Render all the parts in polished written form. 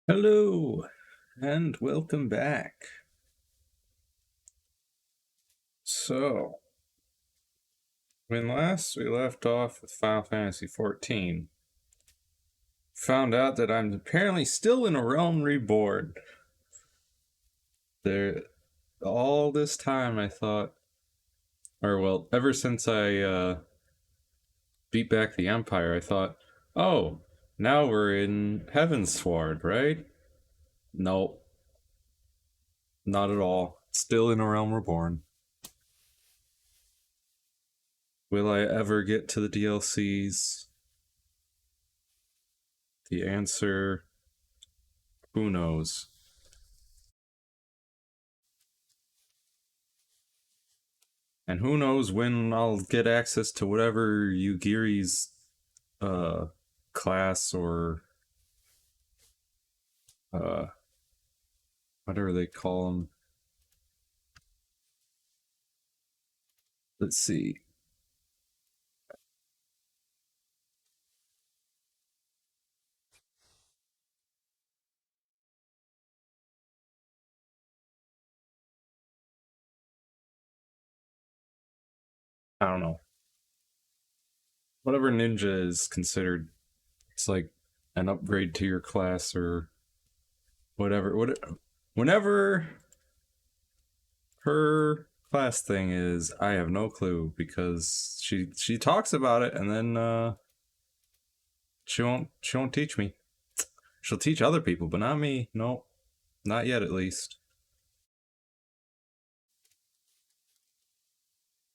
Hello, and welcome back. So, when last we left off with Final Fantasy XIV, found out that I'm apparently still in a Realm Reborn. There, all this time I thought, ever since I beat back the Empire, I thought, oh, now we're in Heavensward, right? Nope, not at all. Still in a Realm Reborn. Will I ever get to the DLCs? The answer, who knows? And who knows when I'll get access to whatever Yugiri's uh, class or uh, whatever they call them. Let's see. I don't know. Whatever ninja is considered, it's like an upgrade to your class or whatever. Whenever her class thing is, I have no clue because she talks about it and then she won't teach me. She'll teach other people, but not me. No, not yet at least.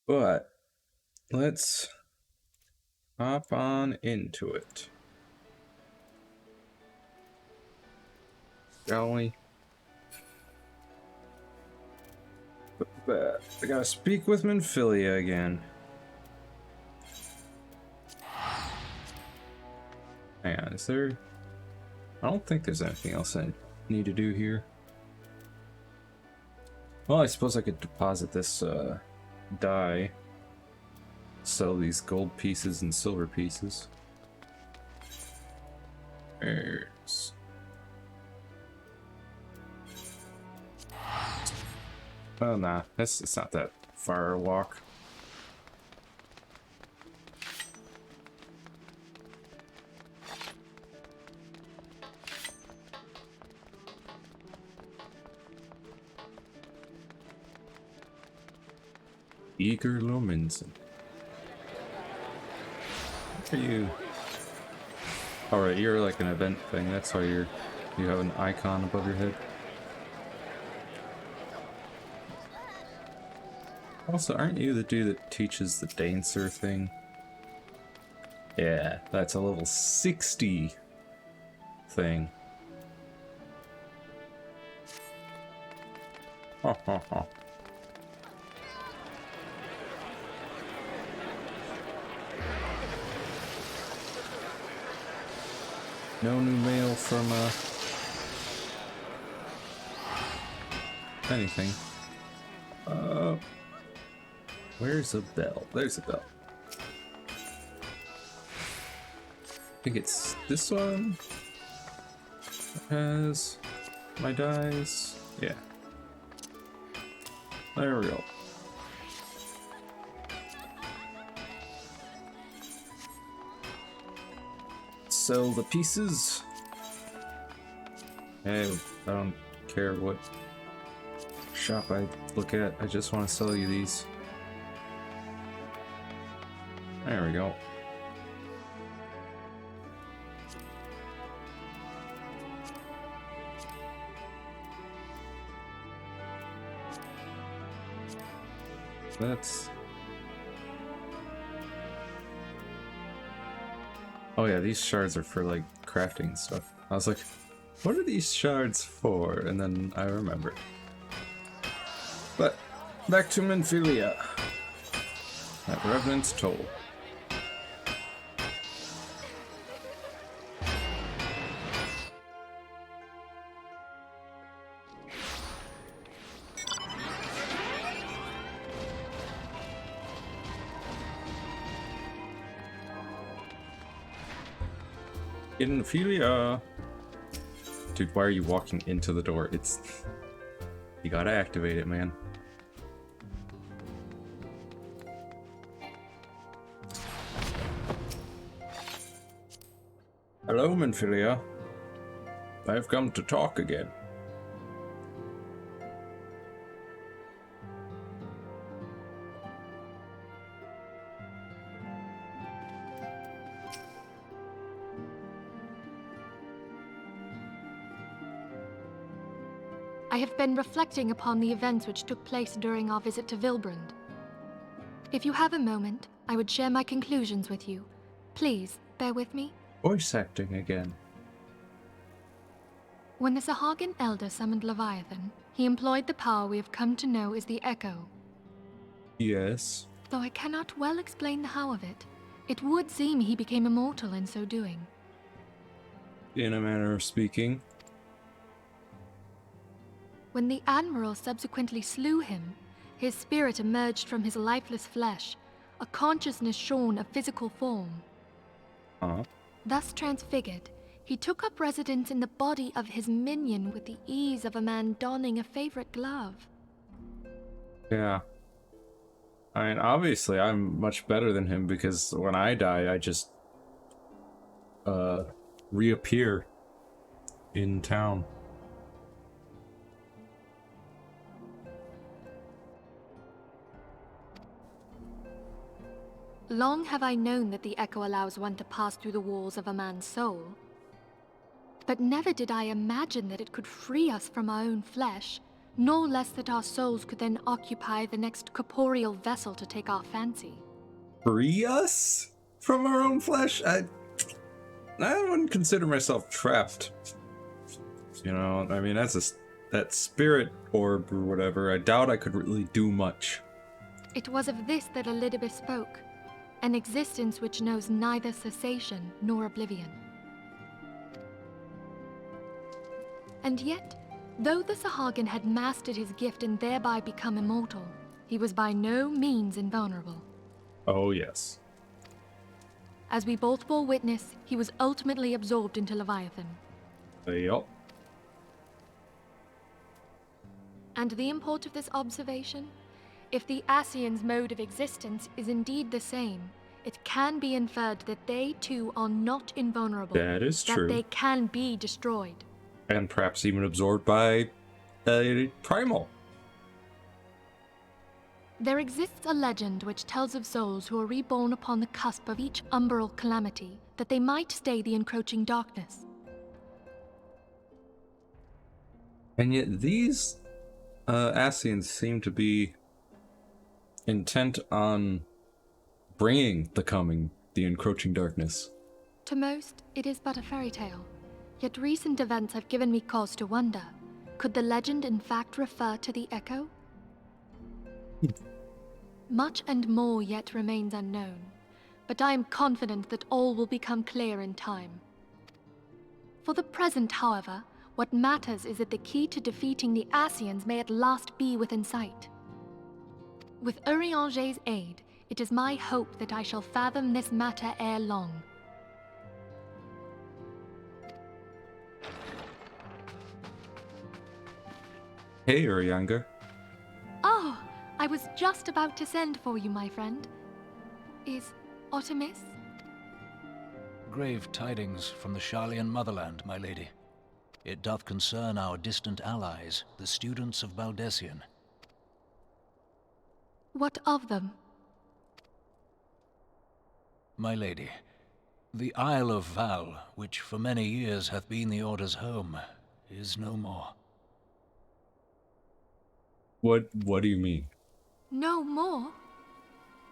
But let's hop on into it. Shall we? But I gotta speak with Minfilia again. Hang on, is there... I don't think there's anything else I need to do here. Well, I suppose I could deposit this die. Sell these gold pieces and silver pieces. There's... Oh, nah, it's not that far a walk. Eager Lominson. What are you? Alright, you're like an event thing, that's why you have an icon above your head. Also, aren't you the dude that teaches the Dancer thing? Yeah, that's a level 60 thing. Ha ha ha. No new mail from anything. Where's a bell? There's a bell. I think it's this one. It has my dice. Yeah. There we go. Sell the pieces. Hey, I don't care what shop I look at. I just want to sell you these. There we go. That's... Oh yeah, these shards are for like crafting and stuff. I was like, what are these shards for? And then I remembered. But back to Minfilia. At Revenant's Toll. Minfilia. Dude, why are you walking into the door? It's... You gotta activate it, man. Hello, Minfilia. I've come to talk again. I have been reflecting upon the events which took place during our visit to Vilbrand. If you have a moment, I would share my conclusions with you. Please, bear with me. Voice acting again. When the Sahagin Elder summoned Leviathan, he employed the power we have come to know as the Echo. Yes. Though I cannot well explain the how of it, it would seem he became immortal in so doing. In a manner of speaking. When the Admiral subsequently slew him, his spirit emerged from his lifeless flesh, a consciousness shorn of physical form. Thus transfigured, he took up residence in the body of his minion with the ease of a man donning a favorite glove. Yeah. I mean, obviously, I'm much better than him because when I die, I just reappear in town. Long have I known that the Echo allows one to pass through the walls of a man's soul. But never did I imagine that it could free us from our own flesh, nor less that our souls could then occupy the next corporeal vessel to take our fancy. Free us from our own flesh? I wouldn't consider myself trapped. You know, I mean, that spirit orb or whatever, I doubt I could really do much. It was of this that Elidibeth spoke, an existence which knows neither cessation nor oblivion. And yet, though the Sahagin had mastered his gift and thereby become immortal, he was by no means invulnerable. Oh, yes. As we both bore witness, he was ultimately absorbed into Leviathan. Yup. And the import of this observation? If the Ascians' mode of existence is indeed the same, it can be inferred that they too are not invulnerable. That is true. That they can be destroyed. And perhaps even absorbed by a primal. There exists a legend which tells of souls who are reborn upon the cusp of each umbral calamity, that they might stay the encroaching darkness. And yet these Ascians seem to be intent on bringing the encroaching darkness. To most, it is but a fairy tale. Yet recent events have given me cause to wonder. Could the legend in fact refer to the Echo? Much and more yet remains unknown, but I am confident that all will become clear in time. For the present, however, what matters is that the key to defeating the Ascians may at last be within sight. With Urianger's aid, it is my hope that I shall fathom this matter ere long. Hey, Urianger. Oh, I was just about to send for you, my friend. Is Artemis? Grave tidings from the Sharlayan motherland, my lady. It doth concern our distant allies, the students of Baldesion. What of them? My lady, the Isle of Val, which for many years hath been the Order's home, is no more. What do you mean? No more?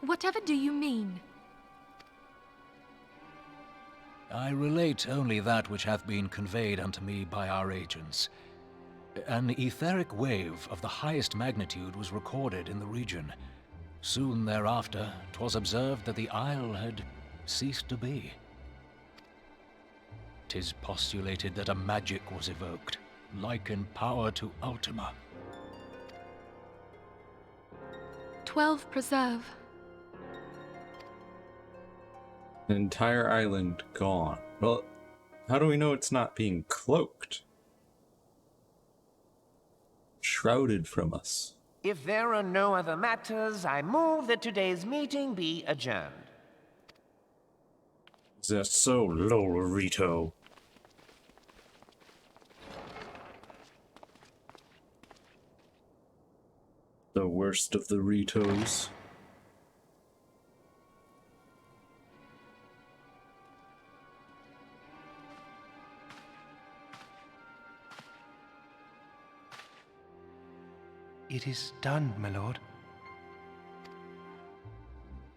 Whatever do you mean? I relate only that which hath been conveyed unto me by our agents. An etheric wave of the highest magnitude was recorded in the region. Soon thereafter, 'twas observed that the isle had ceased to be. 'Tis postulated that a magic was evoked, like in power to Ultima. 12 preserve. An entire island gone. Well, how do we know it's not being cloaked? shrouded from us. If there are no other matters, I move that today's meeting be adjourned. Is that so, Lolorito? The worst of the Ritos. It is done, my lord.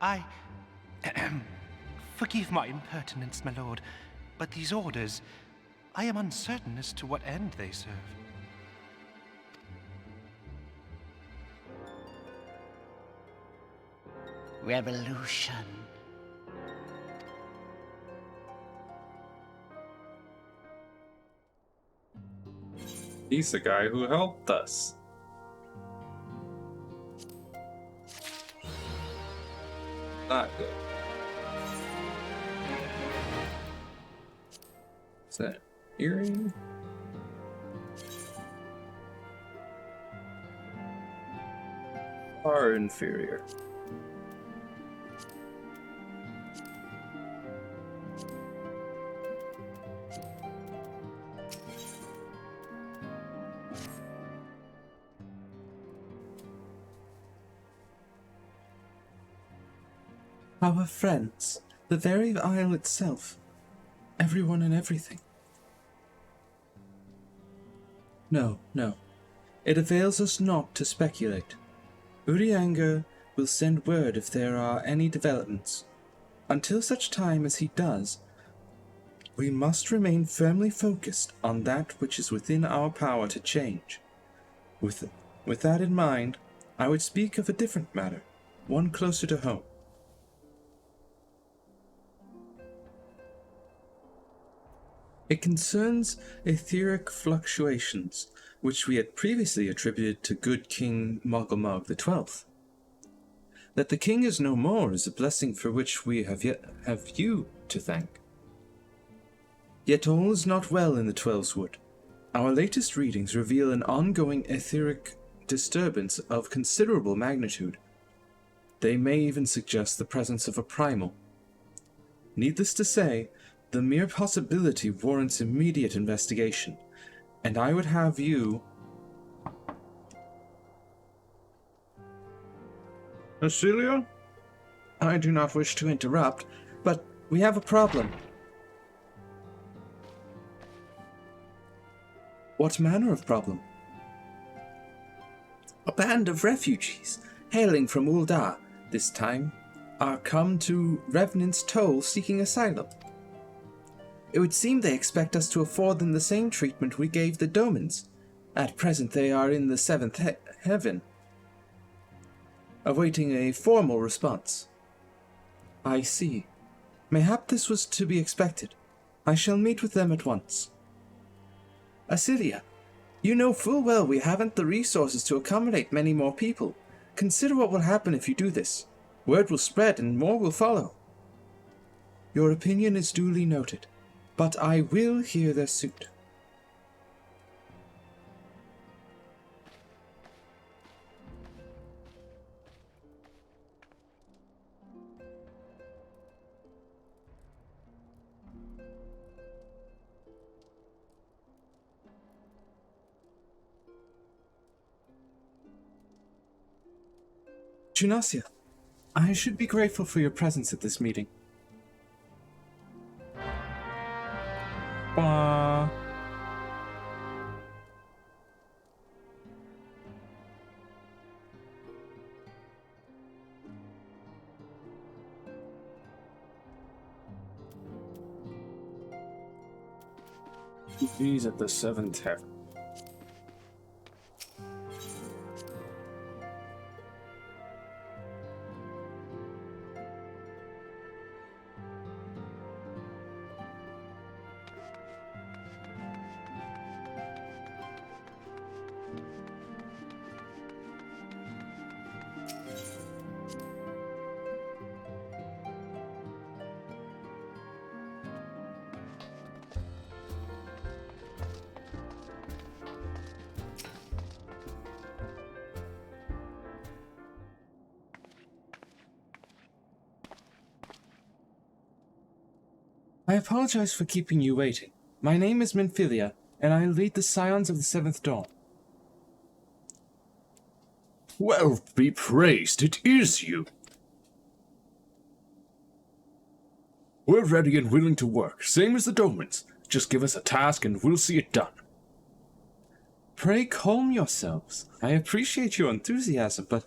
I... Forgive my impertinence, my lord, but these orders, I am uncertain as to what end they serve. Revolution. He's the guy who helped us. Not good. Is that earring? Far inferior. Our friends, the very isle itself, everyone and everything. No, no. It avails us not to speculate. Urianger will send word if there are any developments. Until such time as he does, we must remain firmly focused on that which is within our power to change. With that in mind, I would speak of a different matter, one closer to home. It concerns etheric fluctuations, which we had previously attributed to good King Mogulmog XII. That the king is no more is a blessing for which we have you to thank. Yet all is not well in the Twelveswood. Our latest readings reveal an ongoing etheric disturbance of considerable magnitude. They may even suggest the presence of a primal. Needless to say, the mere possibility warrants immediate investigation, and I would have you... Cecilia? I do not wish to interrupt, but we have a problem. What manner of problem? A band of refugees, hailing from Ul'dah, this time, are come to Revenant's Toll seeking asylum. It would seem they expect us to afford them the same treatment we gave the Domans. At present they are in the seventh heaven, awaiting a formal response. I see. Mayhap this was to be expected. I shall meet with them at once. Asilia, you know full well we haven't the resources to accommodate many more people. Consider what will happen if you do this. Word will spread and more will follow. Your opinion is duly noted, but I will hear their suit. Junasia, I should be grateful for your presence at this meeting. He's at the seventh heaven. I apologize for keeping you waiting. My name is Minfilia, and I lead the Scions of the Seventh Dawn. Well, be praised, it is you. We're ready and willing to work, same as the Domans. Just give us a task and we'll see it done. Pray calm yourselves. I appreciate your enthusiasm, but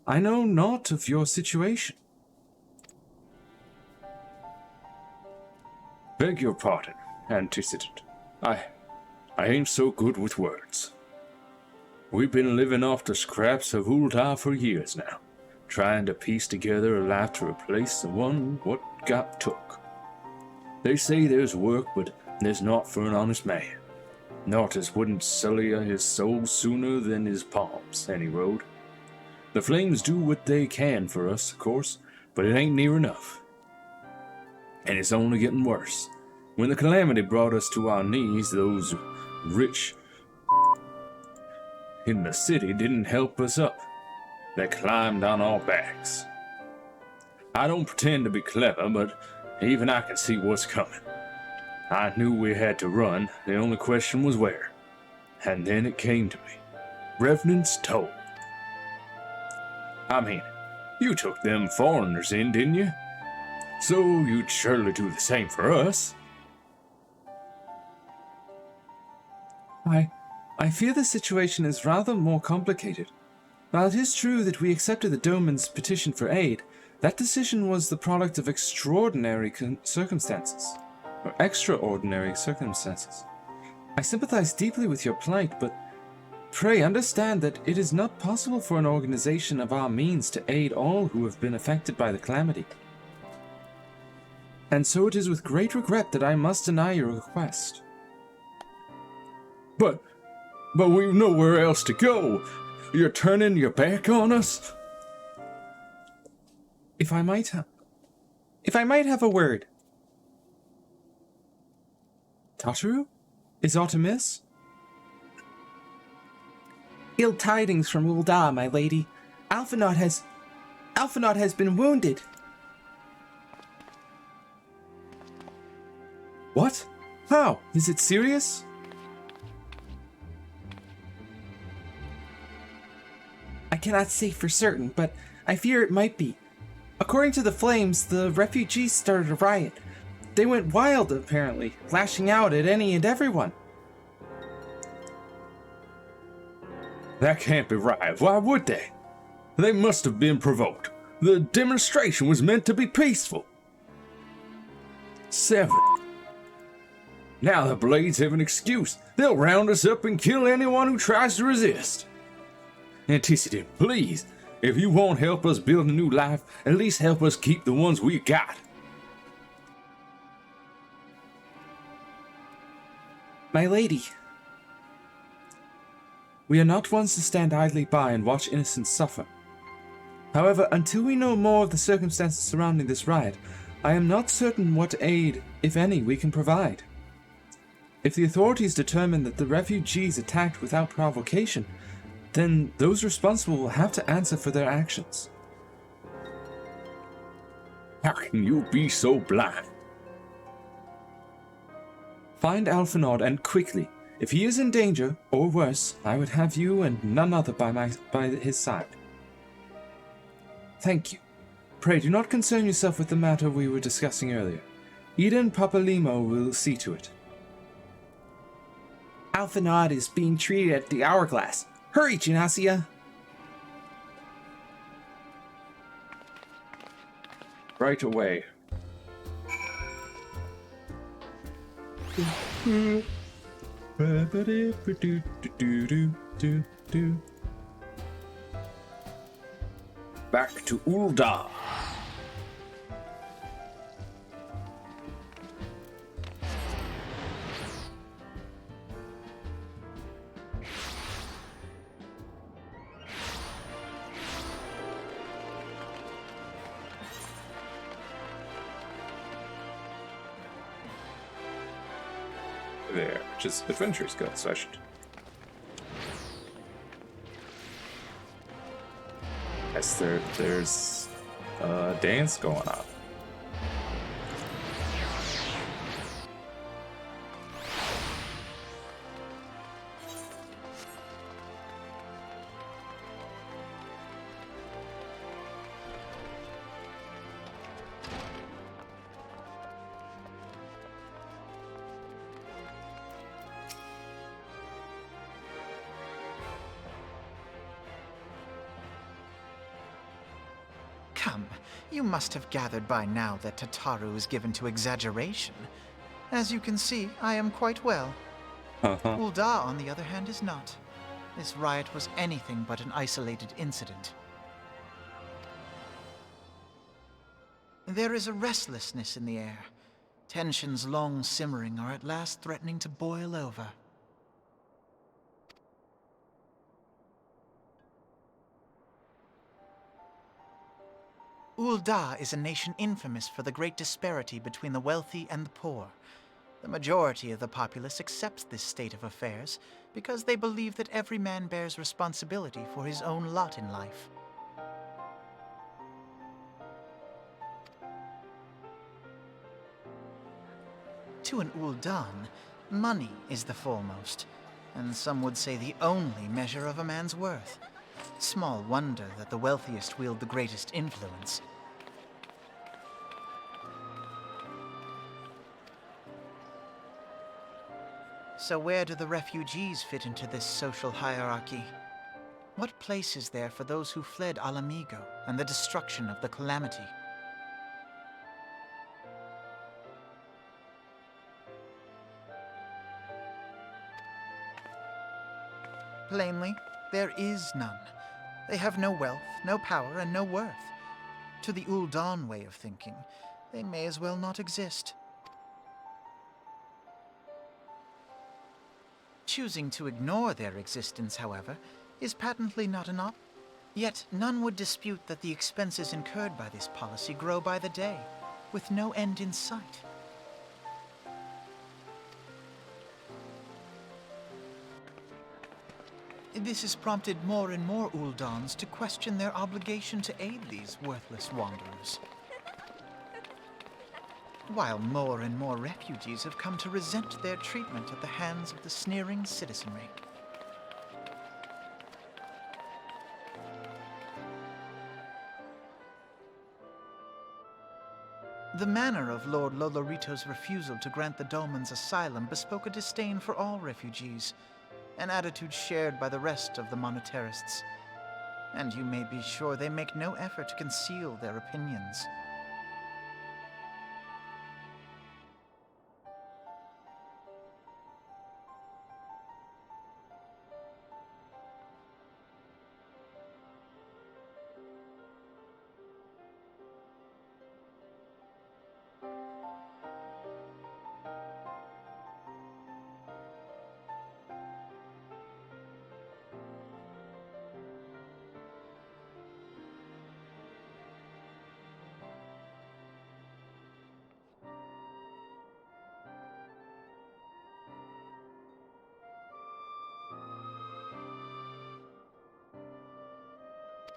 I know naught of your situation. Beg your pardon, antecedent. I ain't so good with words. We've been living off the scraps of Ul'dah for years now, trying to piece together a life to replace the one what got took. They say there's work, but there's not for an honest man. Not as wouldn't sully his soul sooner than his palms, any road. The flames do what they can for us, of course, but it ain't near enough. And it's only getting worse. When the calamity brought us to our knees, those rich in the city didn't help us up. They climbed on our backs. I don't pretend to be clever, but even I can see what's coming. I knew we had to run, the only question was where. And then it came to me. Revenant's Toll. I mean, you took them foreigners in, didn't you? So you'd surely do the same for us. I fear the situation is rather more complicated. While it is true that we accepted the Doman's petition for aid, that decision was the product of extraordinary circumstances. Or extraordinary circumstances. I sympathize deeply with your plight, but pray understand that it is not possible for an organization of our means to aid all who have been affected by the calamity. And so it is with great regret that I must deny your request. But we've nowhere else to go. You're turning your back on us? If I might have a word. Tataru? Is aught amiss? Ill tidings from Ul'dah, my lady. Alphinaud has been wounded. What? How? Is it serious? I cannot say for certain, but I fear it might be. According to the flames, the refugees started a riot. They went wild, apparently, lashing out at any and everyone. That can't be right. Why would they? They must have been provoked. The demonstration was meant to be peaceful. 7. Now the Blades have an excuse. They'll round us up and kill anyone who tries to resist. Antecedent, please, if you won't help us build a new life, at least help us keep the ones we got. My lady, we are not ones to stand idly by and watch innocents suffer. However, until we know more of the circumstances surrounding this riot, I am not certain what aid, if any, we can provide. If the authorities determine that the refugees attacked without provocation, then those responsible will have to answer for their actions. How can you be so blind? Find Alphinaud, and quickly. If he is in danger, or worse, I would have you and none other by his side. Thank you. Pray do not concern yourself with the matter we were discussing earlier. Ida and Papalimo will see to it. Alphinaud is being treated at the Hourglass. Hurry, Genasia! Right away. Back to Ul'dah. There, which is adventure skill session. Yes, there's a dance going on. Come, you must have gathered by now that Tataru is given to exaggeration. As you can see, I am quite well. Uh-huh. Ul'dah, on the other hand, is not. This riot was anything but an isolated incident. There is a restlessness in the air. Tensions long simmering are at last threatening to boil over. Ul'dah is a nation infamous for the great disparity between the wealthy and the poor. The majority of the populace accepts this state of affairs because they believe that every man bears responsibility for his own lot in life. To an Ul'dan, money is the foremost, and some would say the only measure of a man's worth. Small wonder that the wealthiest wield the greatest influence. So where do the refugees fit into this social hierarchy? What place is there for those who fled Ala Mhigo and the destruction of the Calamity? Plainly, there is none. They have no wealth, no power, and no worth. To the Ul'dan way of thinking, they may as well not exist. Choosing to ignore their existence, however, is patently not an option. Yet none would dispute that the expenses incurred by this policy grow by the day, with no end in sight. This has prompted more and more Ul'dans to question their obligation to aid these worthless wanderers. While more and more refugees have come to resent their treatment at the hands of the sneering citizenry. The manner of Lord Lolorito's refusal to grant the Dolmens asylum bespoke a disdain for all refugees, an attitude shared by the rest of the monetarists. And you may be sure they make no effort to conceal their opinions.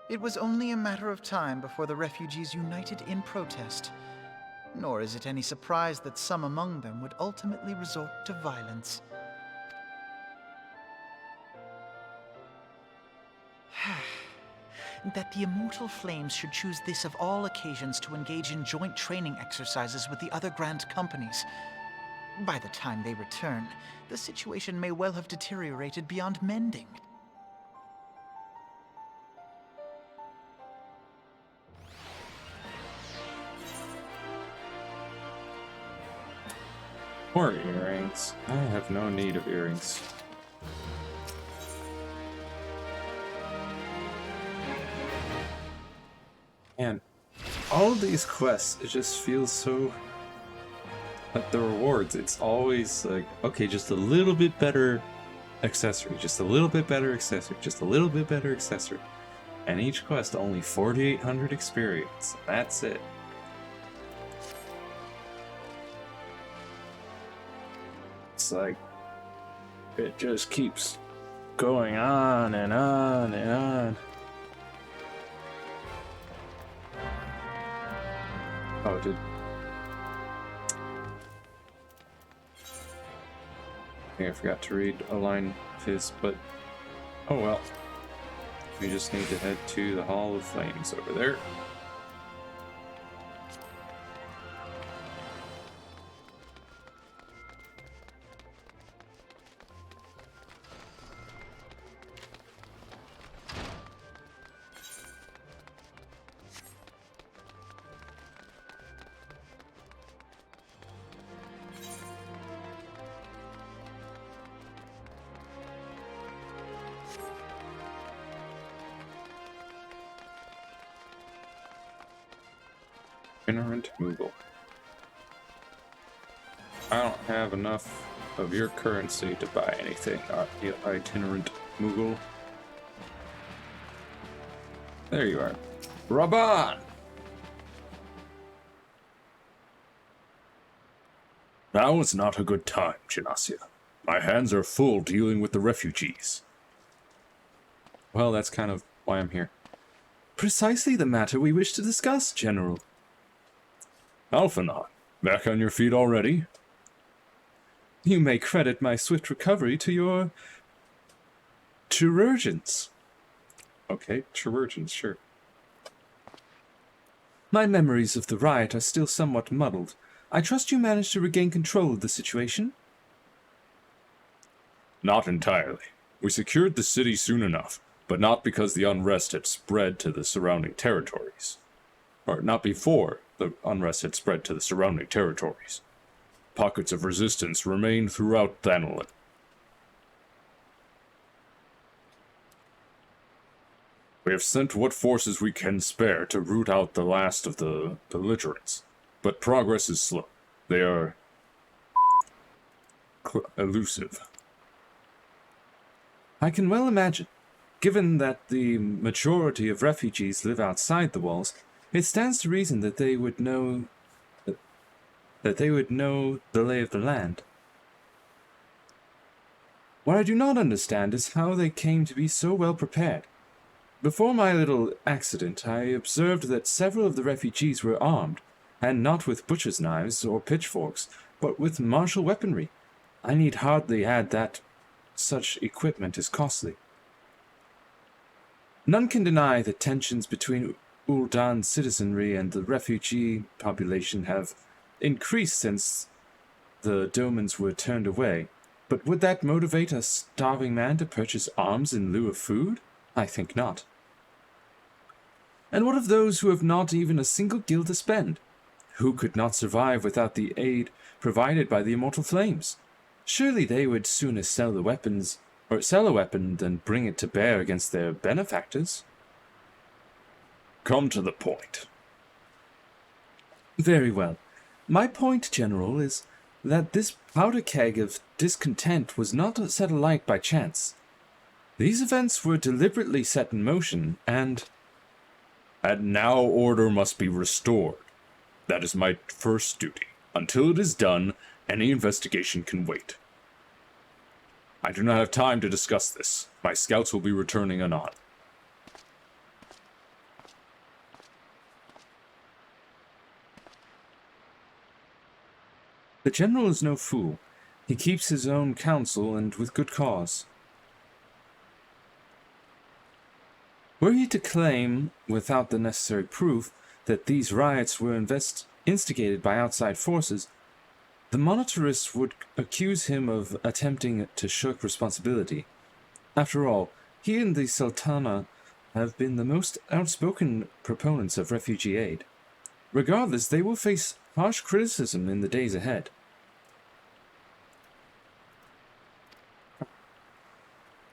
It was only a matter of time before the refugees united in protest. Nor is it any surprise that some among them would ultimately resort to violence. That the Immortal Flames should choose this of all occasions to engage in joint training exercises with the other Grand Companies. By the time they return, the situation may well have deteriorated beyond mending. More earrings. I have no need of earrings. And all of these quests, it just feels so... Like the rewards, it's always like, okay, just a little bit better accessory, just a little bit better accessory, just a little bit better accessory. And each quest only 4,800 experience. That's it. It's like, it just keeps going on and on and on. Oh, I think I forgot to read a line of his, but oh well. We just need to head to the Hall of Flames over there. Itinerant Moogle. I don't have enough of your currency to buy anything, you itinerant Moogle. There you are. Raban! Now is not a good time, Genasia. My hands are full dealing with the refugees. Well, that's kind of why I'm here. Precisely the matter we wish to discuss, General. Alphanon, back on your feet already? You may credit my swift recovery to your chirurgeons. Okay, chirurgeons, sure. My memories of the riot are still somewhat muddled. I trust you managed to regain control of the situation? Not entirely. We secured the city soon enough, but not because the unrest had spread to the surrounding territories. Or not before the unrest had spread to the surrounding territories. Pockets of resistance remained throughout Thanolin. We have sent what forces we can spare to root out the last of the belligerents, but progress is slow. They are elusive. I can well imagine. Given that the majority of refugees live outside the walls, it stands to reason that they would know the lay of the land. What I do not understand is how they came to be so well prepared. Before my little accident, I observed that several of the refugees were armed, and not with butcher's knives or pitchforks, but with martial weaponry. I need hardly add that such equipment is costly. None can deny that tensions between Ul'Dan's citizenry and the refugee population have increased since the Domans were turned away. But would that motivate a starving man to purchase arms in lieu of food? I think not. And what of those who have not even a single gil to spend? Who could not survive without the aid provided by the immortal flames? Surely they would sooner sell a weapon than bring it to bear against their benefactors. Come to the point. Very well. My point, General, is that this powder keg of discontent was not set alight by chance. These events were deliberately set in motion, and now order must be restored. That is my first duty. Until it is done, any investigation can wait. I do not have time to discuss this. My scouts will be returning anon. the General is no fool. He keeps his own counsel, and with good cause. Were he to claim, without the necessary proof, that these riots were instigated by outside forces, the monetarists would accuse him of attempting to shirk responsibility. After all, he and the Sultana have been the most outspoken proponents of refugee aid. Regardless, they will face harsh criticism in the days ahead.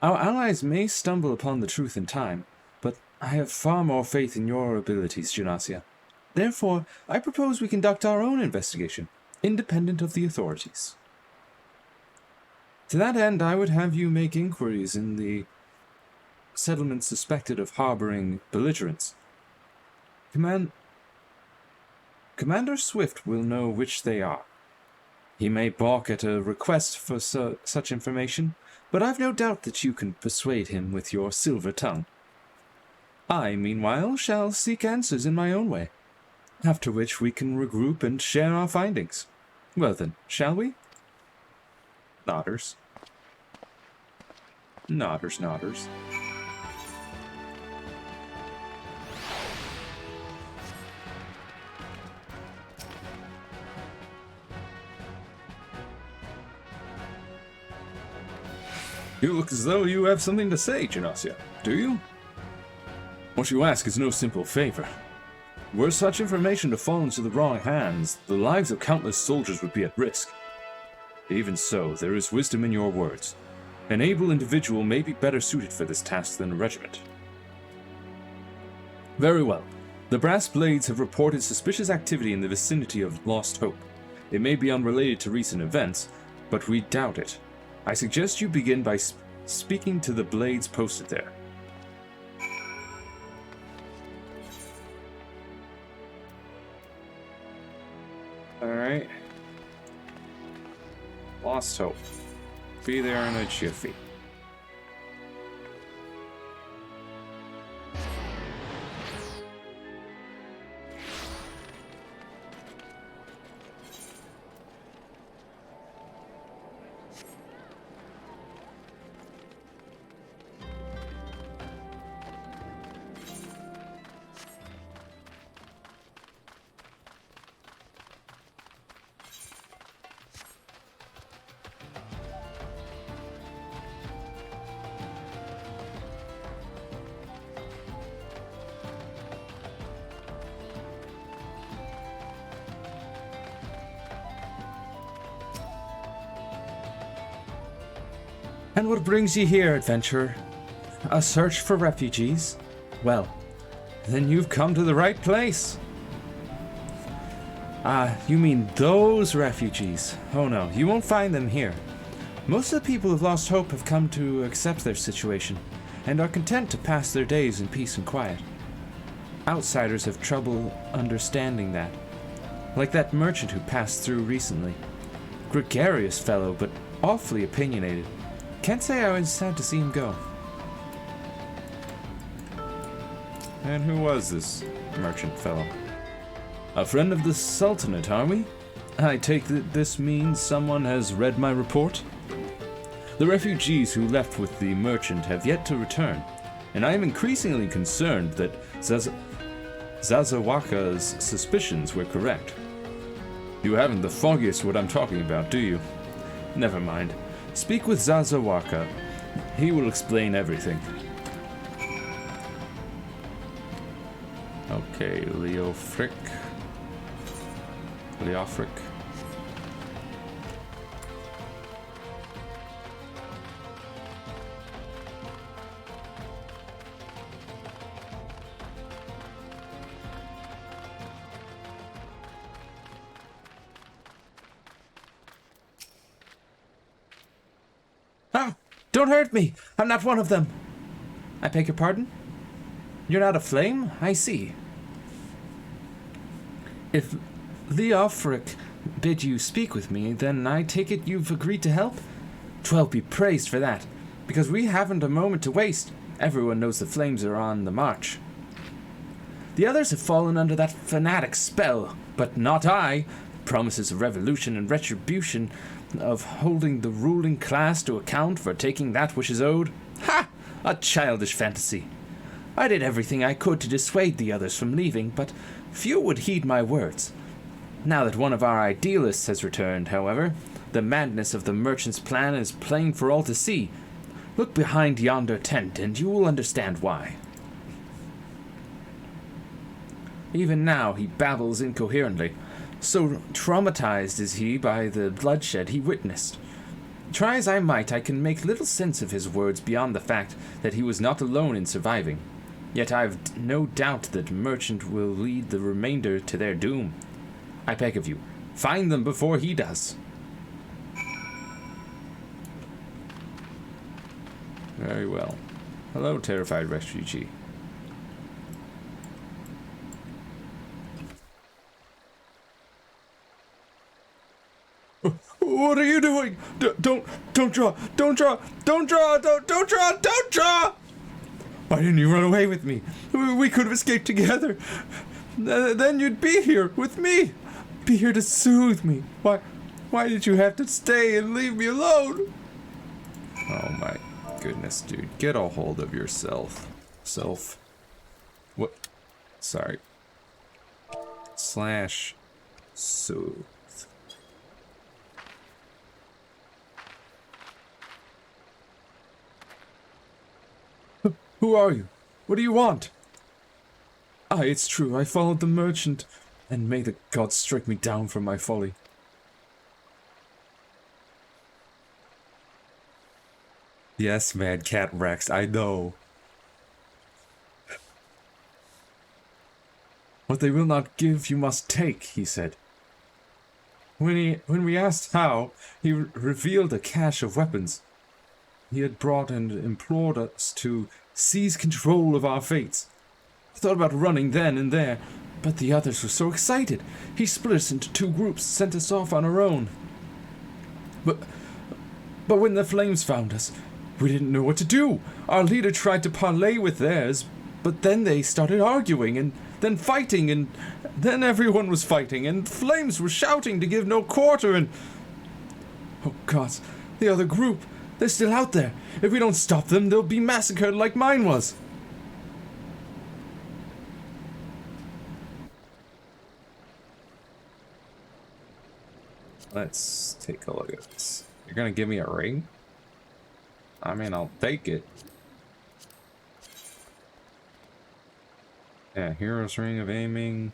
Our allies may stumble upon the truth in time, but I have far more faith in your abilities, Genasia. Therefore, I propose we conduct our own investigation, independent of the authorities. To that end, I would have you make inquiries in the settlements suspected of harboring belligerents. Commander Swift will know which they are. He may balk at a request for such information, but I've no doubt that you can persuade him with your silver tongue. I, meanwhile, shall seek answers in my own way, after which we can regroup and share our findings. Well then, shall we? Nodders. Nodders, nodders. You look as though you have something to say, Genasia. Do you? What you ask is no simple favor. Were such information to fall into the wrong hands, the lives of countless soldiers would be at risk. Even so, there is wisdom in your words. An able individual may be better suited for this task than a regiment. Very well. The Brass Blades have reported suspicious activity in the vicinity of Lost Hope. It may be unrelated to recent events, but we doubt it. I suggest you begin by speaking to the Blades posted there. Alright. Lost Hope. Be there in a jiffy. And what brings you here, adventurer? A search for refugees? Well, then you've come to the right place. You mean those refugees? Oh no, you won't find them here. Most of the people of Lost Hope have come to accept their situation, and are content to pass their days in peace and quiet. Outsiders have trouble understanding that. Like that merchant who passed through recently. Gregarious fellow, but awfully opinionated. Can't say I was sad to see him go. And who was this merchant fellow? A friend of the Sultanate, are we? I take that this means someone has read my report? The refugees who left with the merchant have yet to return, and I am increasingly concerned that Zazawaka's suspicions were correct. You haven't the foggiest what I'm talking about, do you? Never mind. Speak with Zazawaka. He will explain everything. Okay, Leofric. Ah! Don't hurt me! I'm not one of them! I beg your pardon? You're not a flame? I see. If Leofric bid you speak with me, then I take it you've agreed to help? 'Twill be praised for that, because we haven't a moment to waste. Everyone knows the flames are on the march. The others have fallen under that fanatic spell, but not I. Promises of revolution and retribution, of holding the ruling class to account for taking that which is owed. Ha! A childish fantasy. I did everything I could to dissuade the others from leaving, but few would heed my words. Now that one of our idealists has returned, however, the madness of the merchant's plan is plain for all to see. Look behind yonder tent, and you will understand why. Even now he babbles incoherently. So traumatized is he by the bloodshed he witnessed. Try as I might, I can make little sense of his words beyond the fact that he was not alone in surviving. Yet I've no doubt that Merchant will lead the remainder to their doom. I beg of you, find them before he does. Very well. Hello, terrified refugee. What are you doing? Don't draw! Don't draw! Don't draw! Don't draw! Don't draw! Why didn't you run away with me? We could have escaped together. Then you'd be here with me. Be here to soothe me. Why did you have to stay and leave me alone? Oh my goodness, dude. Get a hold of yourself. What? Sorry. / soothe. Who are you? What do you want? It's true. I followed the merchant, and may the gods strike me down for my folly. Yes, Mad Cat Rex, I know. What they will not give, you must take, he said. When we asked how, he revealed a cache of weapons he had brought and implored us to seize control of our fates. I thought about running then and there, but the others were so excited. He split us into 2 groups, sent us off on our own. But when the flames found us, we didn't know what to do. Our leader tried to parley with theirs, but then they started arguing and then fighting, and then everyone was fighting, and flames were shouting to give no quarter, and... Oh gods, the other group, they're still out there. If we don't stop them, they'll be massacred like mine was. Let's take a look at this. You're gonna give me a ring? I mean, I'll take it. Yeah, Hero's Ring of Aiming.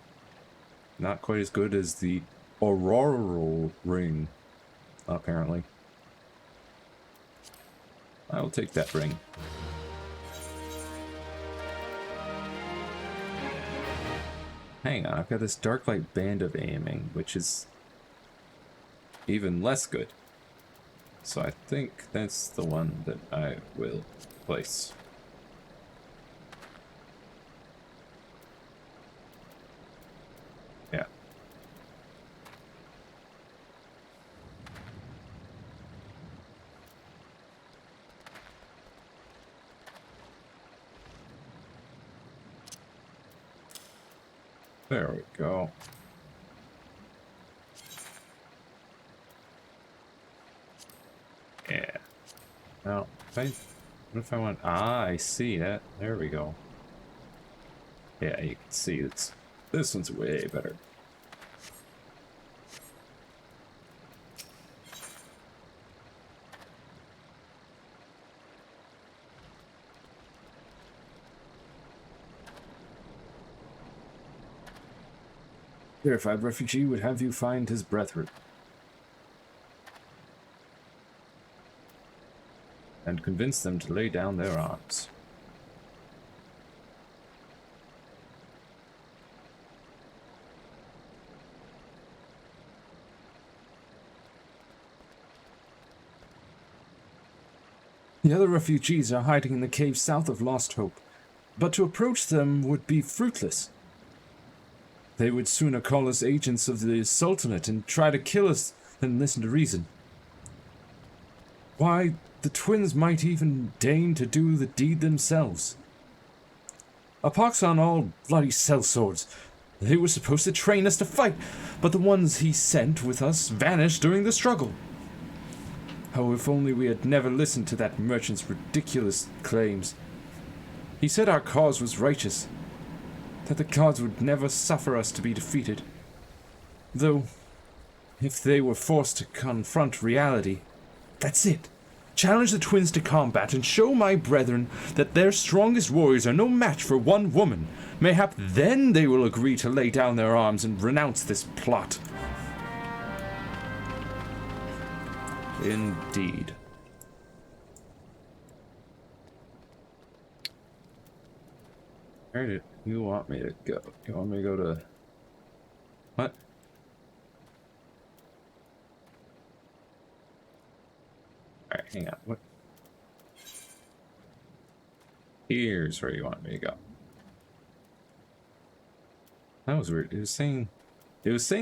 Not quite as good as the Auroral Ring, apparently. I will take that ring. Hang on, I've got this Darklight Band of Aiming, which is even less good. So I think that's the one that I will place. Yeah. There we go. Yeah. Now, what if I want... Ah, I see that. There we go. Yeah, you can see it's... This one's way better. Verified refugee would have you find his brethren and convince them to lay down their arms. The other refugees are hiding in the cave south of Lost Hope, but to approach them would be fruitless. They would sooner call us agents of the Sultanate and try to kill us than listen to reason. Why, the twins might even deign to do the deed themselves. A pox on all bloody sellswords. They were supposed to train us to fight, but the ones he sent with us vanished during the struggle. Oh, if only we had never listened to that merchant's ridiculous claims. He said our cause was righteous, that the gods would never suffer us to be defeated. Though, if they were forced to confront reality, that's it. Challenge the twins to combat and show my brethren that their strongest warriors are no match for one woman. Mayhap then they will agree to lay down their arms and renounce this plot. Indeed. Where did you want me to go? You want me to go to... What? Alright, hang on. What? Here's where you want me to go. That was weird. It was saying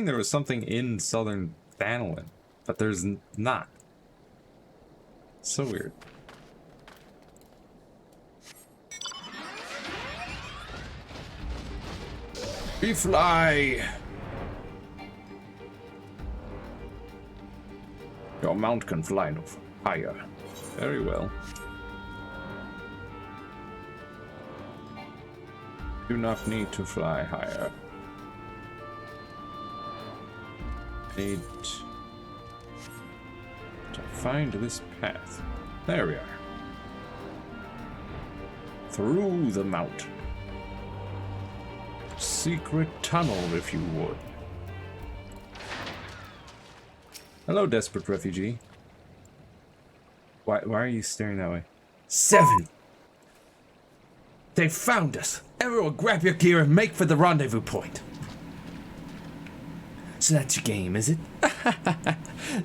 there was something in southern Thanalan, but there's not. So weird. We fly! Your mount can fly no higher. Very well. Do not need to fly higher. Need to find this path. There we are. Through the mountain. Secret tunnel, if you would. Hello, desperate refugee. Why are you staring that way? 7! They found us! Everyone grab your gear and make for the rendezvous point. So that's your game, is it?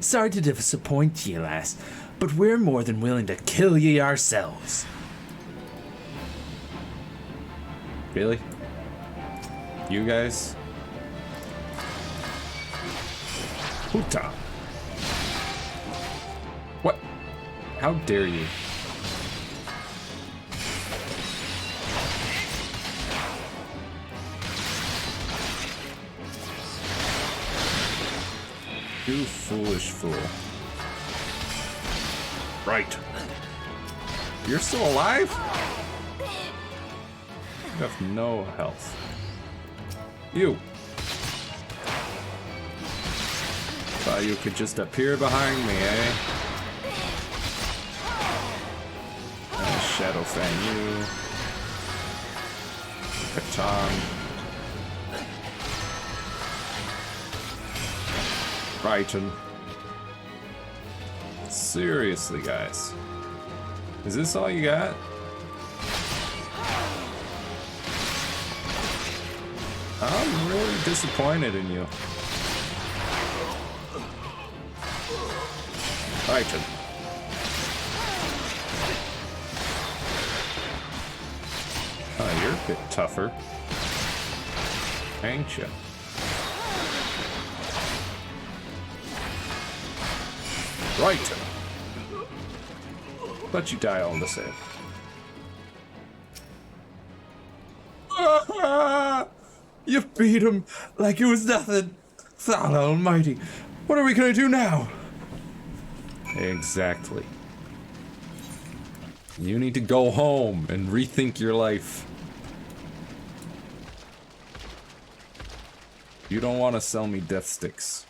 Sorry to disappoint ye, lass, but we're more than willing to kill ye ourselves. Really? You guys? Huta. What? How dare you? You foolish fool. Right. You're still alive? You have no health. You. Thought you could just appear behind me, eh? Shadow Fang you. Katan. Brighton. Seriously, guys. Is this all you got? I'm really disappointed in you. Brighton. Oh, you're a bit tougher. Ain't you? Right. Let you die all the same. You beat him like it was nothing. Thal Almighty, what are we gonna do now? Exactly. You need to go home and rethink your life. You don't want to sell me death sticks.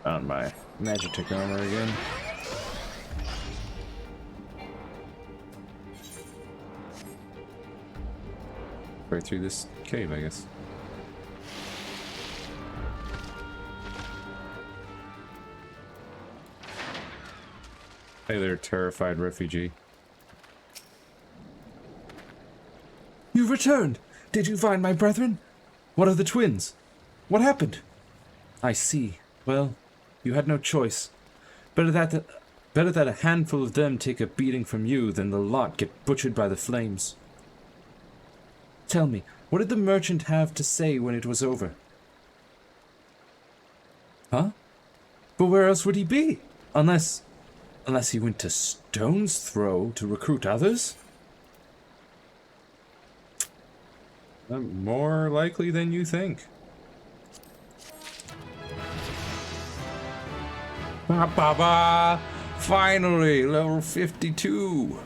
Found my Magitek armor again. Right through this cave, I guess. Hey there, terrified refugee. You've returned. Did you find my brethren? What of the twins? What happened? I see. Well, you had no choice. Better that a handful of them take a beating from you than the lot get butchered by the flames. Tell me, what did the merchant have to say when it was over? Huh? But where else would he be? Unless he went to Stone's Throw to recruit others? More likely than you think. Ba-ba-ba! Finally, level 52.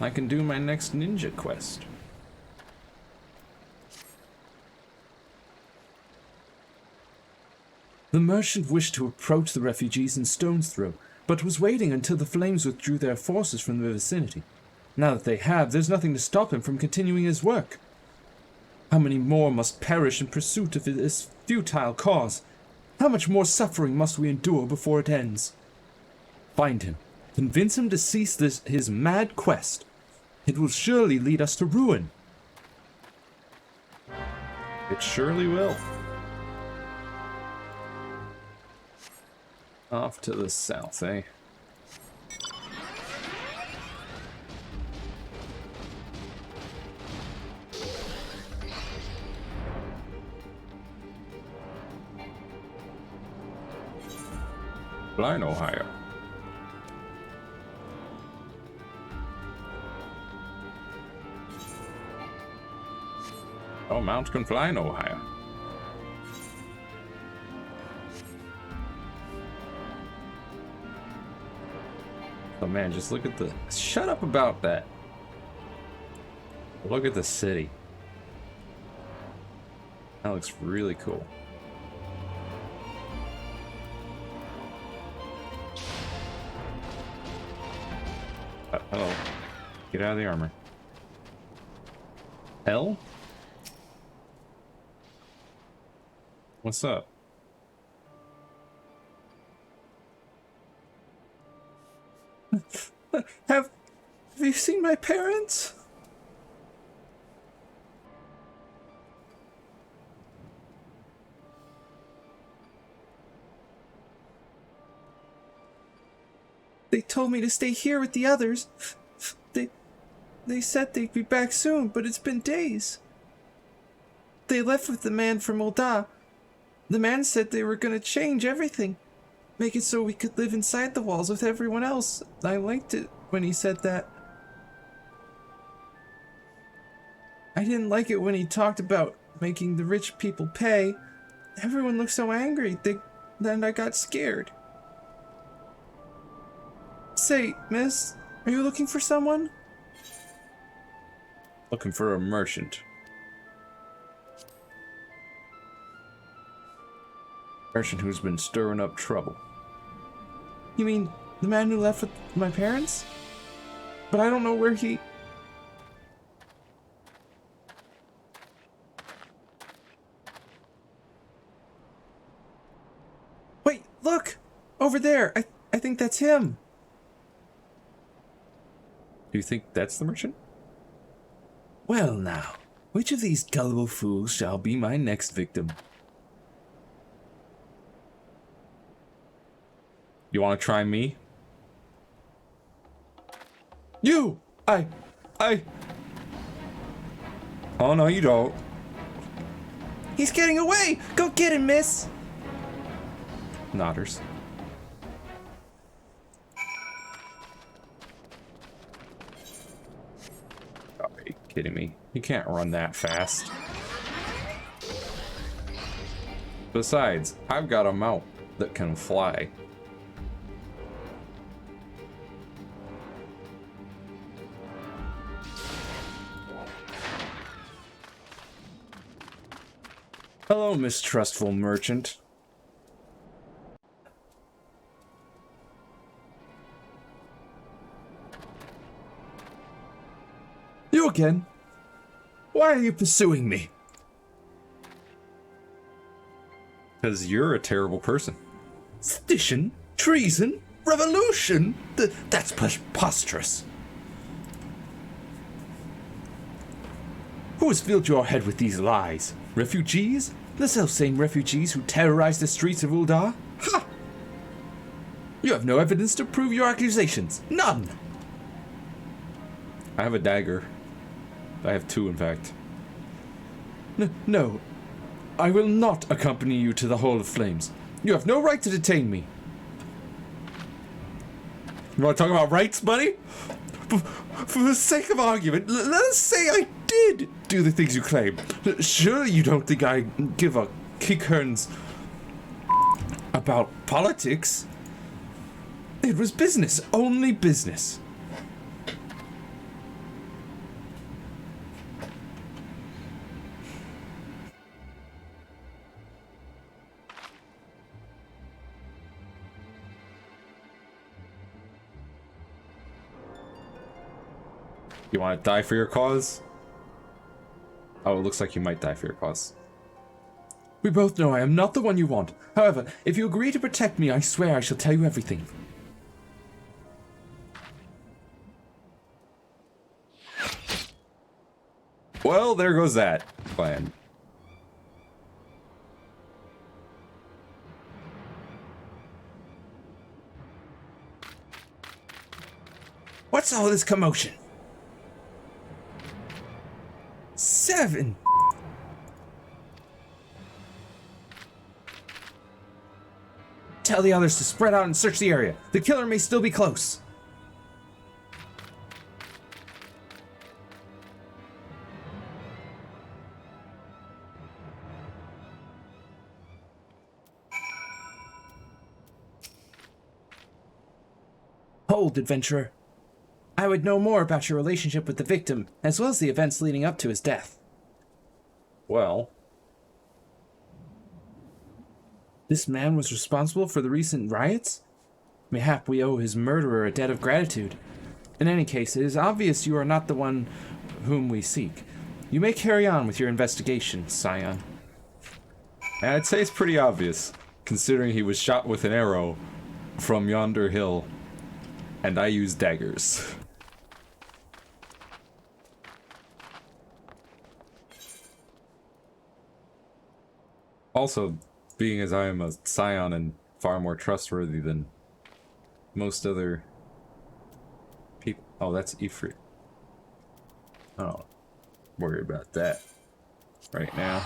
I can do my next ninja quest. The merchant wished to approach the refugees in Stone's Throw, but was waiting until the flames withdrew their forces from the vicinity. Now that they have, there's nothing to stop him from continuing his work. How many more must perish in pursuit of this futile cause? How much more suffering must we endure before it ends? Find him. Convince him to cease his mad quest. It will surely lead us to ruin. It surely will. Off to the south, eh? Blind, Ohio. Oh, Mount Confline, Ohio. Oh man, just look at the... Shut up about that. Look at the city. That looks really cool. Hello. Get out of the armor. Hell? What's up? Have you seen my parents? They told me to stay here with the others. They said they'd be back soon, but it's been days. They left with the man from Ul'dah. The man said they were going to change everything. Make it so we could live inside the walls with everyone else. I liked it when he said that. I didn't like it when he talked about making the rich people pay. Everyone looked so angry. Then I got scared. Say, miss, are you looking for someone? Looking for a merchant. Merchant who's been stirring up trouble. You mean the man who left with my parents? But I don't know where he... Wait, look! Over there! I think that's him! Do you think that's the merchant? Well now, which of these gullible fools shall be my next victim? You want to try me? You! I... Oh, no, you don't. He's getting away! Go get him, miss! Nodders. Oh, are you kidding me? You can't run that fast. Besides, I've got a mount that can fly. Hello, mistrustful merchant. You again? Why are you pursuing me? Because you're a terrible person. Sedition? Treason? Revolution? That's preposterous. Who has filled your head with these lies? Refugees? The self-same refugees who terrorized the streets of Ul'dah? Ha! You have no evidence to prove your accusations. None! I have a dagger. I have two, in fact. No. I will not accompany you to the Hall of Flames. You have no right to detain me. You want to talk about rights, buddy? For the sake of argument, let us say I did do the things you claim. Surely you don't think I give a kick-horns about politics? It was business, only business. You want to die for your cause? Oh, it looks like you might die for your cause. We both know I am not the one you want. However, if you agree to protect me, I swear I shall tell you everything. Well, there goes that plan. What's all this commotion? 7. Tell the others to spread out and search the area. The killer may still be close. Hold, adventurer. I would know more about your relationship with the victim, as well as the events leading up to his death. Well, this man was responsible for the recent riots? Mayhap we owe his murderer a debt of gratitude. In any case, it is obvious you are not the one whom we seek. You may carry on with your investigation, Scion. I'd say it's pretty obvious, considering he was shot with an arrow from yonder hill And I use daggers. Also, being as I am a scion and far more trustworthy than most other people. Oh, that's Ifrit. Oh, worry about that right now.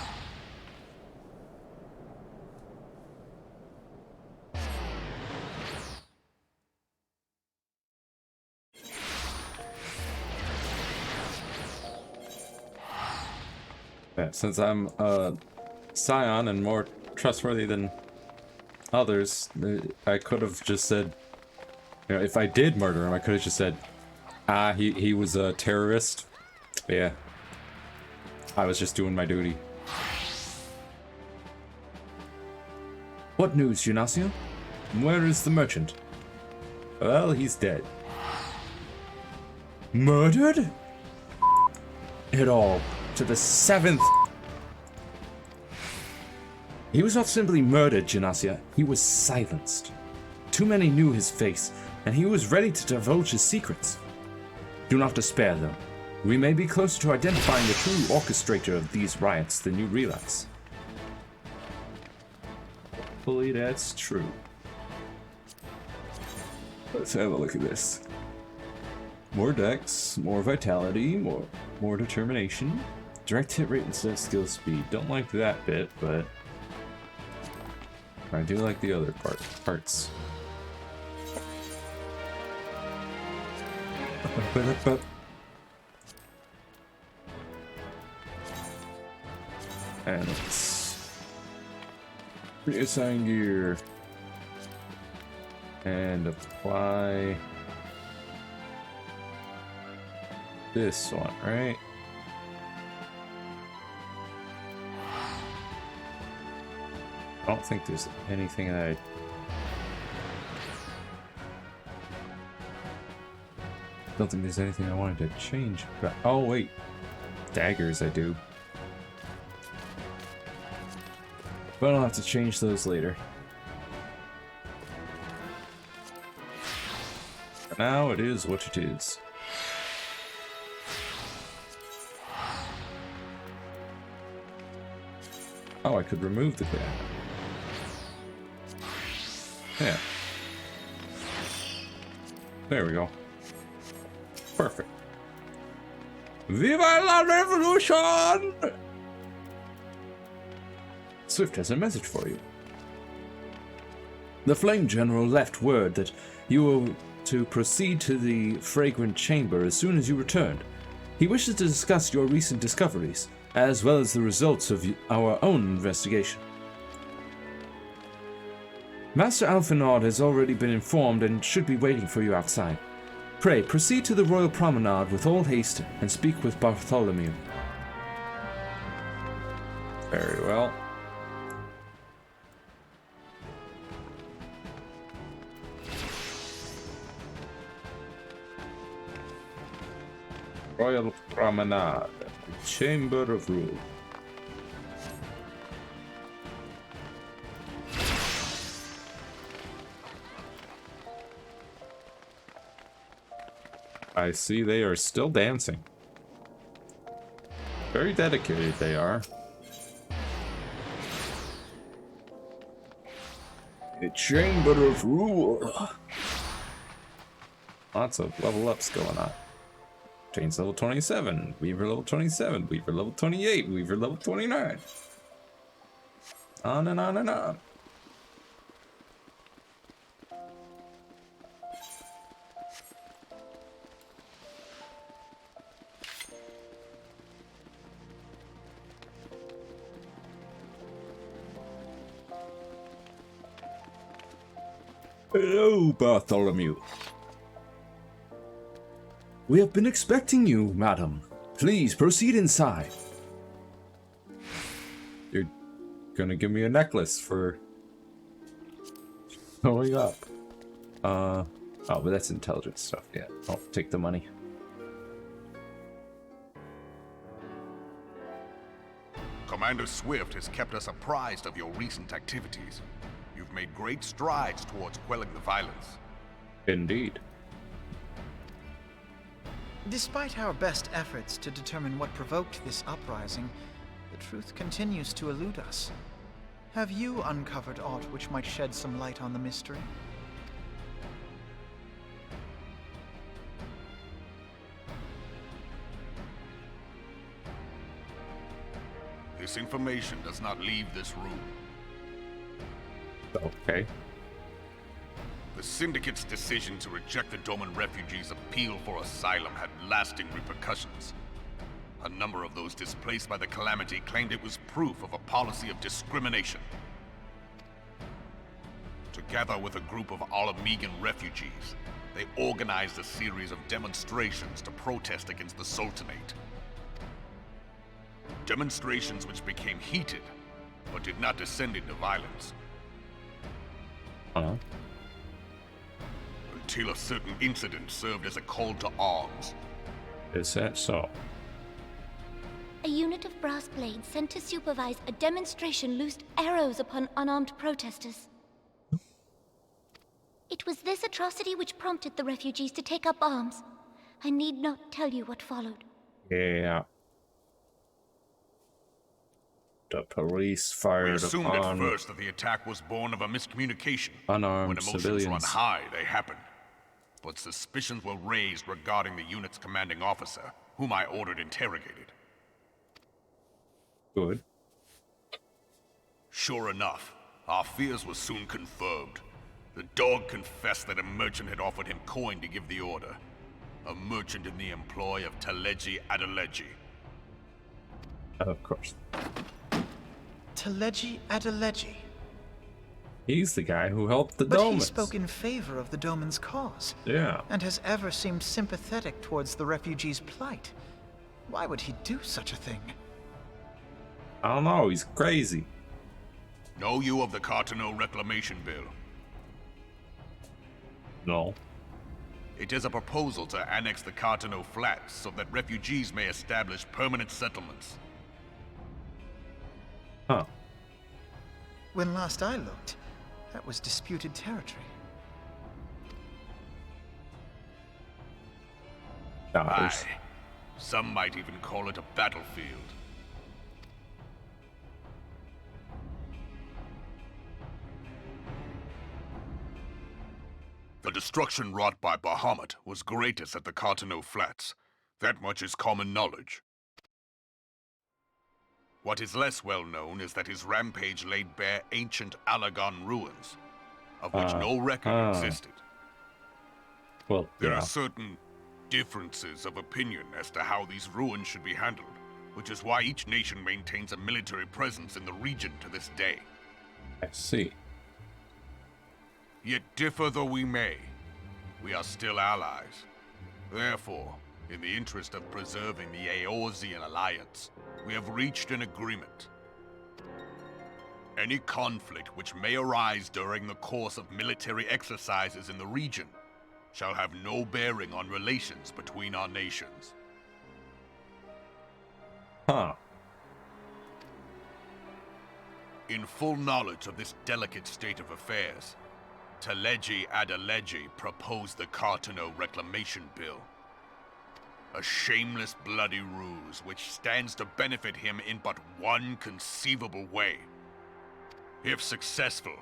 Yeah, since I'm a scion and more trustworthy than others, I could have just said, you know, if I did murder him, I could have just said, he was a terrorist. Yeah. I was just doing my duty. What news, Genacio? Where is the merchant? Well, he's dead. Murdered? It all. To the 7th. He was not simply murdered, Genacia. He was silenced. Too many knew his face, and he was ready to divulge his secrets. Do not despair, though. We may be closer to identifying the true orchestrator of these riots than you realize. Hopefully that's true. Let's have a look at this. More dex, more vitality, more determination. Direct hit rate instead of skill speed. Don't like that bit, but I do like the other parts. And let's reassign gear and apply this one, right? I don't think there's anything that I... don't think there's anything I wanted to change. But, oh, wait. Daggers, I do. But I'll have to change those later. For now, it is what it is. Oh, I could remove the dagger. Yeah. There we go. Perfect. Viva la revolution! Swift has a message for you. The Flame General left word that you were to proceed to the Fragrant Chamber as soon as you returned. He wishes to discuss your recent discoveries, as well as the results of our own investigation. Master Alphinaud has already been informed and should be waiting for you outside. Pray, proceed to the Royal Promenade with all haste and speak with Bartholomew. Very well. Royal Promenade, Chamber of Rule. I see they are still dancing. Very dedicated they are. A Chamber of Rule. Lots of level ups going on. Jane's level 27, Weaver level 27, Weaver level 28, Weaver level 29. On and on and on. Hello, Bartholomew. We have been expecting you, madam. Please proceed inside. You're gonna give me a necklace for showing up. Oh, but that's intelligence stuff. Yeah, I'll take the money. Commander Swift has kept us apprised of your recent activities. You've made great strides towards quelling the violence. Indeed. Despite our best efforts to determine what provoked this uprising, the truth continues to elude us. Have you uncovered aught which might shed some light on the mystery? This information does not leave this room. Okay. The Syndicate's decision to reject the Doman refugees' appeal for asylum had lasting repercussions. A number of those displaced by the Calamity claimed it was proof of a policy of discrimination. Together with a group of Alamegan refugees, they organized a series of demonstrations to protest against the Sultanate. Demonstrations which became heated, but did not descend into violence. Huh? Until a certain incident served as a call to arms. Is that so? A unit of brass blades sent to supervise a demonstration loosed arrows upon unarmed protesters. It was this atrocity which prompted the refugees to take up arms. I need not tell you what followed. Yeah. The police fired We assumed upon at first that the attack was born of a miscommunication. unarmed When emotions civilians. run high, they happen. But suspicions were raised regarding the unit's commanding officer, whom I ordered interrogated. Good. Sure enough, our fears were soon confirmed. The dog confessed that a merchant had offered him coin to give the order. A merchant in the employ of Teleji Adeleji. Of course. Teleji Adeleji. He's the guy who helped the But he Domans. spoke in favor of the Doman's cause, Yeah. and has ever seemed sympathetic towards the refugees' plight. Why would he do such a thing? I don't know, he's crazy. Know you of the Cartano Reclamation Bill? No. It is a proposal to annex the Cartano Flats so that refugees may establish permanent settlements. Huh. When last I looked, that was disputed territory. Aye. Some might even call it a battlefield. The destruction wrought by Bahamut was greatest at the Cartano Flats. That much is common knowledge. What is less well known is that his rampage laid bare ancient Alagon ruins, of which no record existed. Well, There yeah. are certain differences of opinion as to how these ruins should be handled, which is why each nation maintains a military presence in the region to this day. I see. Yet differ though we may, we are still allies. Therefore, in the interest of preserving the Eorzean alliance, we have reached an agreement. Any conflict which may arise during the course of military exercises in the region shall have no bearing on relations between our nations. Huh. In full knowledge of this delicate state of affairs, Teleji Adeleji proposed the Cartano Reclamation Bill. A shameless bloody ruse which stands to benefit him in but one conceivable way. If successful,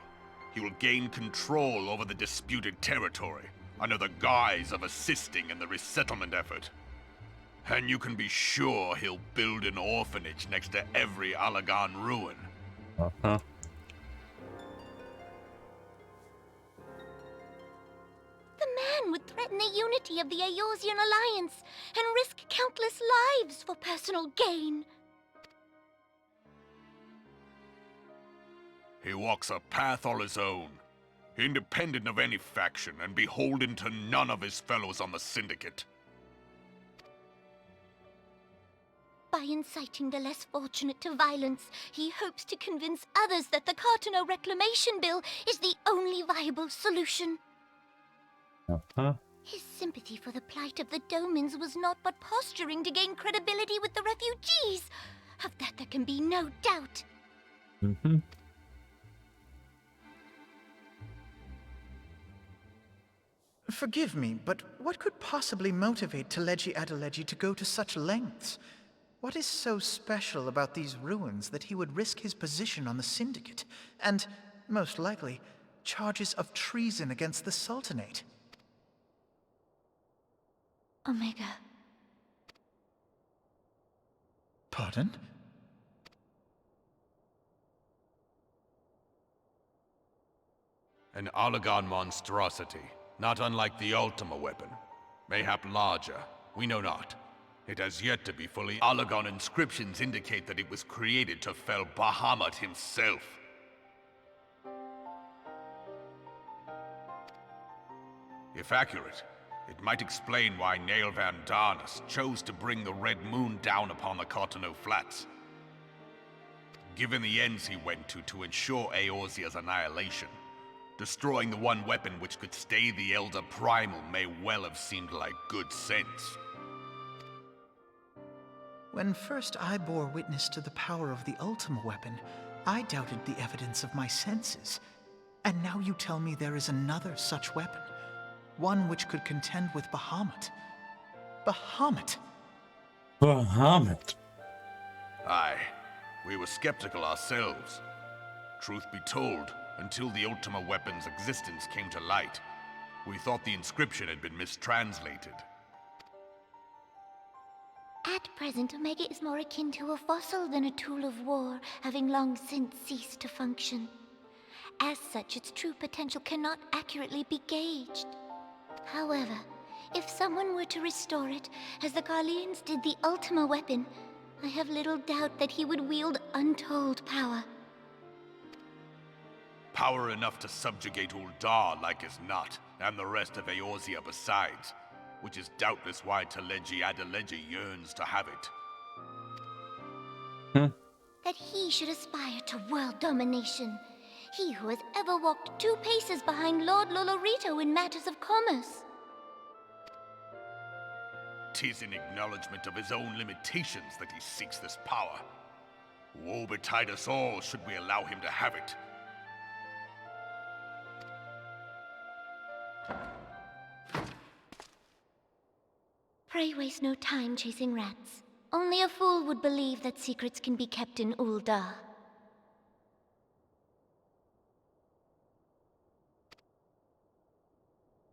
he will gain control over the disputed territory under the guise of assisting in the resettlement effort. And you can be sure he'll build an orphanage next to every Alagon ruin. Uh-huh. The man would threaten the unity of the Eorzean alliance and risk countless lives for personal gain. He walks a path all his own, independent of any faction and beholden to none of his fellows on the Syndicate. By inciting the less fortunate to violence, he hopes to convince others that the Cartano Reclamation Bill is the only viable solution. Uh-huh. His sympathy for the plight of the Domans was not but posturing to gain credibility with the refugees. Of that there can be no doubt. Mm-hmm. Forgive me, but what could possibly motivate Teleji Adeleji to go to such lengths? What is so special about these ruins that he would risk his position on the Syndicate, and, most likely, charges of treason against the Sultanate? Omega. Pardon? An Allagan monstrosity, not unlike the Ultima weapon. Mayhap larger, we know not. It has yet to be fully. Allagan inscriptions indicate that it was created to fell Bahamut himself. If accurate, it might explain why Nail Van Darnus chose to bring the Red Moon down upon the Cotonou Flats. Given the ends he went to ensure Eorzea's annihilation, destroying the one weapon which could stay the Elder Primal may well have seemed like good sense. When first I bore witness to the power of the Ultima weapon, I doubted the evidence of my senses. And now you tell me there is another such weapon. One which could contend with Bahamut. Bahamut! Bahamut. Aye, we were skeptical ourselves. Truth be told, until the Ultima weapon's existence came to light, we thought the inscription had been mistranslated. At present, Omega is more akin to a fossil than a tool of war, having long since ceased to function. As such, its true potential cannot accurately be gauged. However, if someone were to restore it, as the Garleans did the Ultima weapon, I have little doubt that he would wield untold power. Power enough to subjugate Uldar like as not, and the rest of Eorzea besides, which is doubtless why Teleji Adeleji yearns to have it. That he should aspire to world domination. He who has ever walked 2 paces behind Lord Lolorito in matters of commerce. 'Tis in acknowledgement of his own limitations that he seeks this power. Woe betide us all should we allow him to have it. Pray waste no time chasing rats. Only a fool would believe that secrets can be kept in Uldar.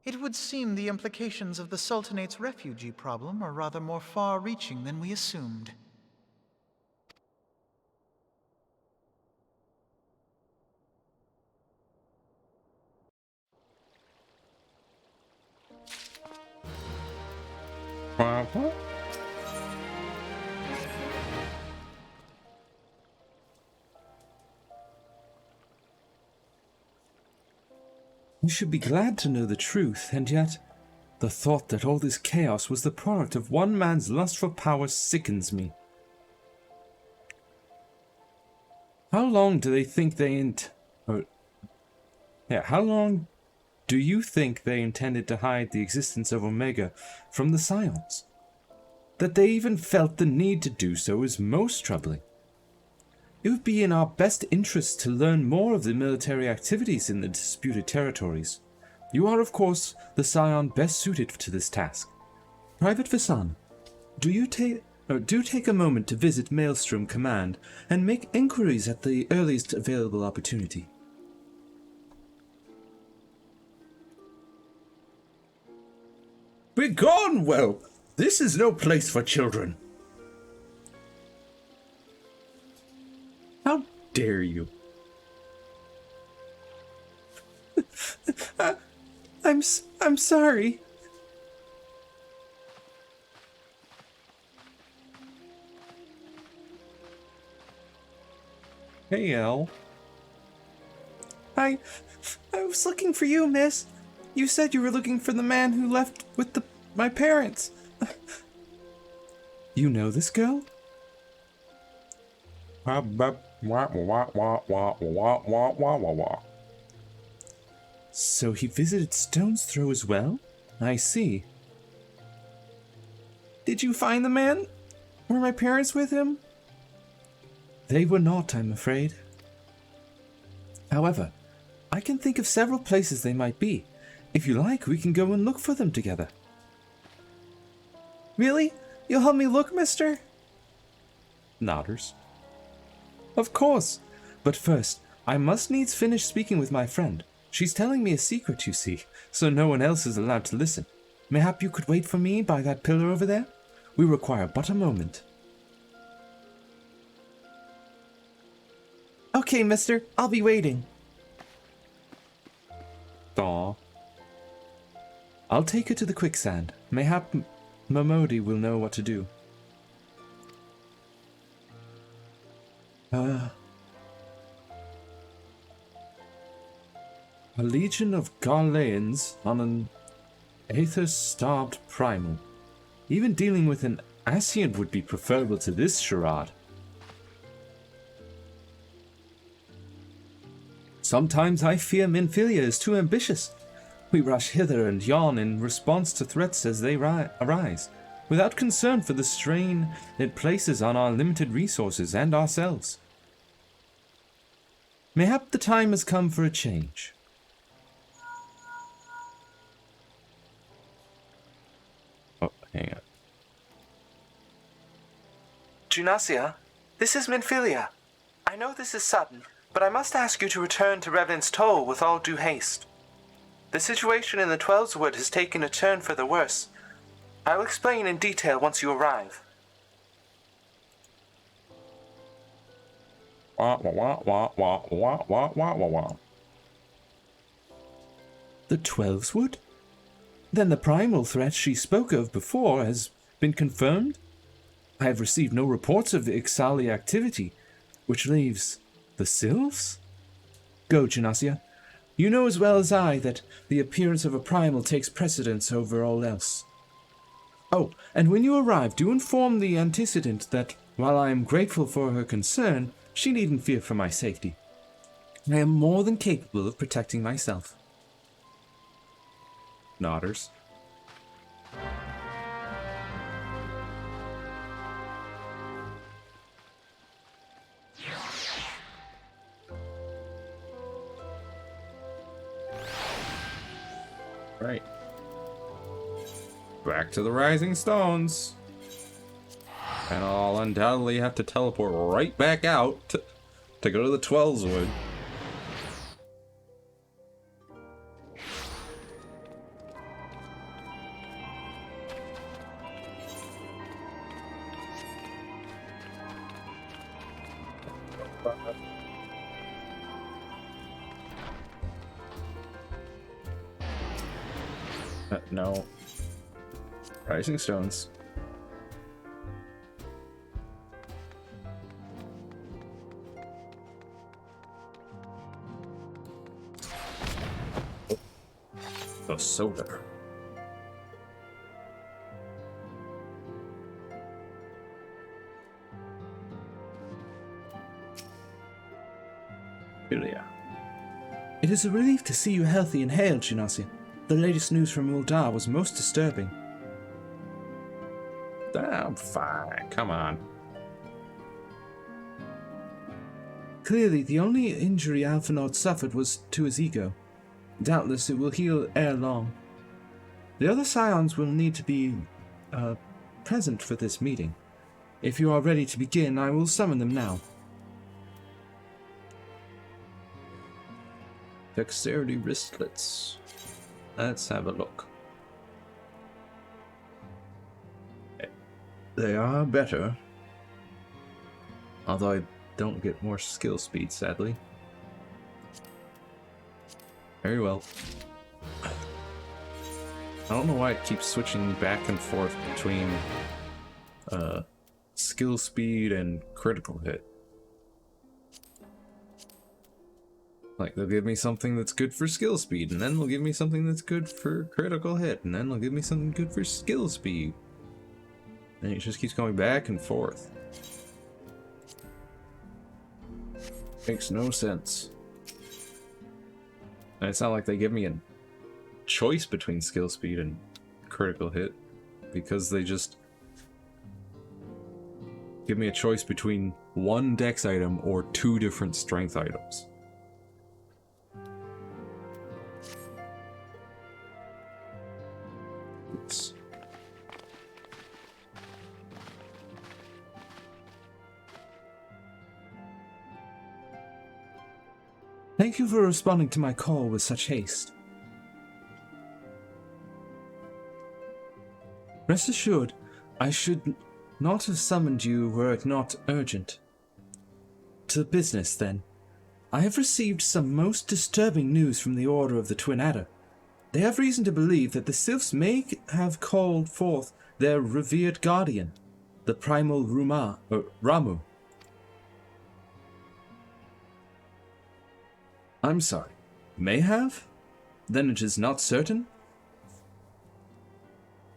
It would seem the implications of the Sultanate's refugee problem are rather more far-reaching than we assumed. You should be glad to know the truth, and yet the thought that all this chaos was the product of one man's lust for power sickens me. How long do they think how long do you think they intended to hide the existence of Omega from the Scions? That they even felt the need to do so is most troubling. It would be in our best interest to learn more of the military activities in the disputed territories. You are, of course, the Scion best suited to this task. Private Vasan, do take a moment to visit Maelstrom Command and make inquiries at the earliest available opportunity. Begone, whelp! This is no place for children. How dare you? I'm sorry. Hey, Elle. I was looking for you, miss. You said you were looking for the man who left with my parents. You know this girl? So he visited Stone's Throw as well? I see. Did you find the man? Were my parents with him? They were not, I'm afraid. However, I can think of several places they might be, If you like, we can go and look for them together. Really? You'll help me look, mister? Nodders. Of course. But first, I must needs finish speaking with my friend. She's telling me a secret, you see, so no one else is allowed to listen. Mayhap you could wait for me by that pillar over there? We require but a moment. Okay, mister. I'll be waiting. Aw. I'll take her to the quicksand. Mayhap Momodi will know what to do. A legion of Garleans on an aether-starved primal. Even dealing with an Ascian would be preferable to this charade. Sometimes I fear Minfilia is too ambitious. We rush hither and yon in response to threats as they arise, without concern for the strain it places on our limited resources and ourselves. Mayhap the time has come for a change. Oh, hang on. Junasia, this is Minfilia. I know this is sudden, but I must ask you to return to Revenant's Toll with all due haste. The situation in the Twelveswood has taken a turn for the worse. I will explain in detail once you arrive. The Twelveswood? Then the primal threat she spoke of before has been confirmed? I have received no reports of the Ixali activity, which leaves the Sylphs? Go, Junasia. You know as well as I that the appearance of a primal takes precedence over all else. Oh, and when you arrive, do inform the antecedent that, while I am grateful for her concern, she needn't fear for my safety. I am more than capable of protecting myself. Nodders. Right. Back to the Rising Stones. And I'll undoubtedly have to teleport right back out to go to the Twelveswood. No. Rising Stones. The soda. Julia. It is a relief to see you healthy and hale, Junasia. The latest news from Uldar was most disturbing. I'm fine. Come on. Clearly, the only injury Alphinaud suffered was to his ego. Doubtless it will heal ere long. The other scions will need to be present for this meeting. If you are ready to begin, I will summon them now. Dexterity wristlets. Let's have a look. They are better. Although I don't get more skill speed, sadly. Very well. I don't know why it keeps switching back and forth between skill speed and critical hit. Like, they'll give me something that's good for skill speed, and then they'll give me something that's good for critical hit, and then they'll give me something good for skill speed. And it just keeps going back and forth. Makes no sense. And it's not like they give me a choice between skill speed and critical hit, because they just give me a choice between one dex item or two different strength items. Thank you for responding to my call with such haste. Rest assured, I should not have summoned you were it not urgent. To business, then. I have received some most disturbing news from the Order of the Twin Adder. They have reason to believe that the Sylphs may have called forth their revered guardian, the primal Ramuh. I'm sorry. May have? Then it is not certain?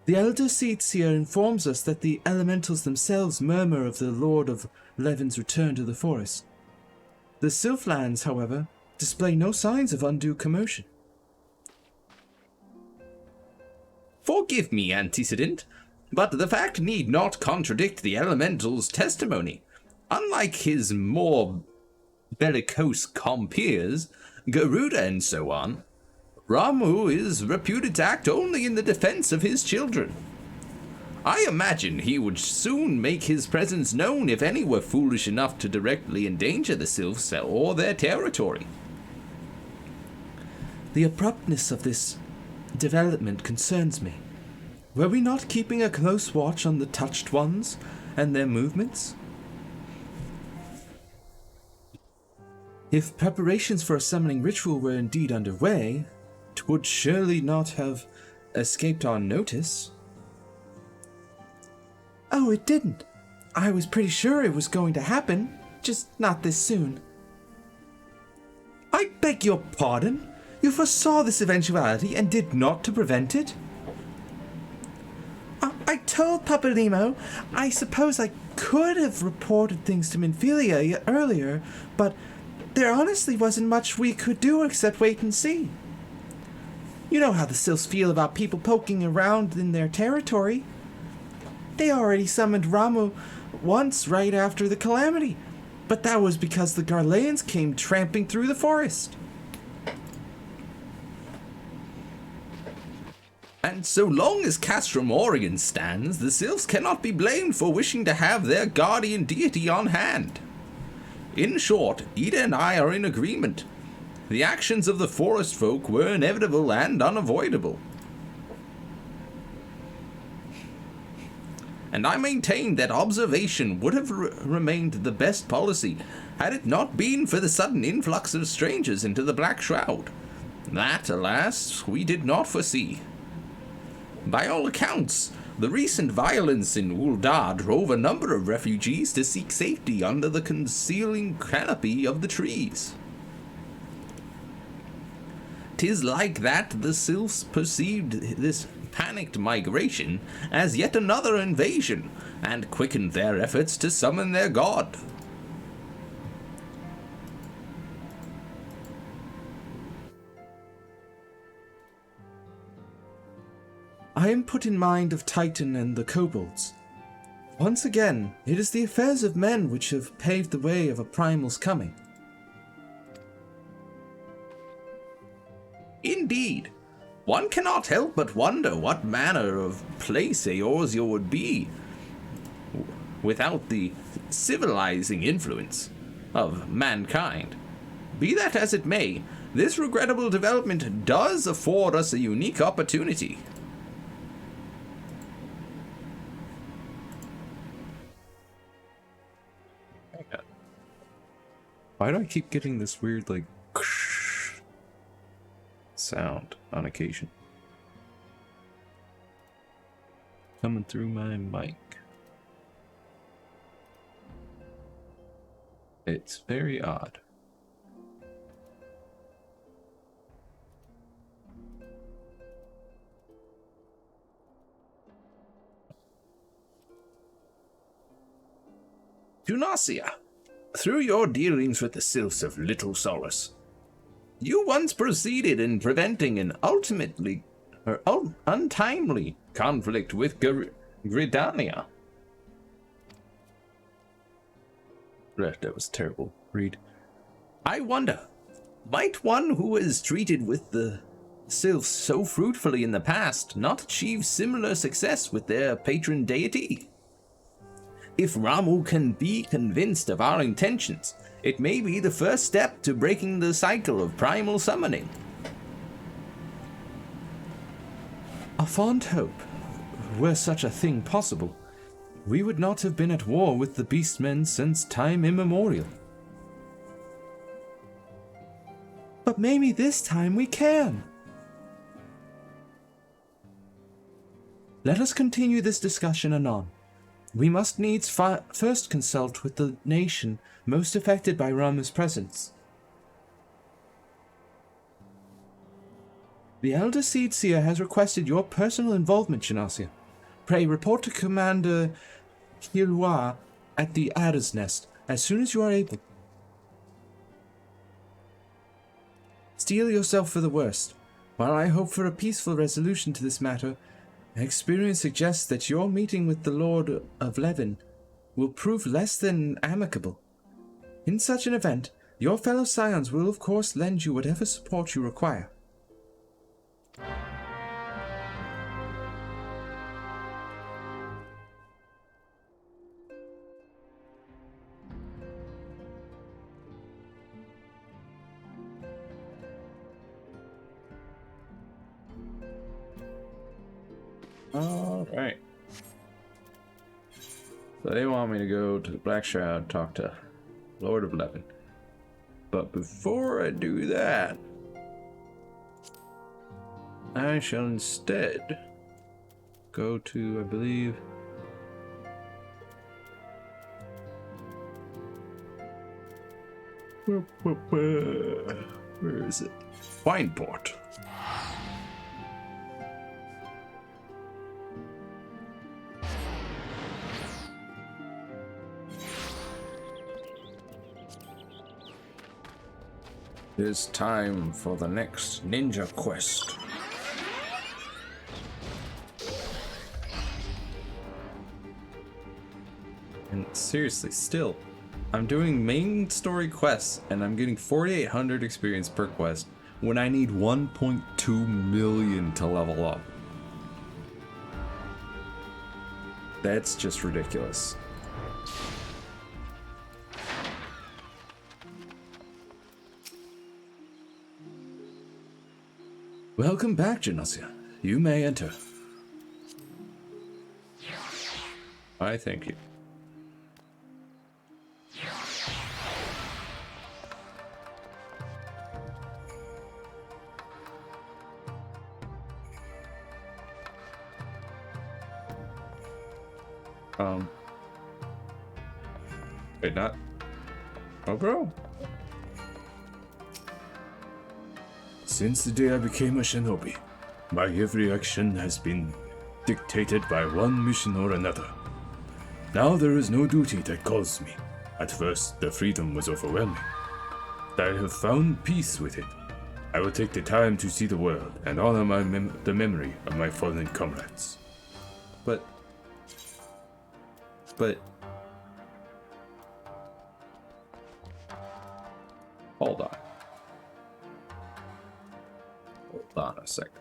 The Elder Seedseer informs us that the elementals themselves murmur of the Lord of Levin's return to the forest. The Sylphlands, however, display no signs of undue commotion. Forgive me, Antecedent, but the fact need not contradict the elemental's testimony. Unlike his more bellicose compeers, Garuda and so on, Ramuh is reputed to act only in the defense of his children. I imagine he would soon make his presence known if any were foolish enough to directly endanger the Sylphs or their territory. The abruptness of this development concerns me. Were we not keeping a close watch on the Touched Ones and their movements? If preparations for a summoning ritual were indeed underway, it would surely not have escaped our notice. Oh, it didn't. I was pretty sure it was going to happen, just not this soon. I beg your pardon? You foresaw this eventuality and did naught to prevent it? I told Papalymo I suppose I could have reported things to Minfilia earlier, but there honestly wasn't much we could do except wait and see. You know how the Sylphs feel about people poking around in their territory. They already summoned Ramuh once right after the calamity, but that was because the Garleans came tramping through the forest. And so long as Castrum Orion stands, the Sylphs cannot be blamed for wishing to have their guardian deity on hand. In short, Ida and I are in agreement. The actions of the forest folk were inevitable and unavoidable. And I maintain that observation would have remained the best policy had it not been for the sudden influx of strangers into the Black Shroud. That, alas, we did not foresee. By all accounts, the recent violence in Ul'dah drove a number of refugees to seek safety under the concealing canopy of the trees. 'Tis like that the Sylphs perceived this panicked migration as yet another invasion, and quickened their efforts to summon their god. I am put in mind of Titan and the kobolds. Once again, it is the affairs of men which have paved the way of a primal's coming. Indeed. One cannot help but wonder what manner of place Eorzea would be without the civilizing influence of mankind. Be that as it may, this regrettable development does afford us a unique opportunity. Why do I keep getting this weird, like, sound on occasion? Coming through my mic. It's very odd. Dunasia, through your dealings with the Sylphs of Little Solace, you once proceeded in preventing an untimely conflict with Gridania. That was terrible. Read. I wonder, might one who has treated with the Sylphs so fruitfully in the past not achieve similar success with their patron deity? If Ramuh can be convinced of our intentions, It may be the first step to breaking the cycle of primal summoning. A fond hope. Were such a thing possible, we would not have been at war with the beastmen since time immemorial. But maybe this time we can. Let us continue this discussion anon. We must needs first consult with the nation most affected by Rama's presence. The Elder Seed Seer has requested your personal involvement, Genossia. Pray report to Commander Kilwa at the Adder's Nest as soon as you are able. Steel yourself for the worst. While I hope for a peaceful resolution to this matter, experience suggests that your meeting with the Lord of Levin will prove less than amicable. In such an event, your fellow Scions will of course lend you whatever support you require. Alright. So they want me to go to the Black Shroud, talk to Lord of Levin. But before I do that, I shall instead go to, I believe, where is it? Wineport. It's time for the next ninja quest. And seriously, still, I'm doing main story quests and I'm getting 4,800 experience per quest when I need 1.2 million to level up. That's just ridiculous. Welcome back, Genossia. You may enter. I thank you. Wait, not. Oh, bro. Since the day I became a shinobi, my every action has been dictated by one mission or another. Now there is no duty that calls me. At first, the freedom was overwhelming. But I have found peace with it. I will take the time to see the world and honor the memory of my fallen comrades. But hold on. Hold on a second.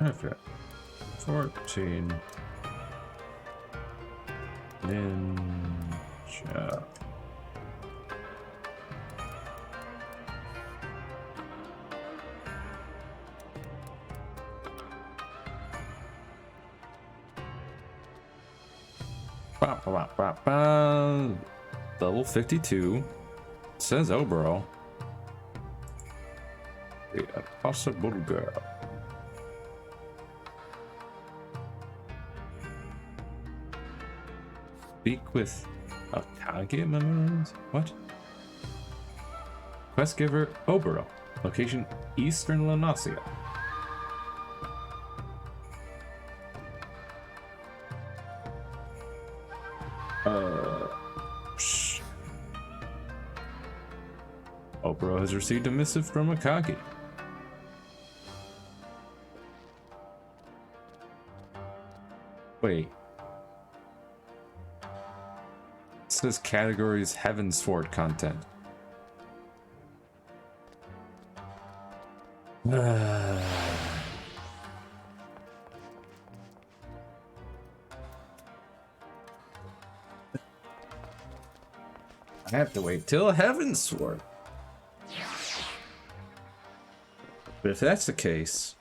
Okay. 14 ninja. Level 52. Says Obro. The Impossible Girl. Speak with Akage memories? What? Quest giver Oboro. Location Eastern Lanasia. Oboro has received a missive from Akage. Wait. says categories Heavensward content. I have to wait till Heavensward. But if that's the case,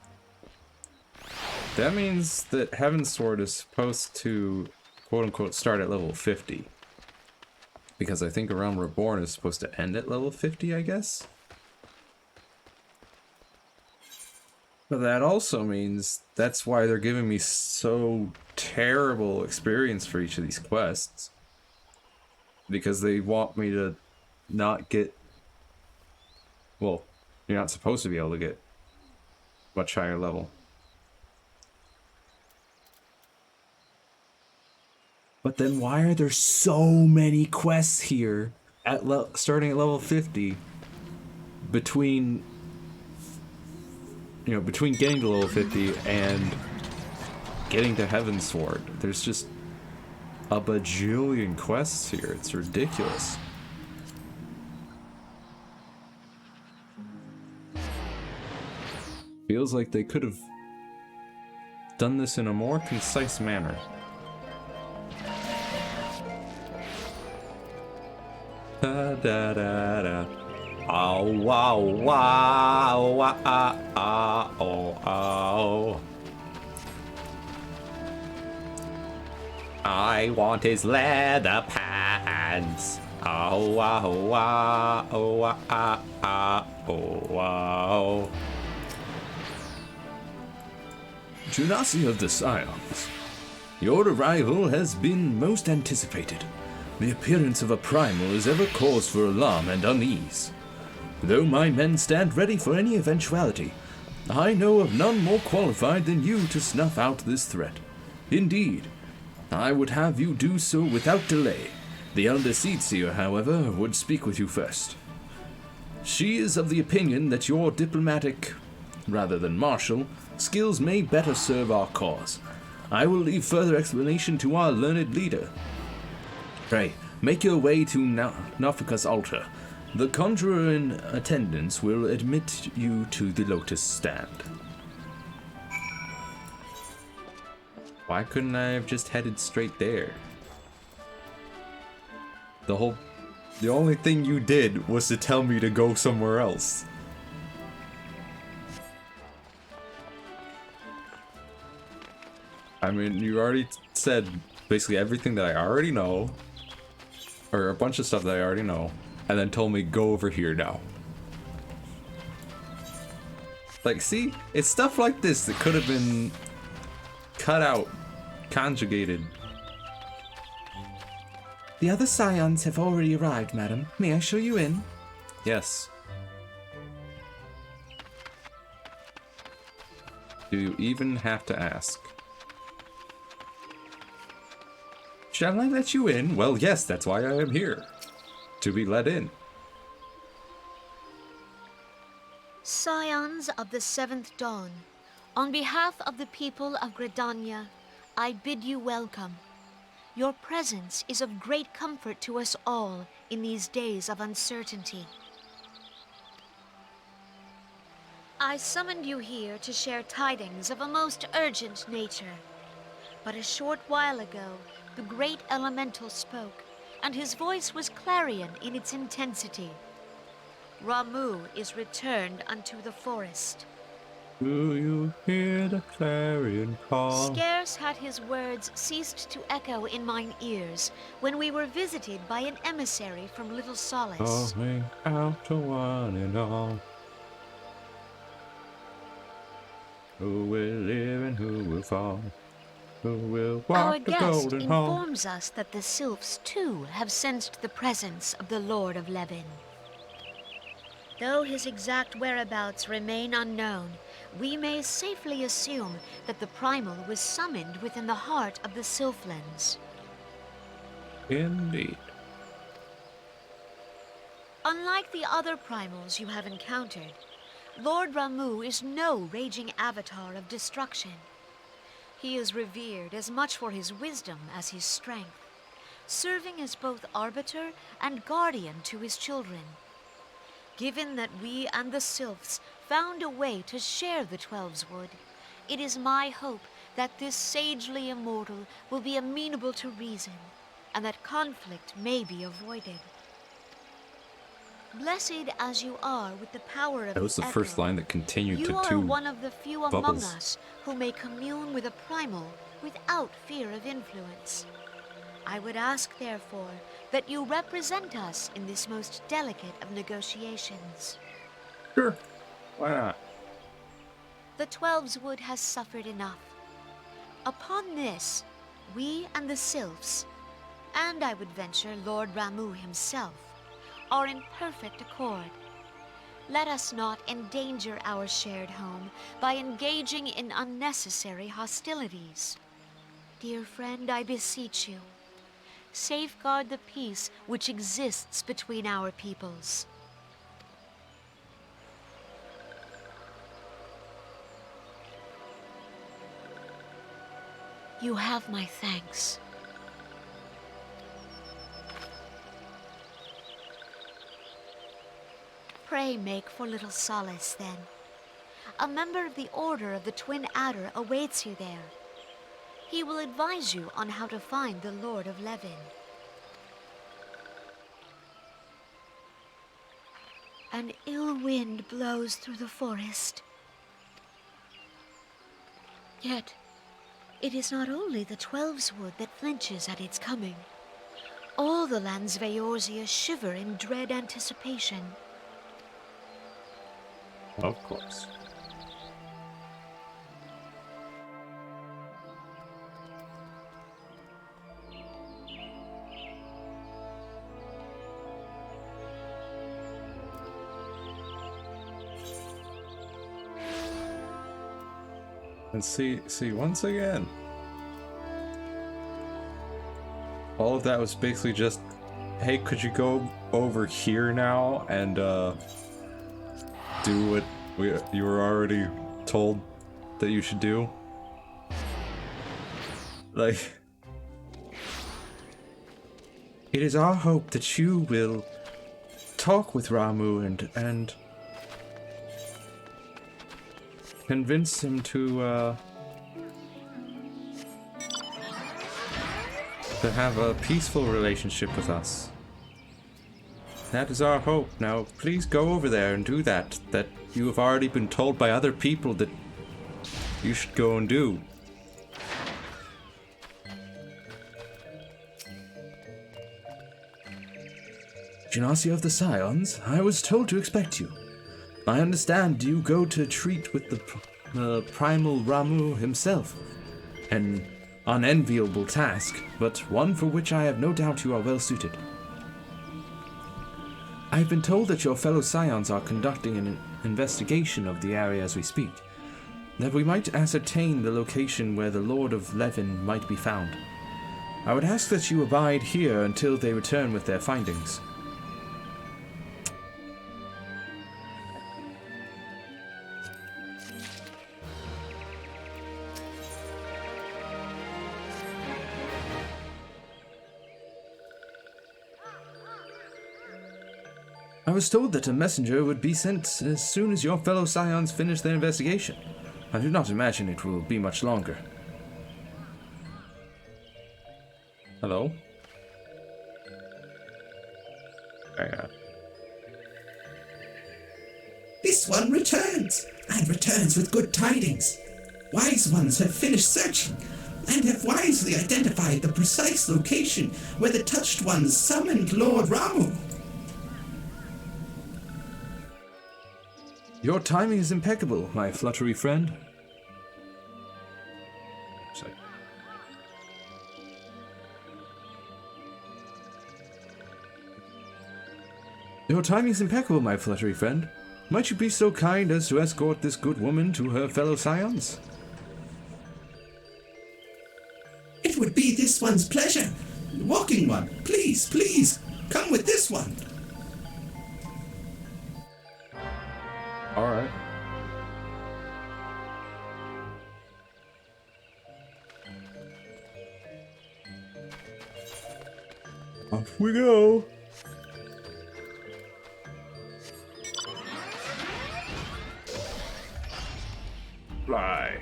that means that Heavensward is supposed to, quote-unquote, start at level 50. Because I think A Realm Reborn is supposed to end at level 50, I guess? But that also means that's why they're giving me so terrible experience for each of these quests. Because they want me to not get... Well, you're not supposed to be able to get much higher level. But then why are there so many quests here at starting at level 50 between between getting to level 50 and getting to Heavensward? There's just a bajillion quests here. It's ridiculous. Feels like they could have done this in a more concise manner. Da da da da. Oh wow wow wow oh oh. I want his leather pants. Oh wow wow oh wow oh wow. Genasi of the Scions, your arrival has been most anticipated. The appearance of a primal is ever cause for alarm and unease. Though my men stand ready for any eventuality, I know of none more qualified than you to snuff out this threat. Indeed, I would have you do so without delay. The Elder Seedseer, however, would speak with you first. She is of the opinion that your diplomatic, rather than martial, skills may better serve our cause. I will leave further explanation to our learned leader. Pray, make your way to Nafika's altar. The conjurer in attendance will admit you to the Lotus stand. Why couldn't I have just headed straight there? The only thing you did was to tell me to go somewhere else. I mean, you already said basically everything that I already know, or a bunch of stuff that I already know, and then told me go over here now. Like, see? It's stuff like this that could have been cut out, conjugated. The other Scions have already arrived, madam. May I show you in? Yes. Do you even have to ask? Shall I let you in? Well, yes, that's why I am here. To be let in. Scions of the Seventh Dawn, on behalf of the people of Gridania, I bid you welcome. Your presence is of great comfort to us all in these days of uncertainty. I summoned you here to share tidings of a most urgent nature. But a short while ago, the great elemental spoke, and his voice was clarion in its intensity. Ramuh is returned unto the forest. Do you hear the clarion call? Scarce had his words ceased to echo in mine ears when we were visited by an emissary from Little Solace. Calling out to one and all. Who will live and who will fall? Who will walk Our the guest golden hall? informs us that the sylphs, too, have sensed the presence of the Lord of Levin. Though his exact whereabouts remain unknown, we may safely assume that the primal was summoned within the heart of the Sylphlands. Indeed. Unlike the other primals you have encountered, Lord Ramuh is no raging avatar of destruction. He is revered as much for his wisdom as his strength, serving as both arbiter and guardian to his children. Given that we and the Sylphs found a way to share the Twelves Wood, it is my hope that this sagely immortal will be amenable to reason, and that conflict may be avoided. Blessed as you are with the power of That was the echo, first line that continued you to are two one of the few among bubbles. us who may commune with a primal without fear of influence. I would ask, therefore, that you represent us in this most delicate of negotiations. Sure. Why not? The Twelves Wood has suffered enough. Upon this, we and the Sylphs, and I would venture Lord Ramu himself, are in perfect accord. Let us not endanger our shared home by engaging in unnecessary hostilities. Dear friend, I beseech you, safeguard the peace which exists between our peoples. You have my thanks. Pray make for little solace, then. A member of the Order of the Twin Adder awaits you there. He will advise you on how to find the Lord of Levin. An ill wind blows through the forest. Yet, it is not only the Twelves Wood that flinches at its coming. All the lands of Eorzea shiver in dread anticipation. Of course. And see once again, all of that was basically just, hey, could you go over here now and do what you were already told that you should do? Like, It is our hope that you will talk with Ramu and convince him to have a peaceful relationship with us. That is our hope. Now, please go over there and do that you have already been told by other people that you should go and do. Genasi of the Scions, I was told to expect you. I understand you go to treat with the primal Ramu himself. An unenviable task, but one for which I have no doubt you are well suited. I have been told that your fellow Scions are conducting an investigation of the area as we speak, that we might ascertain the location where the Lord of Levin might be found. I would ask that you abide here until they return with their findings. I was told that a messenger would be sent as soon as your fellow Scions finish their investigation. I do not imagine it will be much longer. Hello? Hang on. This one returns, and returns with good tidings. Wise ones have finished searching, and have wisely identified the precise location where the Touched Ones summoned Lord Ramu. Your timing is impeccable, my fluttery friend. Sorry. Your timing is impeccable, my fluttery friend. Might you be so kind as to escort this good woman to her fellow Scions? It would be this one's pleasure. Walking One, please, please, come with this one. Alright. Off we go. Fly.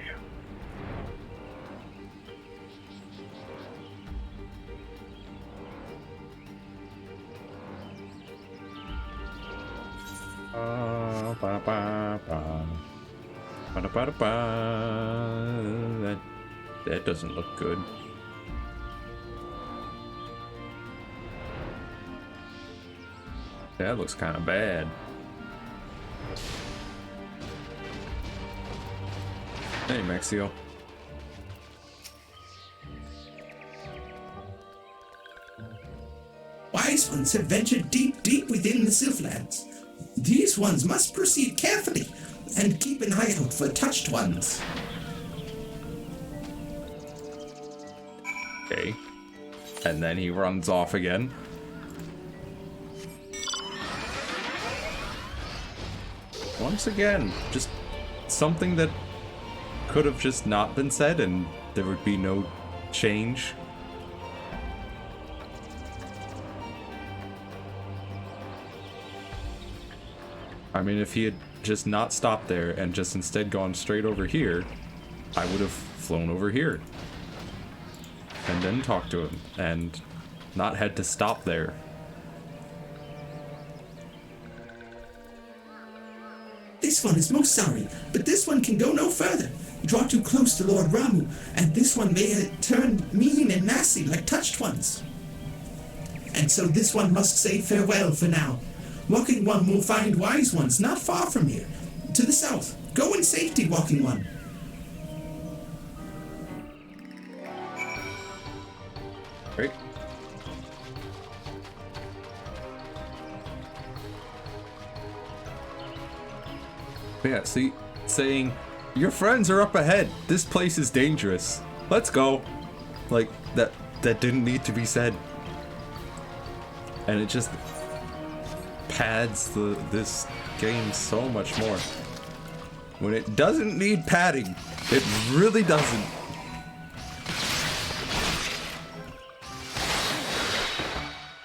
That doesn't look good. That looks kind of bad. Hey, Maxio. Wise ones have ventured deep, deep within the Sylphlands. These ones must proceed carefully and keep an eye out for touched ones. Okay. And then he runs off again. Once again, just something that could have just not been said and there would be no change. I mean, if he had just not stopped there and just instead gone straight over here, I would have flown over here. And then talked to him and not had to stop there. This one is most sorry, but this one can go no further. Draw too close to Lord Ramuh, and this one may turn mean and nasty like touched ones. And so this one must say farewell for now. Walking One will find wise ones not far from here, to the south. Go in safety, Walking One. Great. Yeah, see, saying, your friends are up ahead. This place is dangerous. Let's go. Like, that didn't need to be said. And it just pads this game so much more. When it doesn't need padding, it really doesn't.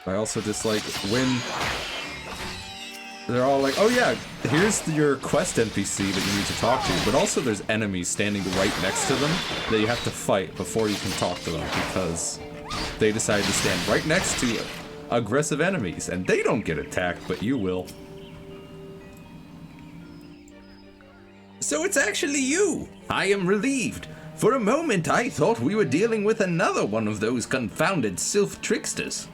I also dislike when they're all like, oh yeah, here's your quest NPC that you need to talk to, but also there's enemies standing right next to them that you have to fight before you can talk to them because they decided to stand right next to aggressive enemies and they don't get attacked, but you will. So it's actually you! I am relieved. For a moment I thought we were dealing with another one of those confounded sylph tricksters.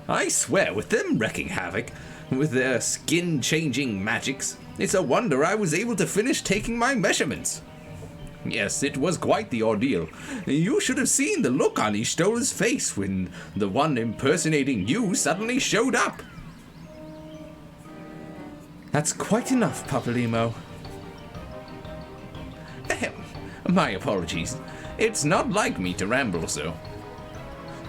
I swear, with them wrecking havoc, with their skin-changing magics, it's a wonder I was able to finish taking my measurements. Yes, it was quite the ordeal. You should have seen the look on Y'shtola's face when the one impersonating you suddenly showed up. That's quite enough, Papalymo. Ahem. My apologies. It's not like me to ramble so.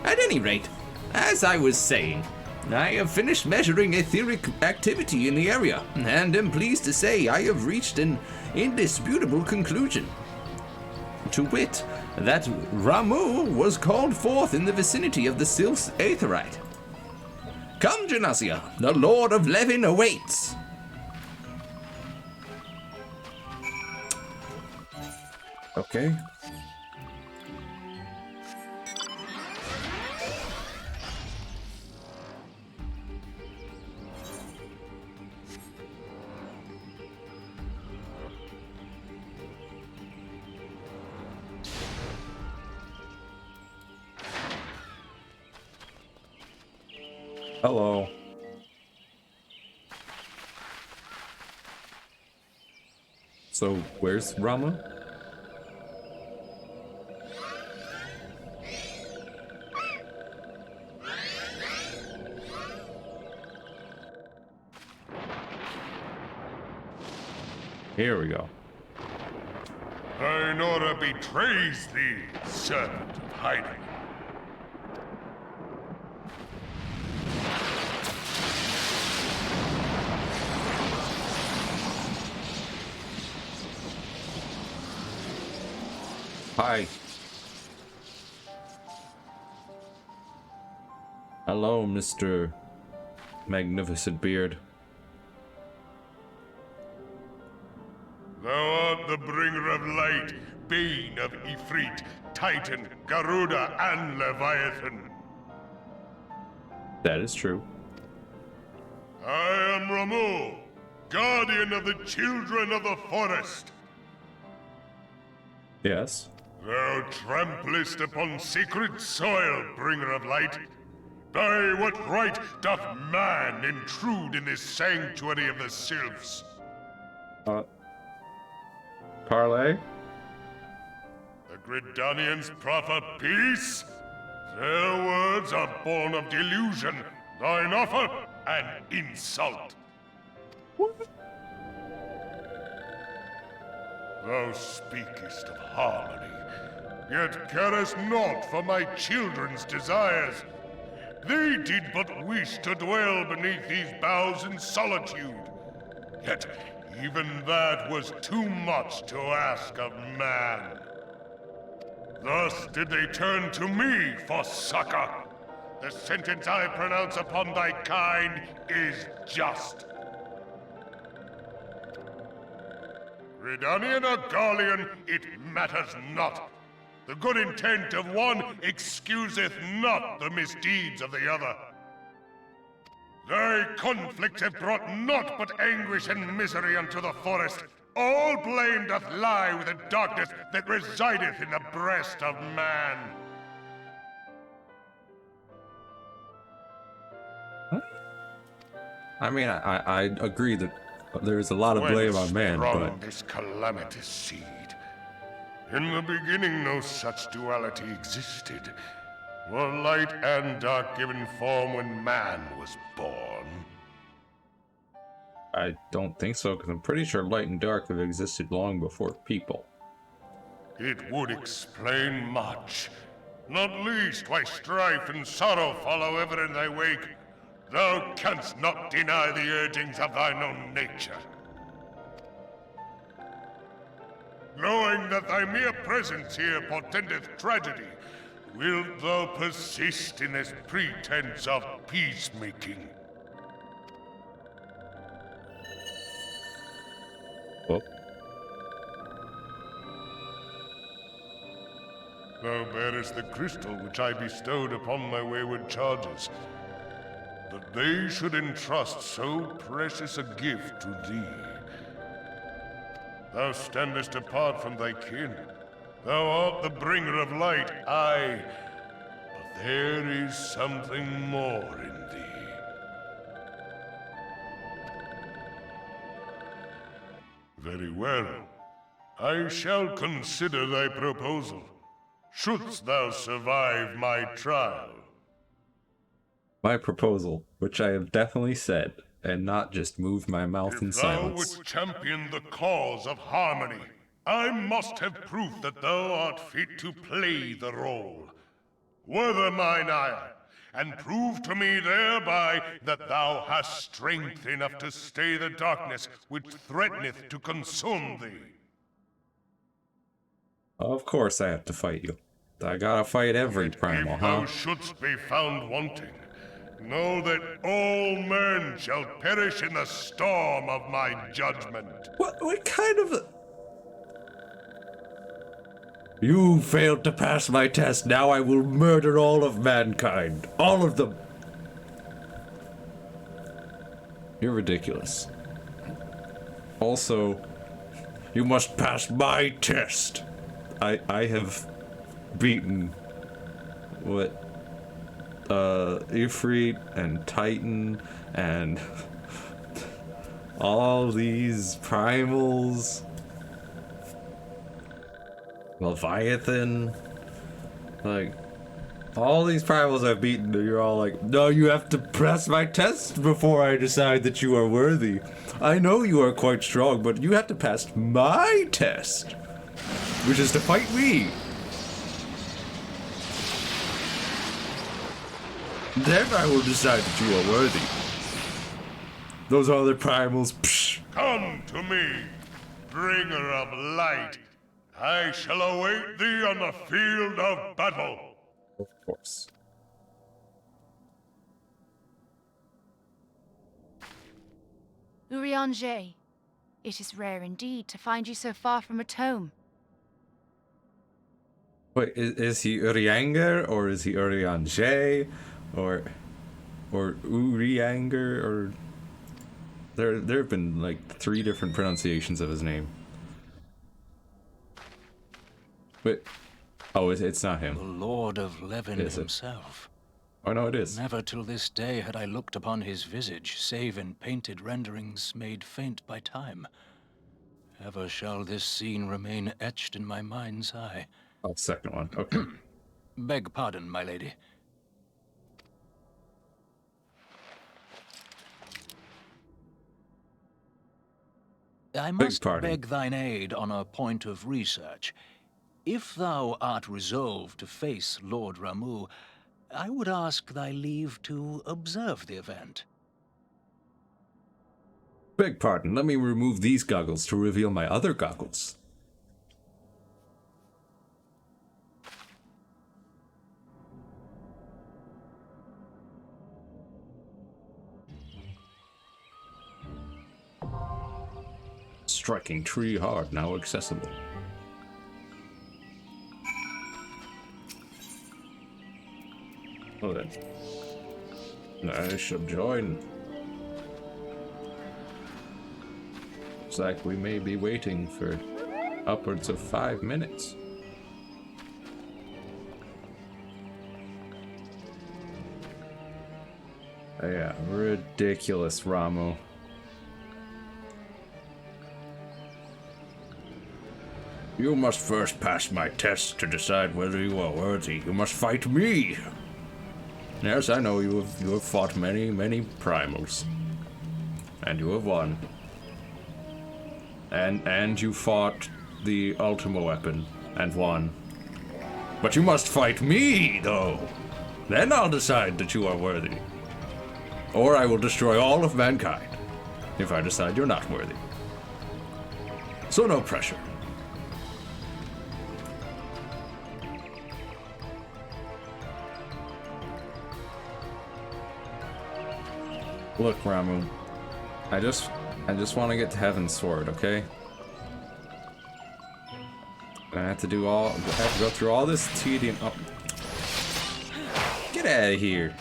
At any rate, as I was saying, I have finished measuring etheric activity in the area, and am pleased to say I have reached an indisputable conclusion. To wit, that Ramuh was called forth in the vicinity of the Sylph's Aetheryte. Come, Genasi, the Lord of Levin awaits! Okay. Hello. So, where's Ramuh? Here we go. Ainora betrays thee, servant of hiding. Hi. Hello, Mr. Magnificent Beard. Thou art the bringer of light, bane of Ifrit, Titan, Garuda, and Leviathan. That is true. I am Ramu, guardian of the children of the forest. Yes. Thou tramplest upon sacred soil, bringer of light. By what right doth man intrude in this sanctuary of the sylphs? Parlay? The Gridanians proffer peace? Their words are born of delusion, thine offer an insult. Thou speakest of harmony, yet carest naught for my children's desires. They did but wish to dwell beneath these boughs in solitude. Yet even that was too much to ask of man. Thus did they turn to me for succor. The sentence I pronounce upon thy kind is just. Redanian or Garlean, it matters not. The good intent of one excuseth not the misdeeds of the other. Thy conflicts have brought naught but anguish and misery unto the forest. All blame doth lie with the darkness that resideth in the breast of man. I mean, I agree that there's a lot of blame on man, but this calamitous seed. In the beginning, no such duality existed. Were light and dark given form when man was born? I don't think so, because I'm pretty sure light and dark have existed long before people. It would explain much. Not least why strife and sorrow follow ever in thy wake. Thou canst not deny the urgings of thine own nature. Knowing that thy mere presence here portendeth tragedy, wilt thou persist in this pretense of peacemaking? Well. Thou bearest the crystal which I bestowed upon my wayward charges. That they should entrust so precious a gift to thee. Thou standest apart from thy kin. Thou art the bringer of light, aye. But there is something more in thee. Very well. I shall consider thy proposal. Shouldst thou survive my trial. My proposal, which I have definitely said, and not just moved my mouth in silence. Thou wouldst champion the cause of harmony, I must have proof that thou art fit to play the role. Wither mine ire, and prove to me thereby that thou hast strength enough to stay the darkness which threateneth to consume thee. Of course I have to fight you. I gotta fight every primal, If thou huh? shouldst be found wanting, know that all men shall perish in the storm of my judgment. What kind of a... You failed to pass my test, now I will murder all of mankind. All of them. You're ridiculous. Also, you must pass my test. I have beaten what Ifrit and Titan and all these primals, Leviathan, like all these primals I've beaten. And you're all like, no, you have to pass my test before I decide that you are worthy. I know you are quite strong, but you have to pass my test, which is to fight me. Then I will decide that you are worthy. Those other primals, psh. Come to me, bringer of light. I shall await thee on the field of battle. Of course. Urianger. It is rare indeed to find you so far from at home. Wait, is he Urianger or is he Urianger or Urianger or there have been like 3 different pronunciations of his name. Wait, oh, it's not him. The Lord of Levin Is it? himself. Oh no, it is. Never till this day had I looked upon his visage, save in painted renderings made faint by time. Ever shall this scene remain etched in my mind's eye. Oh, second one. Okay. Beg pardon, my lady. I must beg thine aid on a point of research. If thou art resolved to face Lord Ramuh, I would ask thy leave to observe the event. Beg pardon, let me remove these goggles to reveal my other goggles. Striking tree hard, now accessible. Well then, I shall join. Looks like we may be waiting for upwards of 5 minutes. Yeah, ridiculous, Ramuh. You must first pass my test to decide whether you are worthy. You must fight me. Yes, I know you have fought many primals. And you have won. And you fought the Ultima weapon and won. But you must fight me, though. Then I'll decide that you are worthy. Or I will destroy all of mankind, if I decide you're not worthy. So no pressure. Look, Ramuh, I just want to get to Heaven's Sword, okay? I have to go through all this tedium. Oh. Get out of here!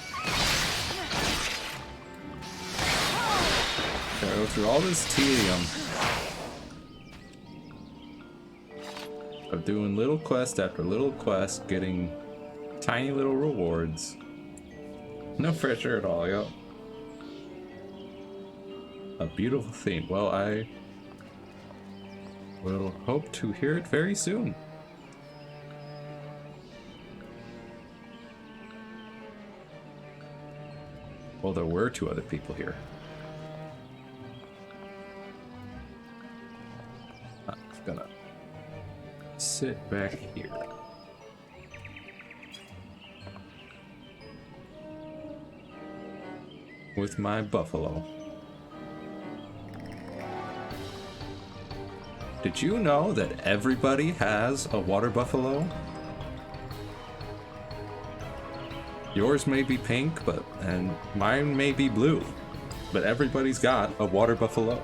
Gotta go through all this tedium of doing little quest after little quest, getting tiny little rewards. No pressure at all, yo. A beautiful theme. Well, I will hope to hear it very soon. Well, there were 2 other people here. I'm gonna sit back here. With my buffalo. Did you know that everybody has a water buffalo? Yours may be pink, and mine may be blue, but everybody's got a water buffalo.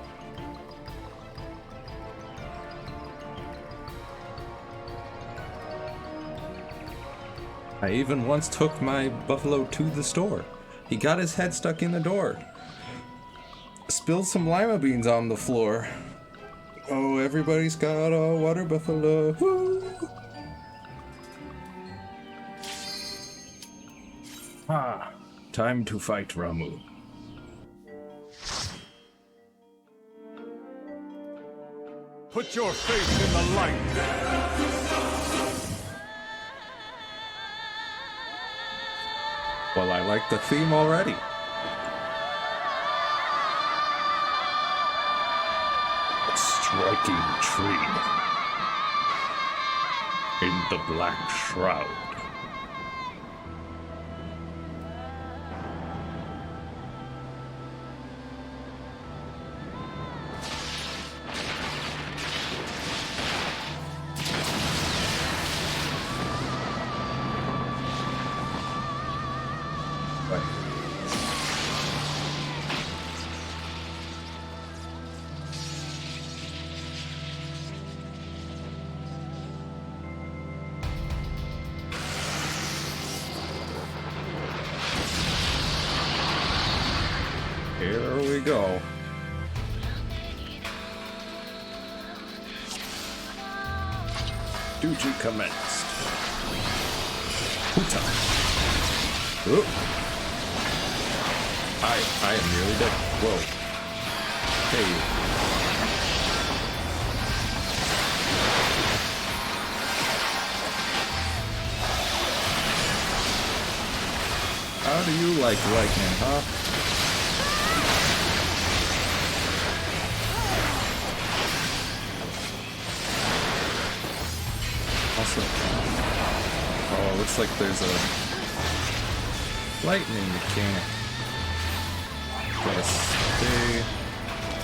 I even once took my buffalo to the store. He got his head stuck in the door. Spilled some lima beans on the floor. Oh, everybody's got a water buffalo. Woo! Ah, time to fight Ramuh. Put your face in the light. Well, I like the theme already. Striking tree in the black shroud. go. Duty commenced. Huta. Oh. I am nearly dead. Whoa. Hey. How do you like lightning, huh? Also, oh, looks like there's a lightning mechanic. Gotta stay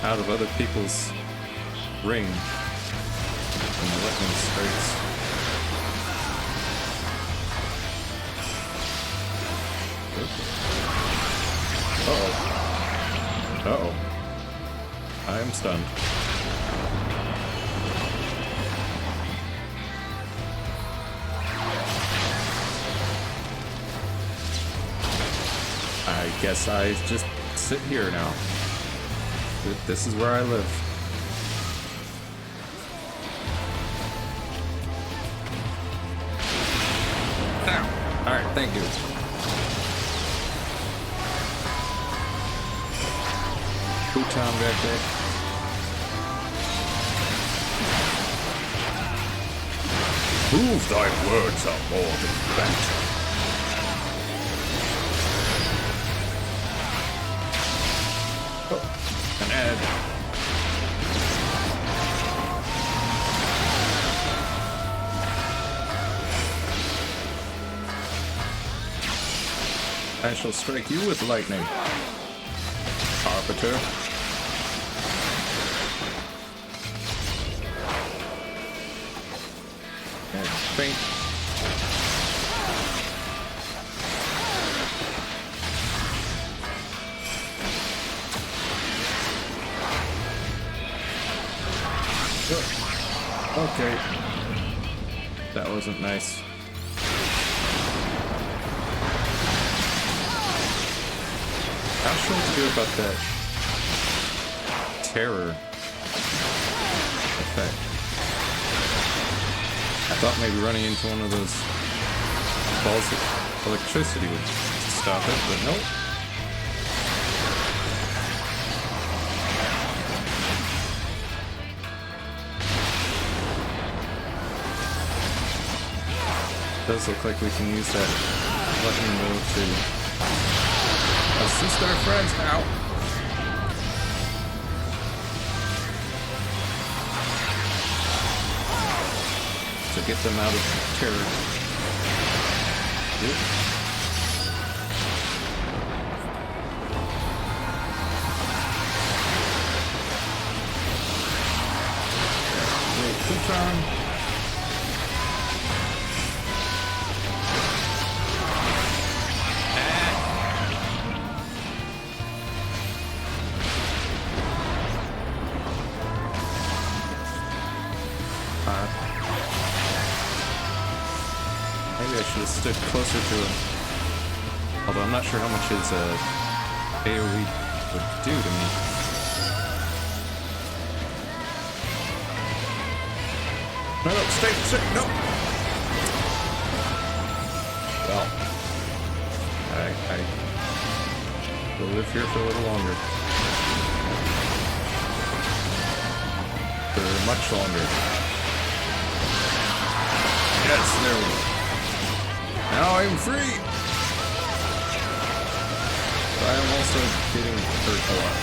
out of other people's range when the lightning strikes. Uh-oh. Uh-oh. I am stunned. I guess I just sit here now. This is where I live. Ow. Alright, thank you. Futon back there. Prove thy words are more than banter. An ad. I shall strike you with lightning, Arbiter. And faint. Okay. That wasn't nice. Not sure what to do about that terror effect. I thought maybe running into one of those balls of electricity would stop it, but nope. Does look like we can use that lightning move to assist our friends out. To get them out of terror. Yep. Wait, Futon. Maybe I should have stood closer to him. Although I'm not sure how much his AoE would do to me. No, stay, no! Well, I will live here for a little longer. For much longer. Yes, there we go. Now I'm free! But I am also getting hurt a lot.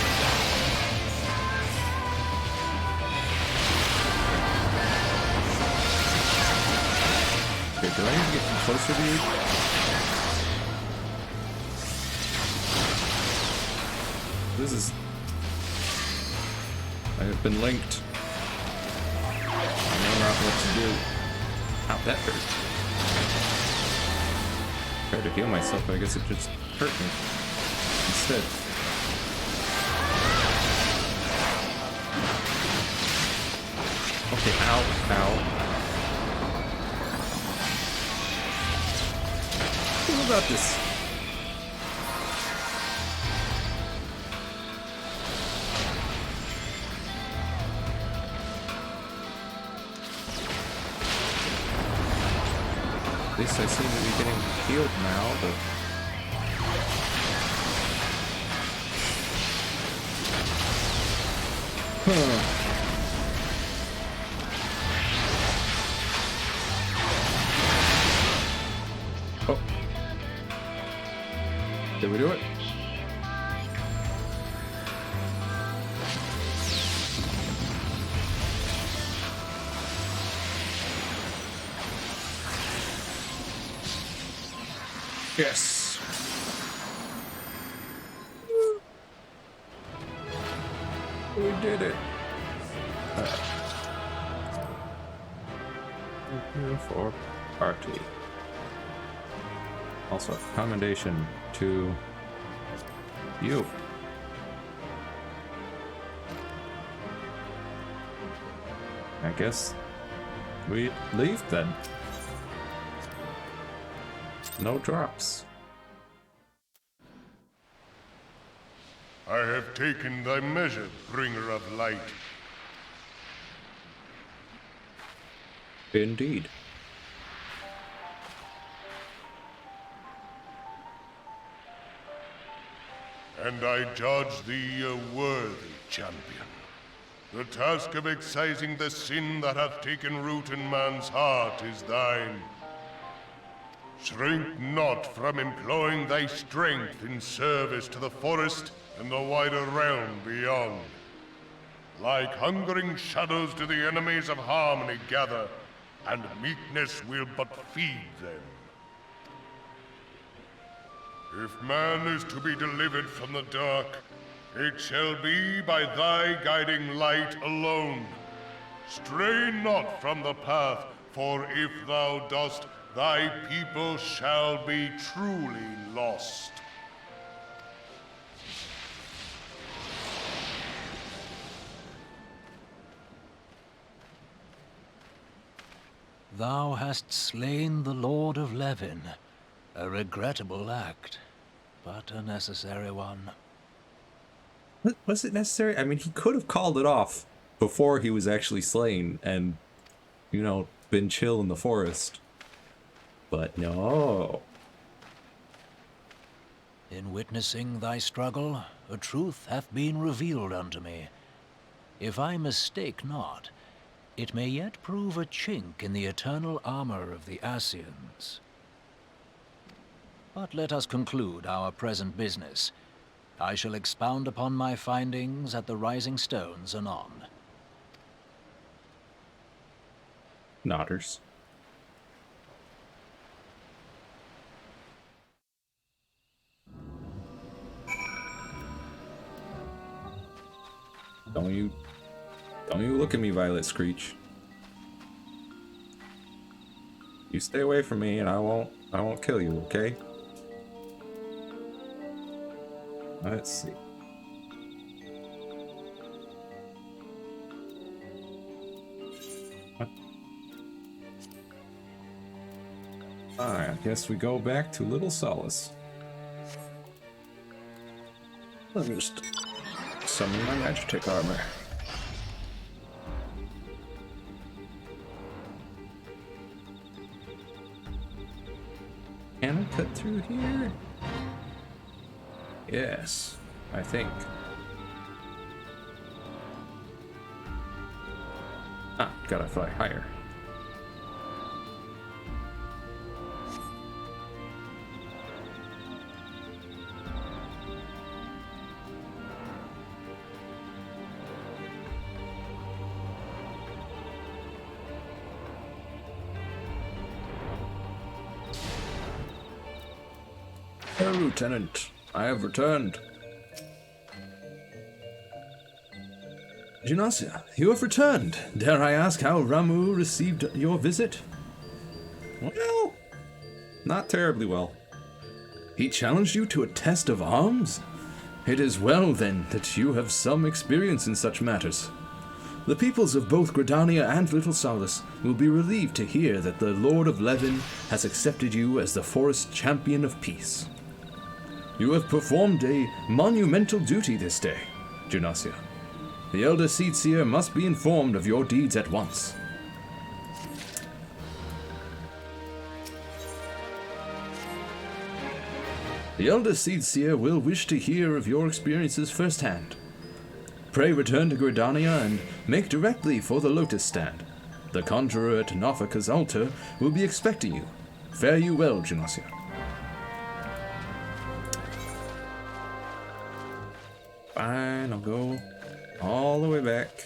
Okay, do I need to get closer to you? This is... I have been linked. I know not what to do. Ow, that hurt. Tried to heal myself, but I guess it just hurt me instead. Okay, ow, ow. What about this? least I seem to be getting healed now, but... Oh. Did we do it? Yes. We did it. For party. Also, commendation to you. I guess we leave then. No drops. I have taken thy measure, bringer of light. Indeed. And I judge thee a worthy champion. The task of excising the sin that hath taken root in man's heart is thine. Shrink not from employing thy strength in service to the forest and the wider realm beyond. Like hungering shadows do the enemies of harmony gather, and meekness will but feed them. If man is to be delivered from the dark, it shall be by thy guiding light alone. Stray not from the path, for if thou dost, thy people shall be truly lost. Thou hast slain the Lord of Levin. A regrettable act, but a necessary one. Was it necessary? I mean, he could have called it off before he was actually slain and, you know, been chill in the forest. But no. In witnessing thy struggle, a truth hath been revealed unto me. If I mistake not, it may yet prove a chink in the eternal armor of the Ascians. But let us conclude our present business. I shall expound upon my findings at the Rising Stones anon. Nodders. Don't you look at me, Violet Screech. You stay away from me and I won't kill you, okay? Let's see. What? Alright, I guess we go back to Little Solace. Let me just summon my Magitek armor. Can I cut through here? Yes, I think. Ah, gotta fly higher. Hello, Lieutenant. I have returned. Genossia, you have returned. Dare I ask how Ramuh received your visit? Well, not terribly well. He challenged you to a test of arms? It is well, then, that you have some experience in such matters. The peoples of both Gridania and Little Solace will be relieved to hear that the Lord of Levin has accepted you as the forest champion of peace. You have performed a monumental duty this day, Genossia. The Elder Seedseer must be informed of your deeds at once. The Elder Seedseer will wish to hear of your experiences firsthand. Pray return to Gridania and make directly for the Lotus Stand. The Conjurer at Nofika's altar will be expecting you. Fare you well, Genossia. Fine, I'll go all the way back.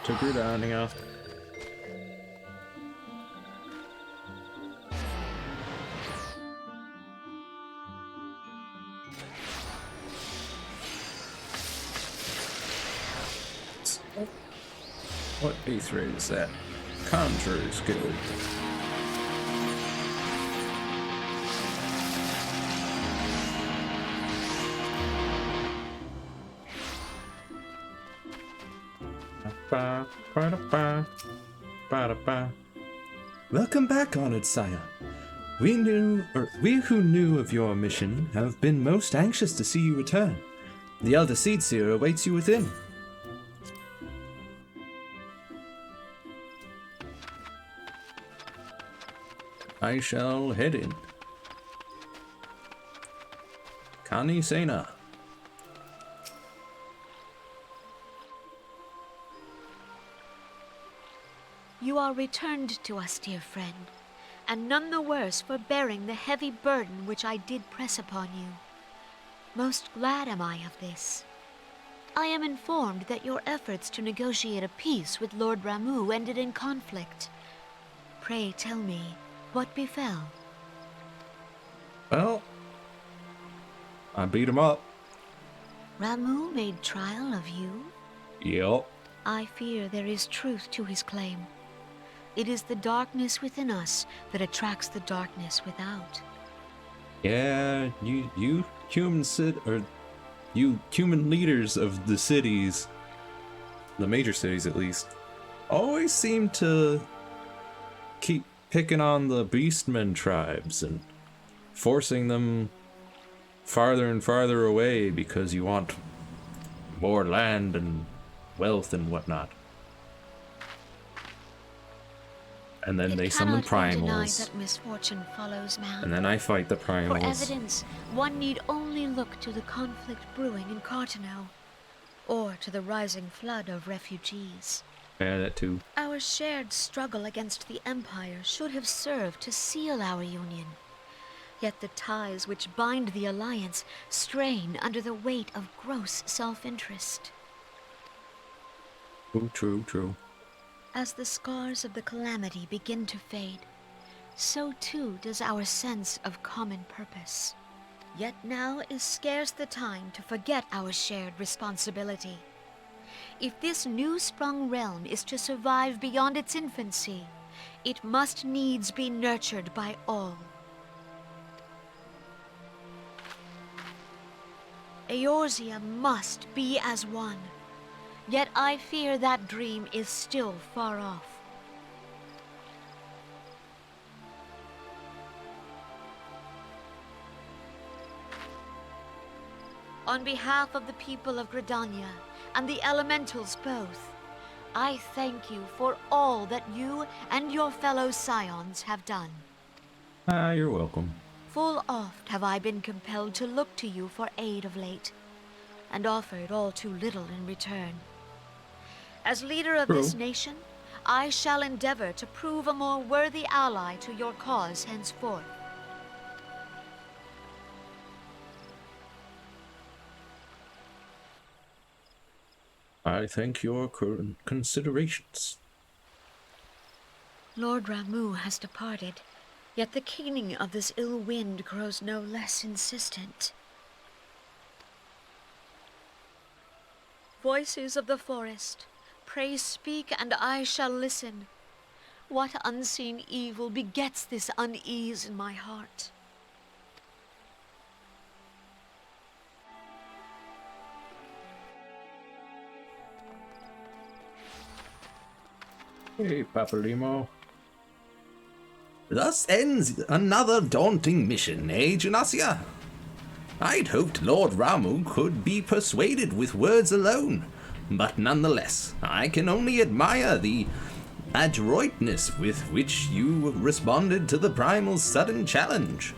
To Gridania. What base rate is that? Conjurer's Guild. Welcome back, honored sire. We who knew of your mission have been most anxious to see you return. The Elder Seedseer awaits you within. I shall head in. Kani Sena. You are returned to us, dear friend, and none the worse for bearing the heavy burden which I did press upon you. Most glad am I of this. I am informed that your efforts to negotiate a peace with Lord Ramuh ended in conflict. Pray tell me, what befell? Well, I beat him up. Ramuh made trial of you? Yup. I fear there is truth to his claim. It is the darkness within us that attracts the darkness without. Yeah, you human leaders of the cities, the major cities at least, always seem to keep picking on the Beastmen tribes and forcing them farther and farther away because you want more land and wealth and whatnot. And then they summon primals. That misfortune follows man. And then I fight the primals. For evidence, one need only look to the conflict brewing in Carteneau, or to the rising flood of refugees. Yeah, that too. Our shared struggle against the Empire should have served to seal our union. Yet the ties which bind the Alliance strain under the weight of gross self-interest. True. As the scars of the calamity begin to fade, so too does our sense of common purpose. Yet now is scarce the time to forget our shared responsibility. If this new-sprung realm is to survive beyond its infancy, it must needs be nurtured by all. Eorzea must be as one. Yet I fear that dream is still far off. On behalf of the people of Gridania and the elementals both, I thank you for all that you and your fellow scions have done. You're welcome. Full oft have I been compelled to look to you for aid of late, and offered all too little in return. As leader of this nation, I shall endeavor to prove a more worthy ally to your cause henceforth. I thank your considerations. Lord Ramuh has departed, yet the keening of this ill wind grows no less insistent. Voices of the forest, pray speak, and I shall listen. What unseen evil begets this unease in my heart? Hey, Papalimo. Thus ends another daunting mission, eh, Genossia? I'd hoped Lord Ramuh could be persuaded with words alone, but nonetheless, I can only admire the adroitness with which you responded to the Primal's sudden challenge.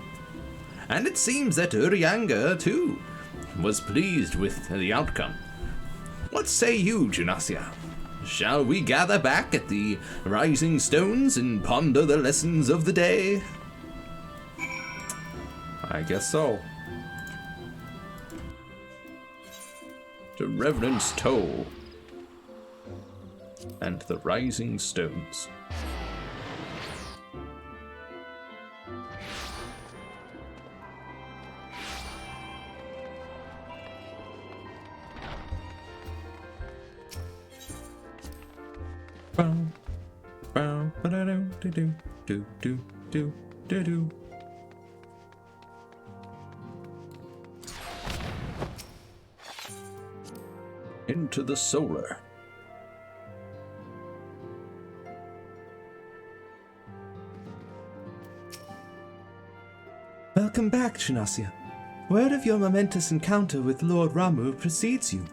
And it seems that Urianga, too, was pleased with the outcome. What say you, Genasia? Shall we gather back at the Rising Stones and ponder the lessons of the day? I guess so. To Reverend's Toll and the Rising Stones. Into the solar. Welcome back, Genasia. Word of your momentous encounter with Lord Ramuh precedes you.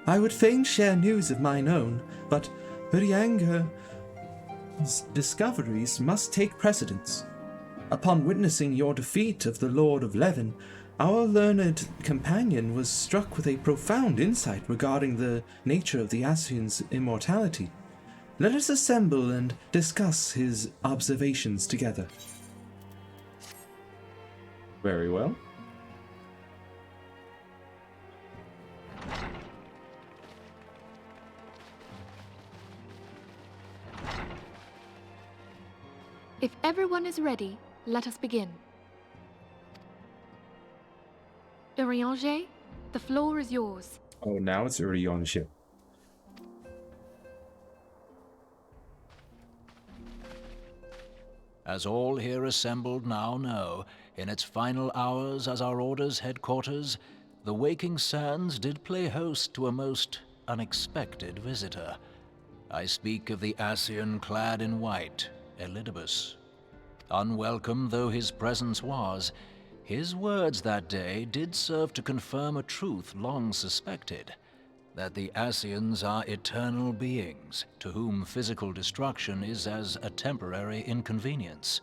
I would fain share news of mine own, but Urianga's discoveries must take precedence. Upon witnessing your defeat of the Lord of Levin, our learned companion was struck with a profound insight regarding the nature of the Ascian's immortality. Let us assemble and discuss his observations together. Very well. If everyone is ready, let us begin. Urianger, the floor is yours. Oh, now it's Urianger. As all here assembled now know, in its final hours as our Order's headquarters, the Waking Sands did play host to a most unexpected visitor. I speak of the Ascian clad in white, Elidibus. Unwelcome though his presence was, his words that day did serve to confirm a truth long suspected, that the Ascians are eternal beings, to whom physical destruction is as a temporary inconvenience.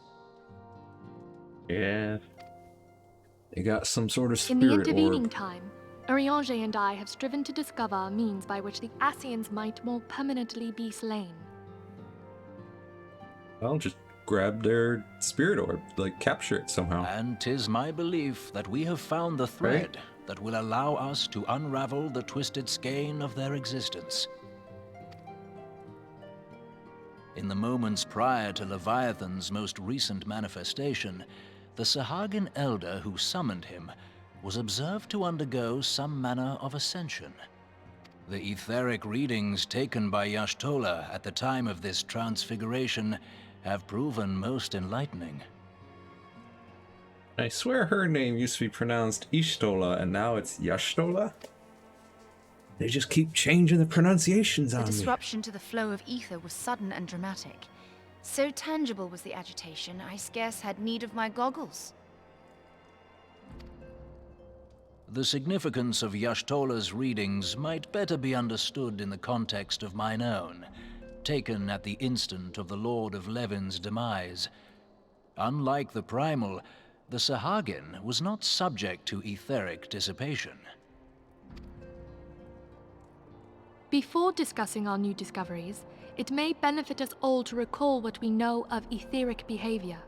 Yeah. They got some sort of In spirit the intervening orb. time, Urianger and I have striven to discover a means by which the Ascians might more permanently be slain. Well, just grab their spirit orb, like capture it somehow. And 'tis my belief that we have found the thread that will allow us to unravel the twisted skein of their existence. In the moments prior to Leviathan's most recent manifestation, the Sahagin elder who summoned him was observed to undergo some manner of ascension. The etheric readings taken by Y'ashtola at the time of this transfiguration have proven most enlightening. I swear her name used to be pronounced Ishtola, and now it's Y'ashtola? They just keep changing the pronunciations The on me. disruption to the flow of ether was sudden and dramatic. So tangible was the agitation, I scarce had need of my goggles. The significance of Y'ashtola's readings might better be understood in the context of mine own, taken at the instant of the Lord of Levin's demise. Unlike the Primal, the Sahagin was not subject to etheric dissipation. Before discussing our new discoveries, it may benefit us all to recall what we know of etheric behavior.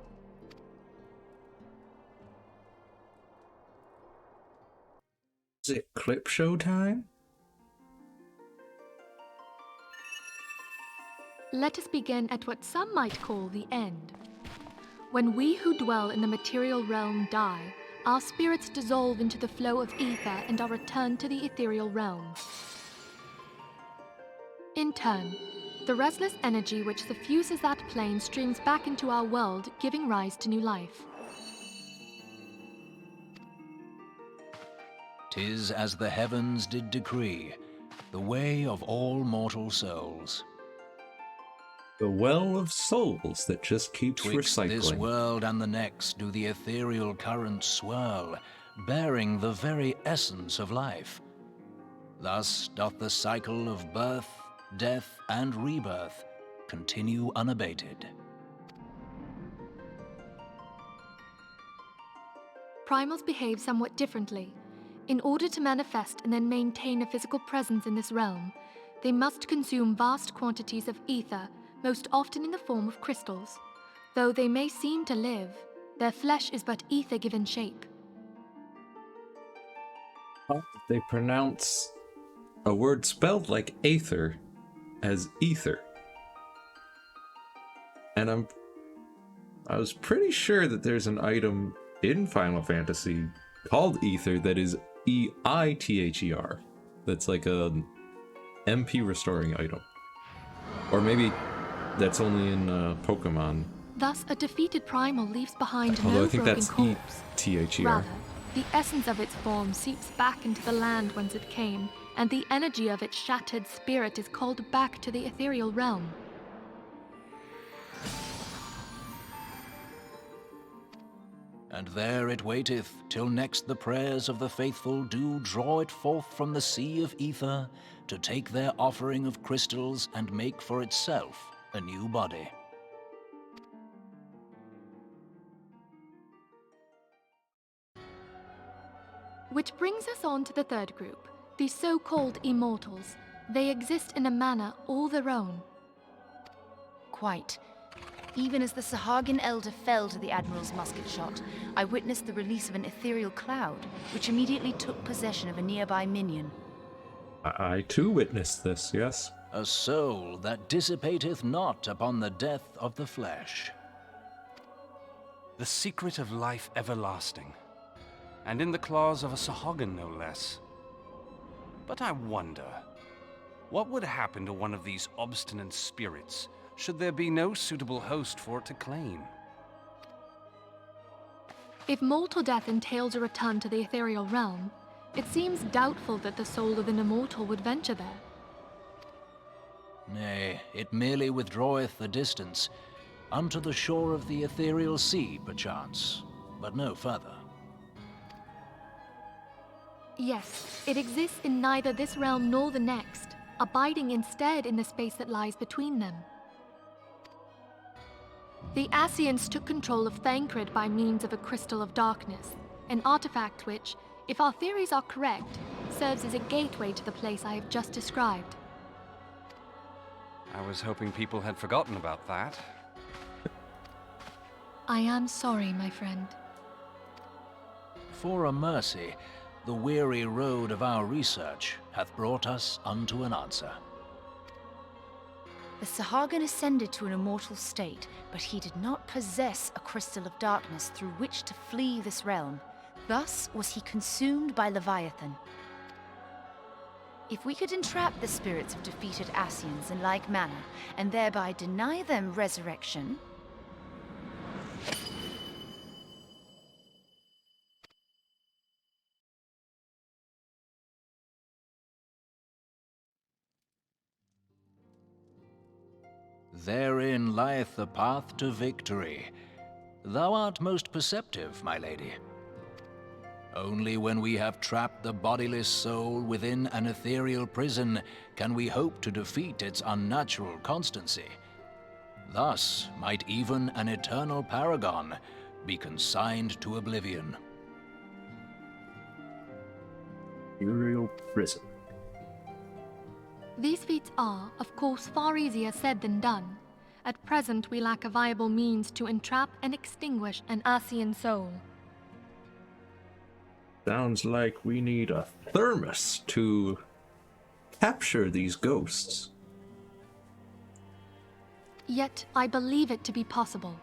Is it clip show time? Let us begin at what some might call the end. When we who dwell in the material realm die, our spirits dissolve into the flow of ether and are returned to the ethereal realm. In turn, the restless energy which suffuses that plane streams back into our world, giving rise to new life. 'Tis as the heavens did decree, the way of all mortal souls. The well of souls that just keeps Twixt this recycling. world and the next do the ethereal currents swirl, bearing the very essence of life. Thus doth the cycle of birth, death, and rebirth continue unabated. Primals behave somewhat differently. In order to manifest and then maintain a physical presence in this realm, they must consume vast quantities of ether, most often in the form of crystals. Though they may seem to live, their flesh is but ether given shape. They pronounce a word spelled like aether as ether. And I was pretty sure that there's an item in Final Fantasy called ether that is EITHER. That's like a MP restoring item. Or maybe that's only in Pokemon. Thus, a defeated primal leaves behind Although no I think broken that's corpse. ETHER. Rather, the essence of its form seeps back into the land whence it came, and the energy of its shattered spirit is called back to the ethereal realm. And there it waiteth, till next the prayers of the faithful do draw it forth from the sea of ether, to take their offering of crystals and make for itself a new body. Which brings us on to the third group, the so-called Immortals. They exist in a manner all their own. Quite. Even as the Sahagin Elder fell to the Admiral's musket shot, I witnessed the release of an ethereal cloud, which immediately took possession of a nearby minion. I too witnessed this, yes. A soul that dissipateth not upon the death of the flesh. The secret of life everlasting, and in the claws of a Sahagin no less. But I wonder, what would happen to one of these obstinate spirits should there be no suitable host for it to claim? If mortal death entails a return to the ethereal realm, it seems doubtful that the soul of an immortal would venture there. Nay, it merely withdraweth the distance, unto the shore of the ethereal sea, perchance, but no further. Yes, it exists in neither this realm nor the next, abiding instead in the space that lies between them. The Ascians took control of Thancred by means of a Crystal of Darkness, an artifact which, if our theories are correct, serves as a gateway to the place I have just described. I was hoping people had forgotten about that. I am sorry, my friend. For a mercy, the weary road of our research hath brought us unto an answer. The Sahagin ascended to an immortal state, but he did not possess a crystal of darkness through which to flee this realm. Thus was he consumed by Leviathan. If we could entrap the spirits of defeated Ascians in like manner, and thereby deny them resurrection... Therein lieth the path to victory. Thou art most perceptive, my lady. Only when we have trapped the bodiless soul within an ethereal prison can we hope to defeat its unnatural constancy. Thus might even an eternal paragon be consigned to oblivion. Ethereal prison. These feats are, of course, far easier said than done. At present, we lack a viable means to entrap and extinguish an Ascian soul. Sounds like we need a thermos to capture these ghosts. Yet, I believe it to be possible.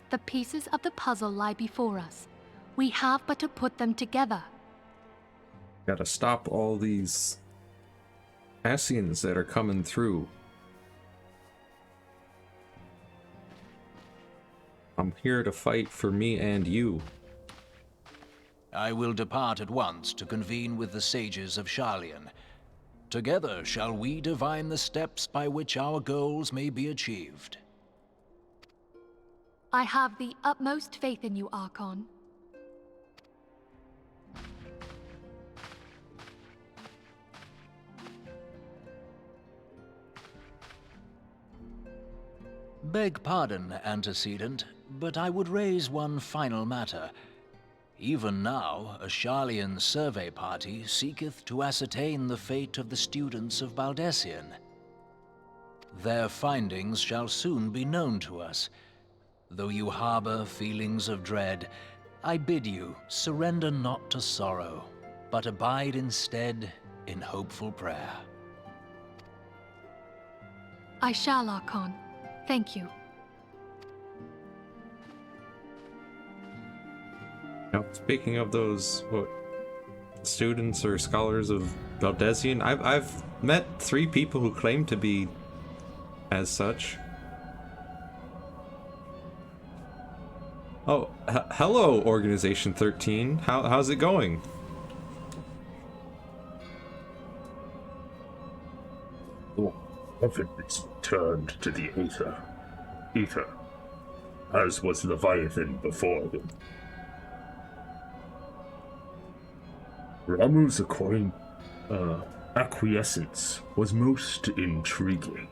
The pieces of the puzzle lie before us. We have but to put them together. Gotta stop all these Ascians that are coming through. I'm here to fight for me and you. I will depart at once to convene with the sages of Sharlayan. Together shall we divine the steps by which our goals may be achieved. I have the utmost faith in you, Archon. Beg pardon, antecedent, but I would raise one final matter. Even now, a Sharlayan survey party seeketh to ascertain the fate of the students of Baldessian. Their findings shall soon be known to us. Though you harbor feelings of dread, I bid you surrender not to sorrow, but abide instead in hopeful prayer. I shall, Archon. Thank you. Now, speaking of those, students or scholars of Baldessian, I've met 3 people who claim to be as such. Oh, hello, Organization 13. How's it going? Heaven is turned to the Ether, as was Leviathan before them. Ramuh's acquiescence was most intriguing.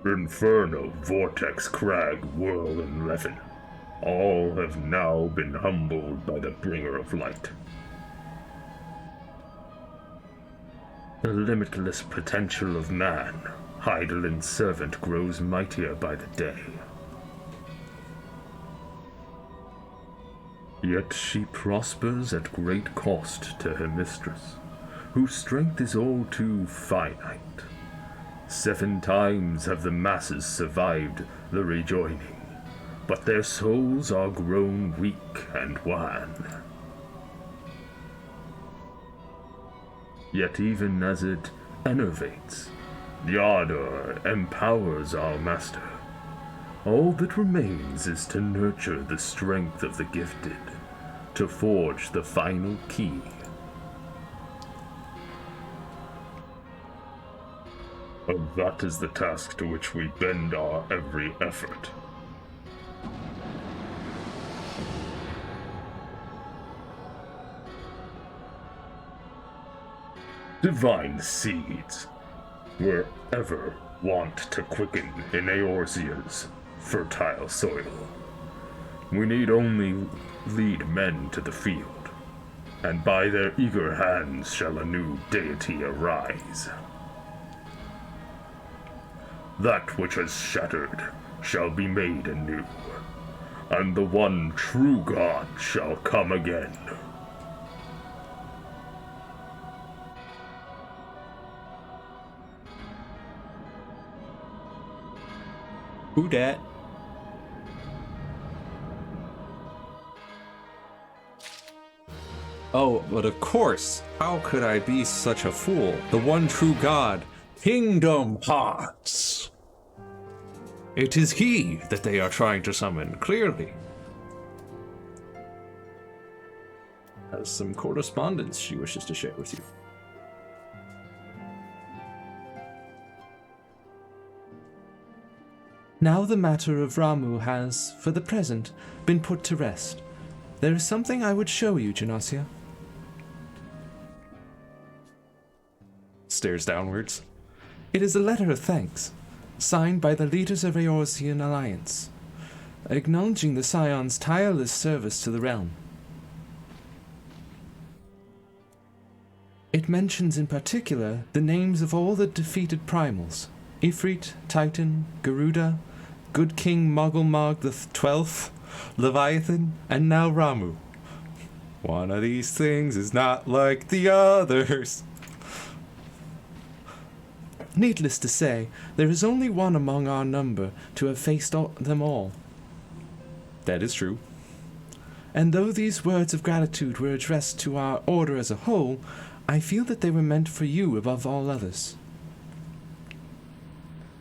Inferno, Vortex, Crag, Whirl, and Levin all have now been humbled by the Bringer of Light. The limitless potential of man, Hydaelyn's servant, grows mightier by the day. Yet she prospers at great cost to her mistress, whose strength is all too finite. 7 times have the masses survived the rejoining, but their souls are grown weak and wan. Yet even as it enervates, the ardor empowers our master. All that remains is to nurture the strength of the gifted, to forge the final key. And that is the task to which we bend our every effort. Divine seeds were ever wont to quicken in Eorzea's fertile soil. We need only lead men to the field, and by their eager hands shall a new deity arise. That which is shattered shall be made anew, and the one true God shall come again. Who dat? Oh, but of course. How could I be such a fool? The one true God, Kingdom Hearts. It is he that they are trying to summon, clearly. Has some correspondence she wishes to share with you. Now the matter of Ramuh has, for the present, been put to rest. There is something I would show you, Genossia. Stares downwards. It is a letter of thanks, signed by the leaders of Eorzean Alliance, acknowledging the Scion's tireless service to the realm. It mentions in particular the names of all the defeated primals, Ifrit, Titan, Garuda, Good King Mogulmog the 12th, Leviathan, and now Ramuh. One of these things is not like the others. Needless to say, there is only one among our number to have faced them all. That is true. And though these words of gratitude were addressed to our order as a whole, I feel that they were meant for you above all others.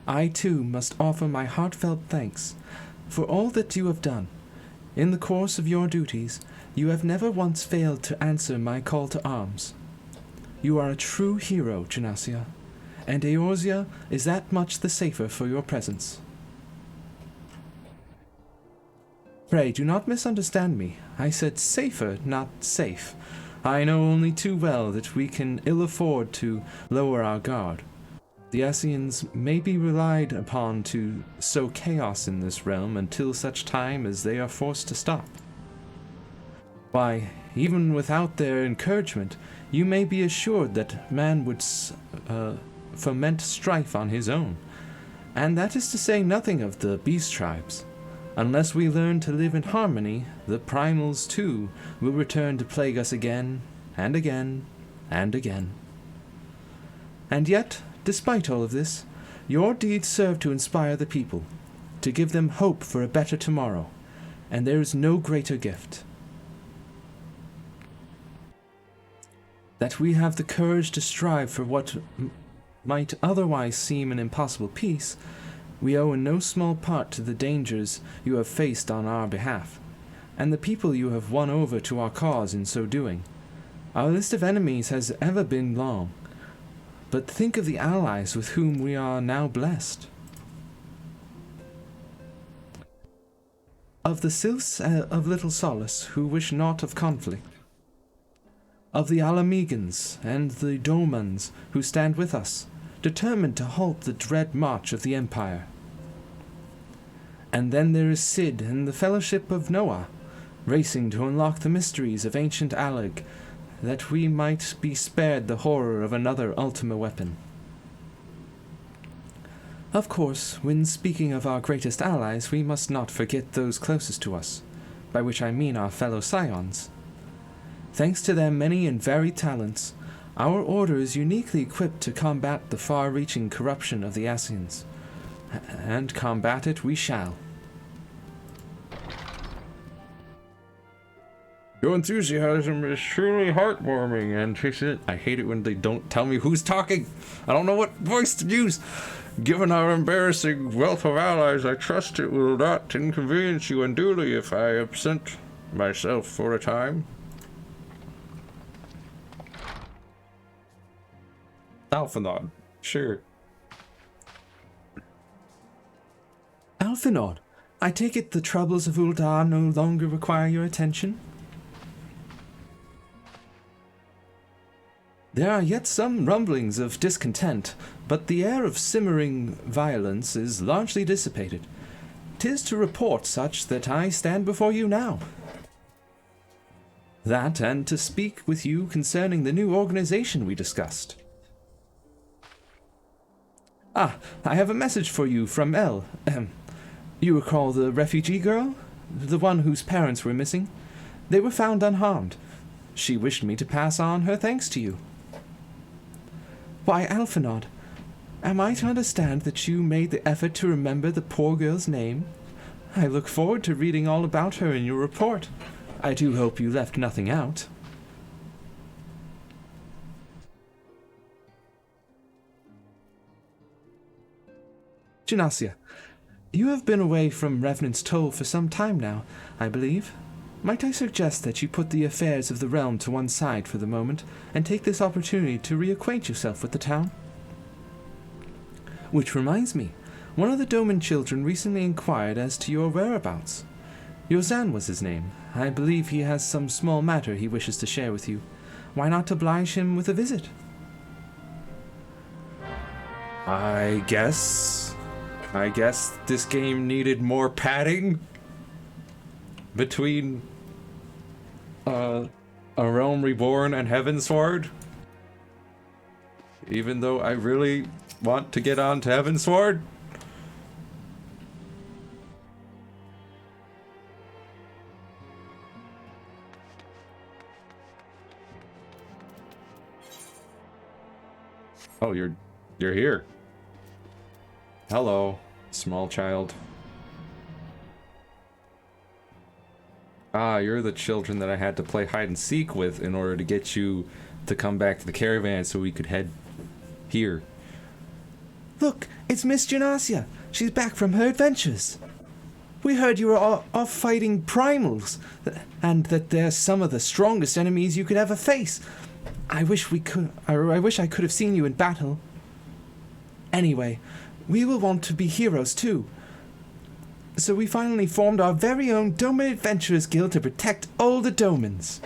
I, too, must offer my heartfelt thanks for all that you have done. In the course of your duties, you have never once failed to answer my call to arms. You are a true hero, Genossia, and Eorzea is that much the safer for your presence. Pray, do not misunderstand me. I said safer, not safe. I know only too well that we can ill afford to lower our guard. The Ascians may be relied upon to sow chaos in this realm until such time as they are forced to stop. Why, even without their encouragement, you may be assured that man would foment strife on his own. And that is to say nothing of the beast tribes. Unless we learn to live in harmony, the primals too will return to plague us again, and again, and again. And yet, despite all of this, your deeds serve to inspire the people, to give them hope for a better tomorrow, and there is no greater gift. That we have the courage to strive for what might otherwise seem an impossible peace, we owe in no small part to the dangers you have faced on our behalf, and the people you have won over to our cause in so doing. Our list of enemies has ever been long, but think of the allies with whom we are now blessed. Of the Sylphs of Little Solace, who wish naught of conflict. Of the Alamegans and the Domans, who stand with us, determined to halt the dread march of the Empire. And then there is Sid and the Fellowship of Noah, racing to unlock the mysteries of ancient Alleg, that we might be spared the horror of another Ultima weapon. Of course, when speaking of our greatest allies, we must not forget those closest to us, by which I mean our fellow Scions. Thanks to their many and varied talents, our order is uniquely equipped to combat the far-reaching corruption of the Ascians, and combat it we shall. Your enthusiasm is truly heartwarming, and I hate it when they don't tell me who's talking. I don't know what voice to use. Given our embarrassing wealth of allies, I trust it will not inconvenience you unduly if I absent myself for a time. Alphinaud, sure. Alphinaud, I take it the troubles of Uldar no longer require your attention? There are yet some rumblings of discontent, but the air of simmering violence is largely dissipated. 'Tis to report such that I stand before you now. That, and to speak with you concerning the new organization we discussed. Ah, I have a message for you from Elle. You recall the refugee girl? The one whose parents were missing? They were found unharmed. She wished me to pass on her thanks to you. Why, Alphinaud, am I to understand that you made the effort to remember the poor girl's name? I look forward to reading all about her in your report. I do hope you left nothing out. Genasia, you have been away from Revenant's Toll for some time now, I believe. Might I suggest that you put the affairs of the realm to one side for the moment, and take this opportunity to reacquaint yourself with the town? Which reminds me, one of the Doman children recently inquired as to your whereabouts. Yozan was his name. I believe he has some small matter he wishes to share with you. Why not oblige him with a visit? I guess this game needed more padding between A Realm Reborn and Heavensward. Even though I really want to get on to Heavensward. Oh, you're here. Hello, small child. Ah, you're the children that I had to play hide and seek with in order to get you to come back to the caravan so we could head here. Look, it's Miss Genasia. She's back from her adventures. We heard you were off fighting primals, and that they're some of the strongest enemies you could ever face. I wish I could have seen you in battle. Anyway, we will want to be heroes too. So we finally formed our very own Doman Adventurers Guild to protect all the Domans.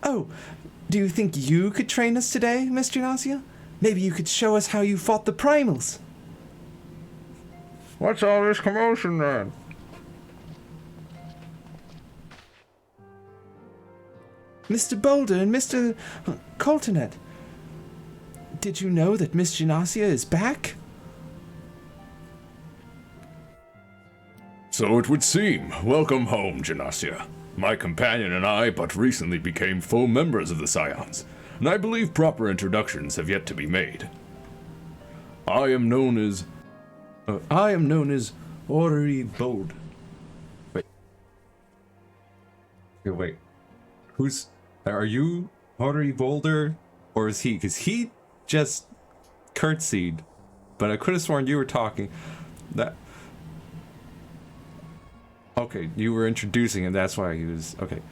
Oh, do you think you could train us today, Miss Genasia? Maybe you could show us how you fought the primals. What's all this commotion then? Mr. Boulder and Mr. Coltonet, did you know that Miss Genasia is back? So it would seem. Welcome home, Genasia. My companion and I but recently became full members of the Scions, and I believe proper introductions have yet to be made. I am known as Ori Bold. Wait. Are you Ori Boulder? Or is he? Because he just curtsied. But I could have sworn you were talking. Okay, you were introducing him, that's why he was... Okay.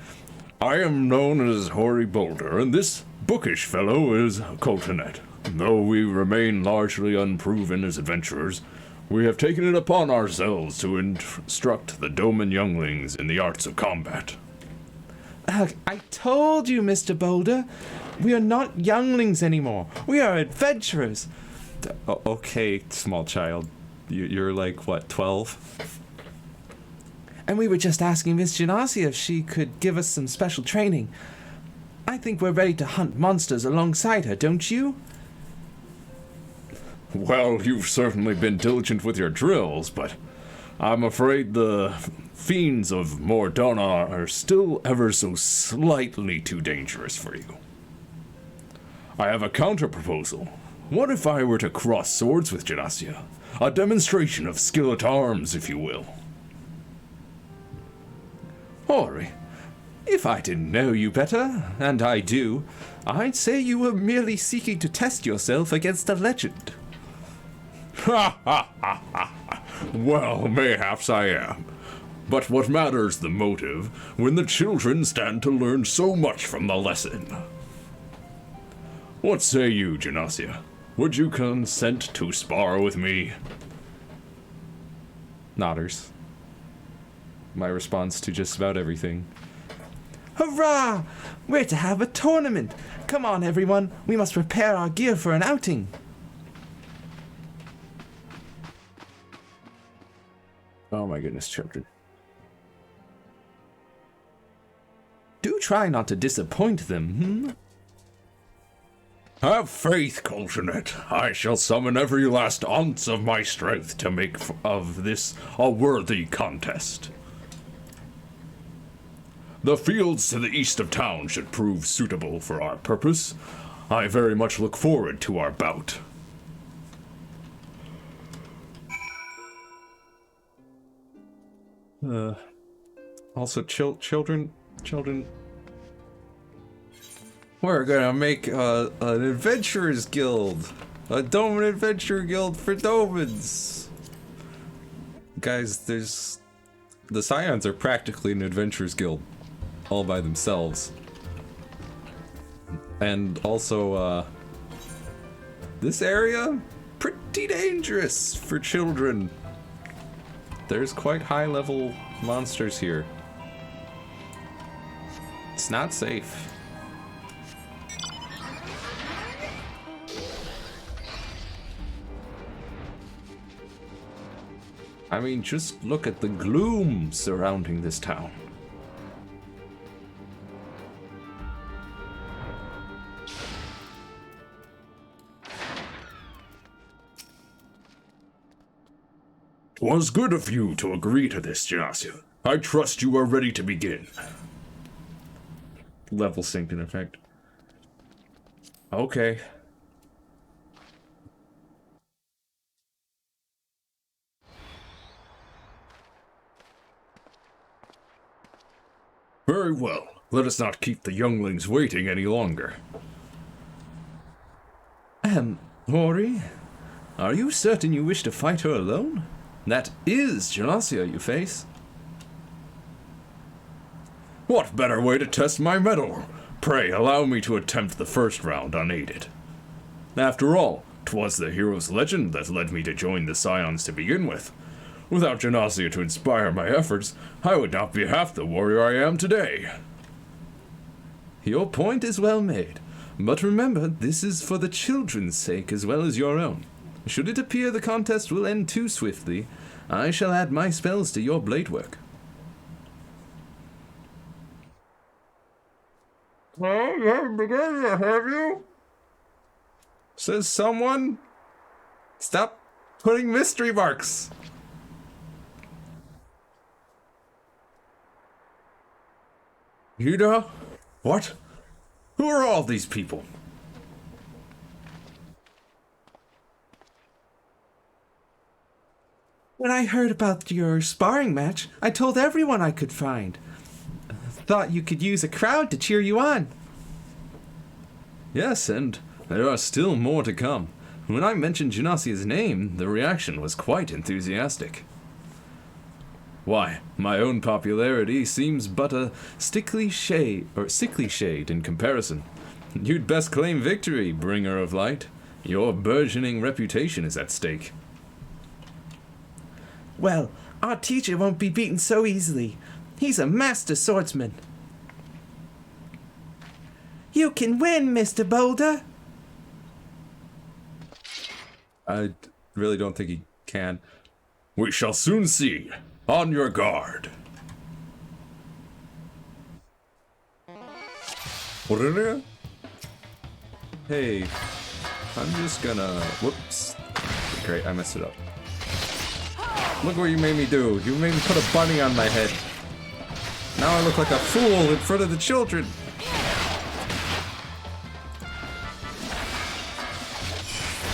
I am known as Ori Boulder, and this bookish fellow is Coltonet. Though we remain largely unproven as adventurers, we have taken it upon ourselves to instruct the Doman younglings in the arts of combat. I told you, Mr. Boulder. We are not younglings anymore. We are adventurers. Okay, small child. You're like, what, 12? And we were just asking Miss Genasia if she could give us some special training. I think we're ready to hunt monsters alongside her, don't you? Well, you've certainly been diligent with your drills, but I'm afraid the fiends of Mordona are still ever so slightly too dangerous for you. I have a counter-proposal. What if I were to cross swords with Genasia? A demonstration of skill at arms, if you will. Ori, if I didn't know you better, and I do, I'd say you were merely seeking to test yourself against a legend. Ha ha ha ha! Well, mayhaps I am. But what matters the motive when the children stand to learn so much from the lesson? What say you, Genasia? Would you consent to spar with me? Nodders. My response to just about everything. Hurrah! We're to have a tournament! Come on, everyone. We must prepare our gear for an outing. Oh my goodness, children. Do try not to disappoint them, Have faith, Coltonet. I shall summon every last ounce of my strength to make of this a worthy contest. The fields to the east of town should prove suitable for our purpose. I very much look forward to our bout. Also, children, we're gonna make an adventurers guild, a Doman adventure guild for Domans. Guys, the Scions are practically an adventurers guild, all by themselves. And also, this area, pretty dangerous for children. There's quite high-level monsters here. It's not safe. I mean, just look at the gloom surrounding this town. "'Twas good of you to agree to this, Genasia. I trust you are ready to begin." Level synced in effect. Okay. Very well. Let us not keep the younglings waiting any longer. Ori, are you certain you wish to fight her alone? That is Genasia you face. What better way to test my mettle? Pray allow me to attempt the first round unaided. After all, 'twas the hero's legend that led me to join the Scions to begin with. Without Genasia to inspire my efforts, I would not be half the warrior I am today. Your point is well made. But remember, this is for the children's sake as well as your own. Should it appear the contest will end too swiftly, I shall add my spells to your blade work. Well, you haven't begun yet, have you? Says someone. Stop putting mystery marks. Yuda? What? Who are all these people? When I heard about your sparring match, I told everyone I could find. Thought you could use a crowd to cheer you on. Yes, and there are still more to come. When I mentioned Genasia's name, the reaction was quite enthusiastic. Why, my own popularity seems but a sickly shade in comparison. You'd best claim victory, bringer of light. Your burgeoning reputation is at stake. Well, our teacher won't be beaten so easily. He's a master swordsman. You can win, Mr. Boulder. I really don't think he can. We shall soon see. On your guard. Hey, I'm just gonna... Whoops. Great, I messed it up. Look what you made me do. You made me put a bunny on my head. Now I look like a fool in front of the children.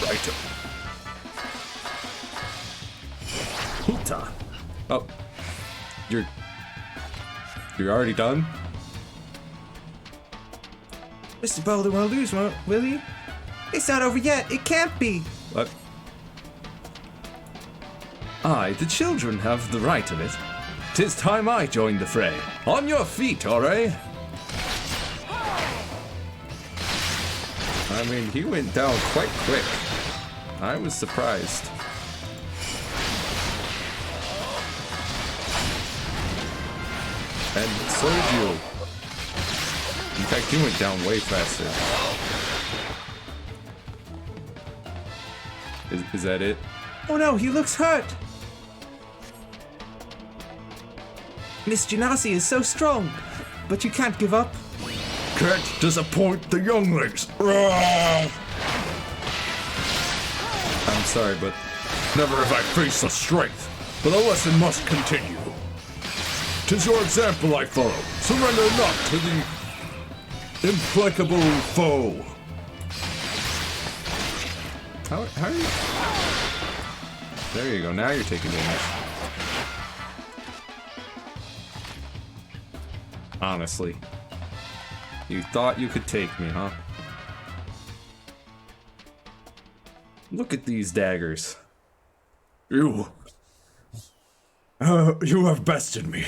Right. Huta. Oh. You're already done? Mr. Boulder won't lose, will you? It's not over yet. It can't be. What? I, the children, have the right of it. 'Tis time I joined the fray. On your feet, Ore! I mean, he went down quite quick. I was surprised. And so did you. In fact, you went down way faster. Is that it? Oh no, he looks hurt. Miss Genasi is so strong, but you can't give up. Can't disappoint the younglings. I'm sorry, but never have I faced the strength, but the lesson must continue. 'Tis your example I follow. Surrender not to the implacable foe. How are you? There you go. Now you're taking damage. Honestly. You thought you could take me, huh? Look at these daggers. You have bested me.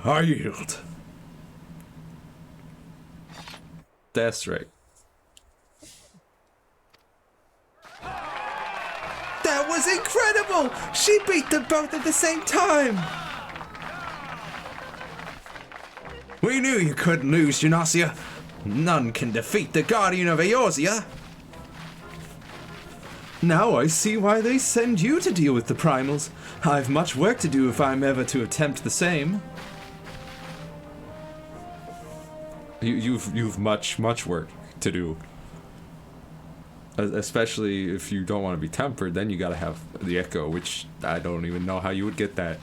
I yield. That's right. That was incredible! She beat them both at the same time! We knew you couldn't lose, Genasia. None can defeat the Guardian of Eorzea. Now I see why they send you to deal with the primals. I've much work to do if I'm ever to attempt the same. You've much work to do. Especially if you don't want to be tempered, then you gotta have the echo, which I don't even know how you would get that.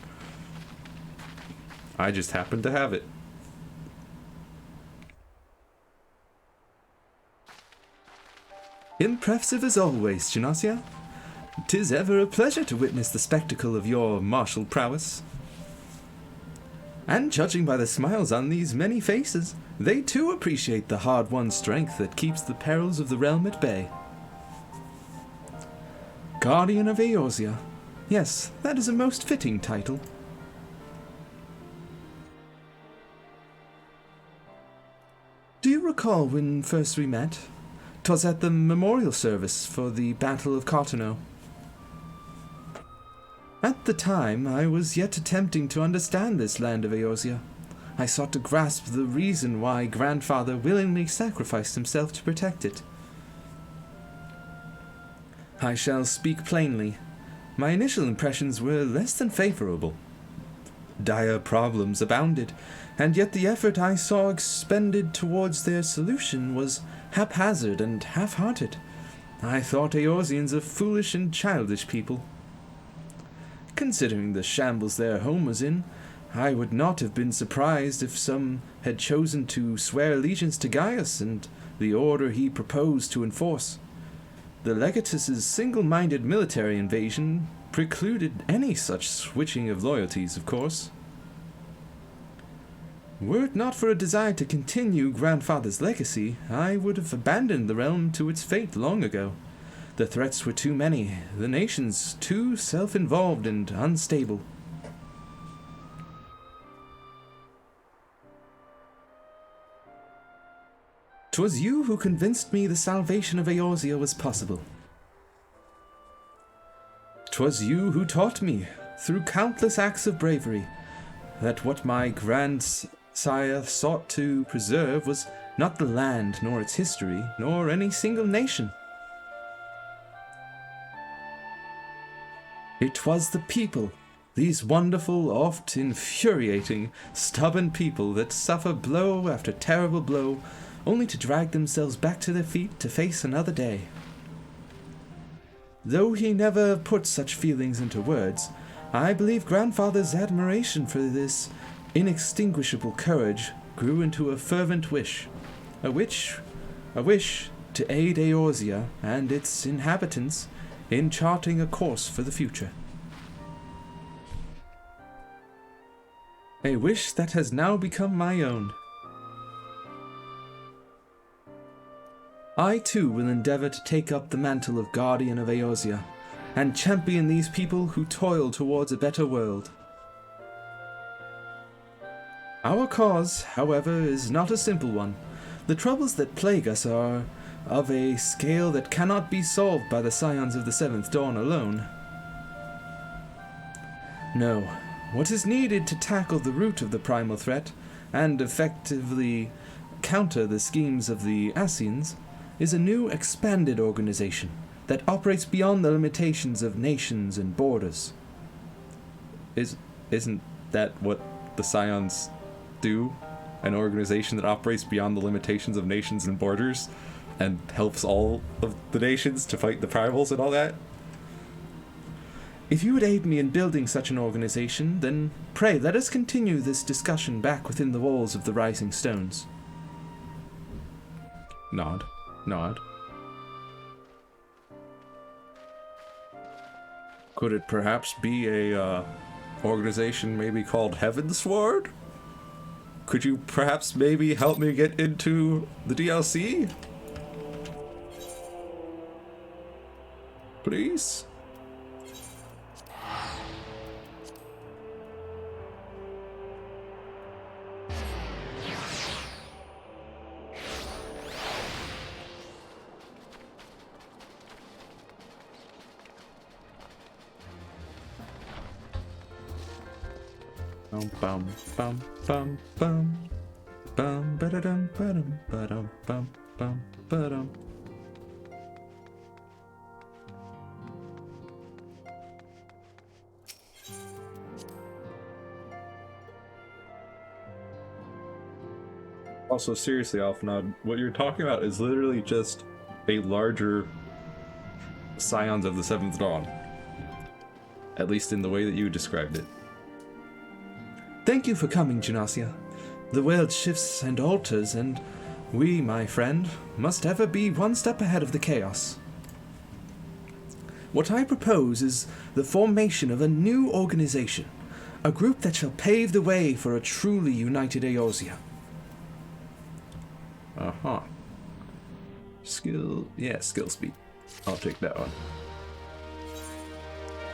I just happen to have it. Impressive as always, Genasia. 'Tis ever a pleasure to witness the spectacle of your martial prowess. And judging by the smiles on these many faces, they too appreciate the hard-won strength that keeps the perils of the realm at bay. Guardian of Eorzea. Yes, that is a most fitting title. Do you recall when first we met? 'Twas at the memorial service for the Battle of Carteneau. At the time, I was yet attempting to understand this land of Eorzea. I sought to grasp the reason why Grandfather willingly sacrificed himself to protect it. I shall speak plainly. My initial impressions were less than favorable. Dire problems abounded, and yet the effort I saw expended towards their solution was haphazard and half-hearted. I thought Eorzeans a foolish and childish people. Considering the shambles their home was in, I would not have been surprised if some had chosen to swear allegiance to Gaius and the order he proposed to enforce. The Legatus's single-minded military invasion precluded any such switching of loyalties, of course. Were it not for a desire to continue Grandfather's legacy, I would have abandoned the realm to its fate long ago. The threats were too many, the nations too self-involved and unstable. "'Twas you who convinced me the salvation of Eorzea was possible. 'Twas you who taught me, through countless acts of bravery, that what my grandsire sought to preserve was not the land, nor its history, nor any single nation. It was the people, these wonderful, oft infuriating, stubborn people that suffer blow after terrible blow, only to drag themselves back to their feet to face another day. Though he never put such feelings into words, I believe Grandfather's admiration for this inextinguishable courage grew into a fervent wish, a wish to aid Eorzea and its inhabitants in charting a course for the future. A wish that has now become my own. I too will endeavor to take up the mantle of Guardian of Eorzea, and champion these people who toil towards a better world. Our cause, however, is not a simple one. The troubles that plague us are of a scale that cannot be solved by the Scions of the Seventh Dawn alone. No, what is needed to tackle the root of the primal threat, and effectively counter the schemes of the Ascians, is a new expanded organization that operates beyond the limitations of nations and borders. Isn't that what the Scions do? An organization that operates beyond the limitations of nations and borders and helps all of the nations to fight the primals and all that? If you would aid me in building such an organization, then pray let us continue this discussion back within the walls of the Rising Stones. Nod. Could it perhaps be a organization maybe called Heavensward? Could you perhaps maybe help me get into the DLC? Please? Bum bum bum bum bum ba-da-dum ba-dum ba-dum bum bum ba-dum. Also, seriously, Alphanod, what you're talking about is literally just a larger Scions of the Seventh Dawn. At least in the way that you described it. Thank you for coming, Genasia. The world shifts and alters, and we, my friend, must ever be one step ahead of the chaos. What I propose is the formation of a new organization, a group that shall pave the way for a truly united Eorzea. Skill speed. I'll take that one.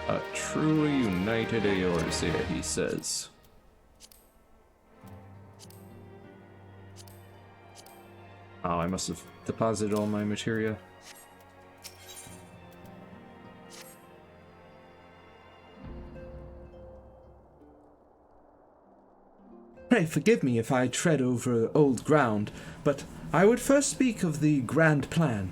A truly united Eorzea, he says. Oh, I must have deposited all my materia. pray forgive me if I tread over old ground, but I would first speak of the grand plan.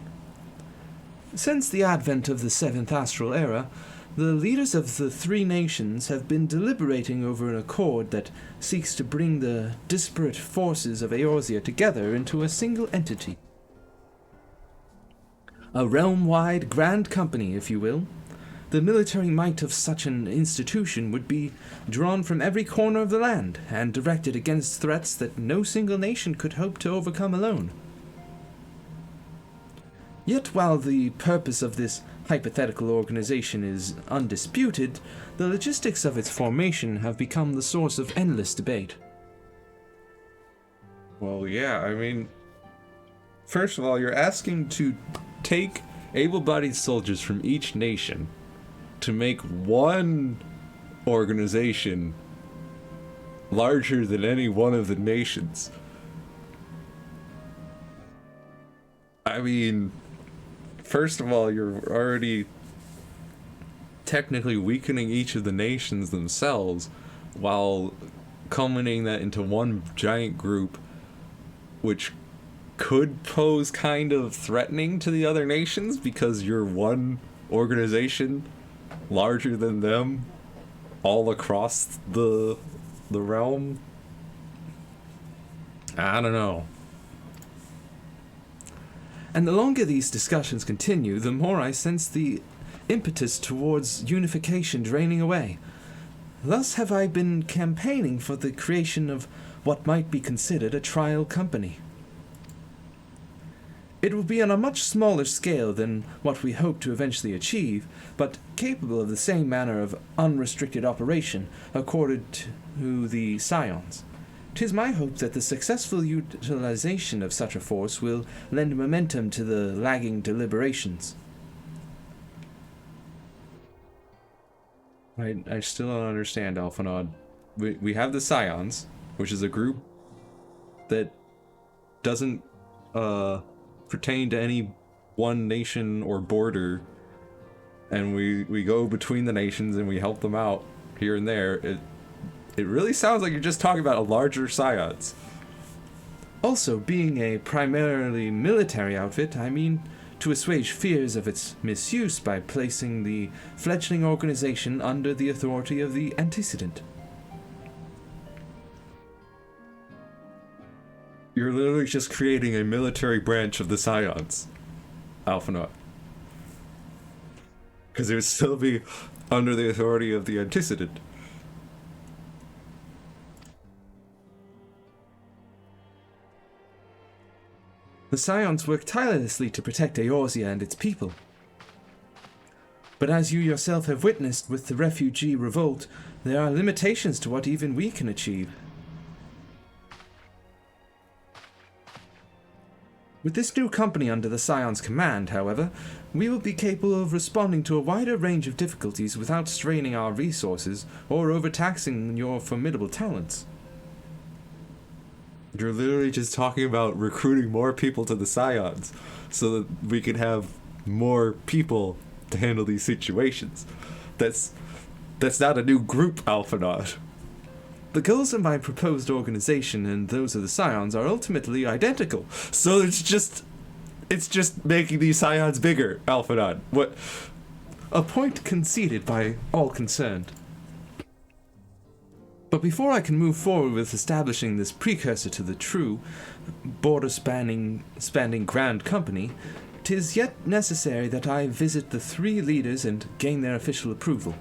Since the advent of the Seventh Astral Era, the leaders of the three nations have been deliberating over an accord that seeks to bring the disparate forces of Eorzea together into a single entity. A realm-wide grand company, if you will. The military might of such an institution would be drawn from every corner of the land and directed against threats that no single nation could hope to overcome alone. Yet while the purpose of this hypothetical organization is undisputed, the logistics of its formation have become the source of endless debate. Well, yeah, I mean, first of all, you're asking to take able-bodied soldiers from each nation to make one organization larger than any one of the nations. I mean, first of all, you're already technically weakening each of the nations themselves while culminating that into one giant group, which could pose kind of threatening to the other nations because you're one organization larger than them all across the realm. I don't know. And the longer these discussions continue, the more I sense the impetus towards unification draining away. Thus have I been campaigning for the creation of what might be considered a trial company. It will be on a much smaller scale than what we hope to eventually achieve, but capable of the same manner of unrestricted operation accorded to the Scions. 'Tis my hope that the successful utilization of such a force will lend momentum to the lagging deliberations. I still don't understand, Alphinaud. We have the Scions, which is a group that doesn't pertain to any one nation or border, and we go between the nations and we help them out here and there. It really sounds like you're just talking about a larger Scions. Also, being a primarily military outfit, I mean to assuage fears of its misuse by placing the fledgling organization under the authority of the Antecedent. You're literally just creating a military branch of the Scions, Alphinaud. Because it would still be under the authority of the Antecedent. The Scions work tirelessly to protect Eorzea and its people. But as you yourself have witnessed with the refugee revolt, there are limitations to what even we can achieve. With this new company under the Scion's command, however, we will be capable of responding to a wider range of difficulties without straining our resources or overtaxing your formidable talents. You're literally just talking about recruiting more people to the Scions so that we can have more people to handle these situations. That's not a new group, Alphinaud. The goals of my proposed organization and those of the Scions are ultimately identical. So it's just making these Scions bigger, Alphinaud. What? A point conceded by all concerned. But before I can move forward with establishing this precursor to the true, border-spanning grand company, 'tis yet necessary that I visit the three leaders and gain their official approval.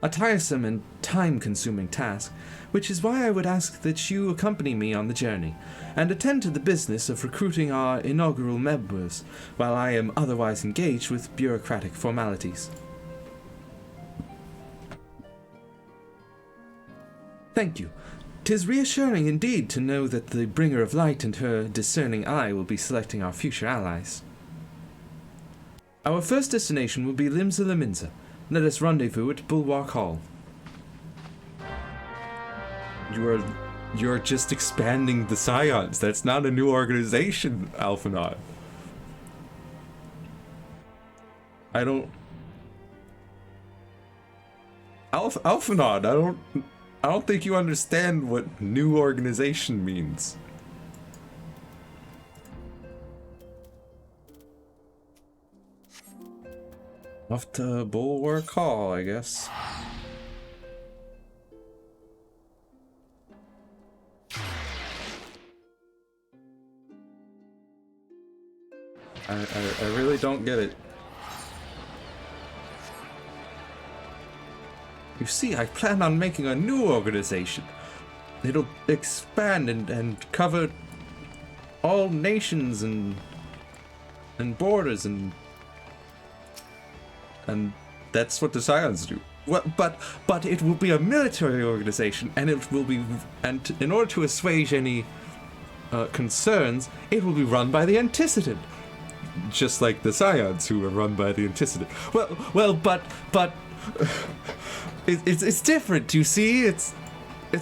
A tiresome and time-consuming task, which is why I would ask that you accompany me on the journey, and attend to the business of recruiting our inaugural members, while I am otherwise engaged with bureaucratic formalities. Thank you. 'Tis reassuring indeed to know that the Bringer of Light and her discerning eye will be selecting our future allies. Our first destination will be Limsa Lominsa. Let us rendezvous at Bulwark Hall. You're just expanding the Scions. That's not a new organization, Alphinaud. Alphinaud, I don't think you understand what new organization means. Off to Bulwark Hall, I guess. I really don't get it. You see, I plan on making a new organization. It'll expand and cover all nations and borders and that's what the Scions do. Well, but it will be a military organization, and it will be, and in order to assuage any concerns, it will be run by the Antecedent, just like the Scions who are run by the Antecedent. Well, but it's different. You see, it's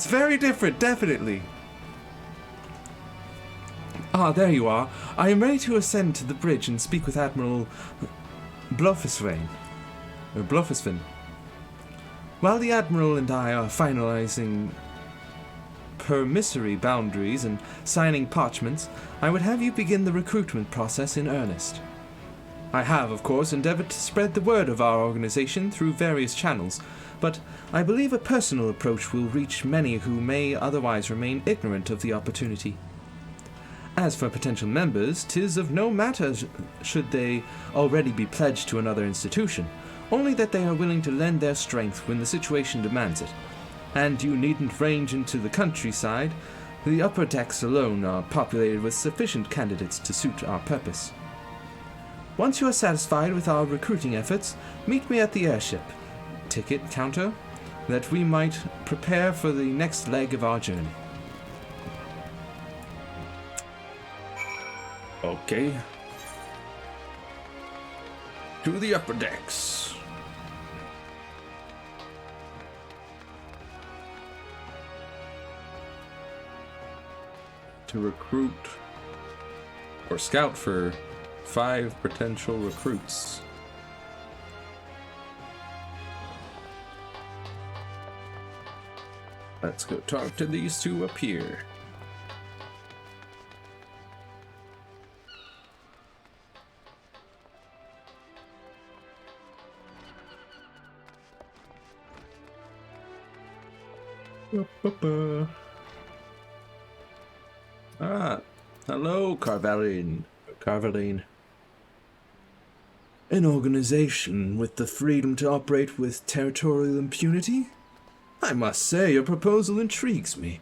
very different, definitely. Ah, there you are. I am ready to ascend to the bridge and speak with Admiral Blofusbane. While the Admiral and I are finalizing permissory boundaries and signing parchments, I would have you begin the recruitment process in earnest. I have, of course, endeavored to spread the word of our organization through various channels, but I believe a personal approach will reach many who may otherwise remain ignorant of the opportunity. As for potential members, 'tis of no matter should they already be pledged to another institution, only that they are willing to lend their strength when the situation demands it. And you needn't range into the countryside. The upper decks alone are populated with sufficient candidates to suit our purpose. Once you are satisfied with our recruiting efforts, meet me at the airship ticket counter, that we might prepare for the next leg of our journey. Okay. To the upper decks. To recruit or scout for 5 potential recruits. Let's go talk to these two up here. Ah, hello, Carvaline. An organization with the freedom to operate with territorial impunity? I must say your proposal intrigues me.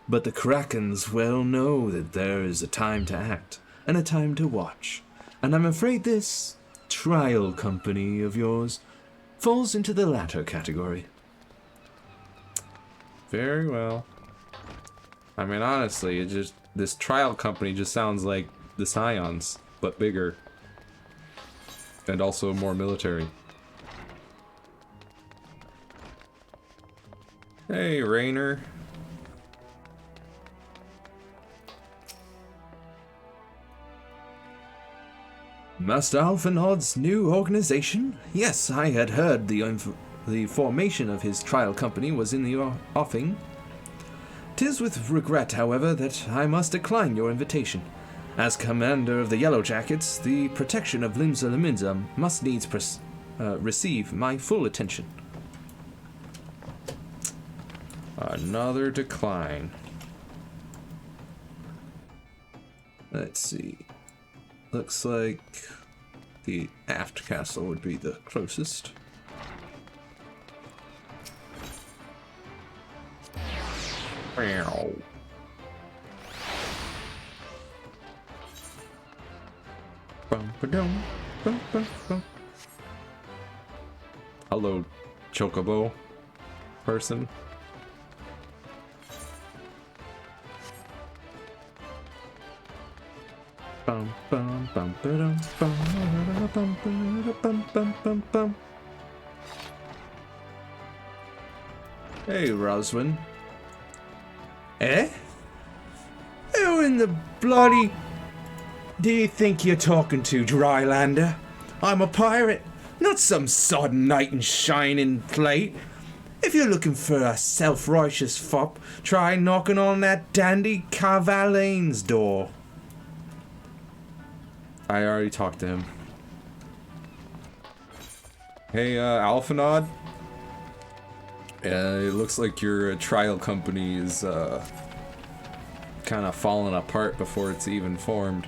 But the Krakens well know that there is a time to act and a time to watch, and I'm afraid this trial company of yours falls into the latter category. Very well. I mean, honestly, this trial company just sounds like the Scions, but bigger. And also more military. Hey, Raynor. Master Alphanod's new organization? Yes, I had heard the formation of his trial company was in the offing. 'Tis with regret, however, that I must decline your invitation. As commander of the Yellow Jackets, the protection of Limsa Lominsa must needs receive my full attention. Another decline. Let's see. Looks like the aft castle would be the closest. Hello, Chocobo person. Hey, Roswin. Eh? Who in the bloody do you think you're talking to, Drylander? I'm a pirate, not some sodden knight in shining plate. If you're looking for a self-righteous fop, try knocking on that dandy Carvalane's door. I already talked to him. Hey, Alphanod. It looks like your trial company is kind of falling apart before it's even formed.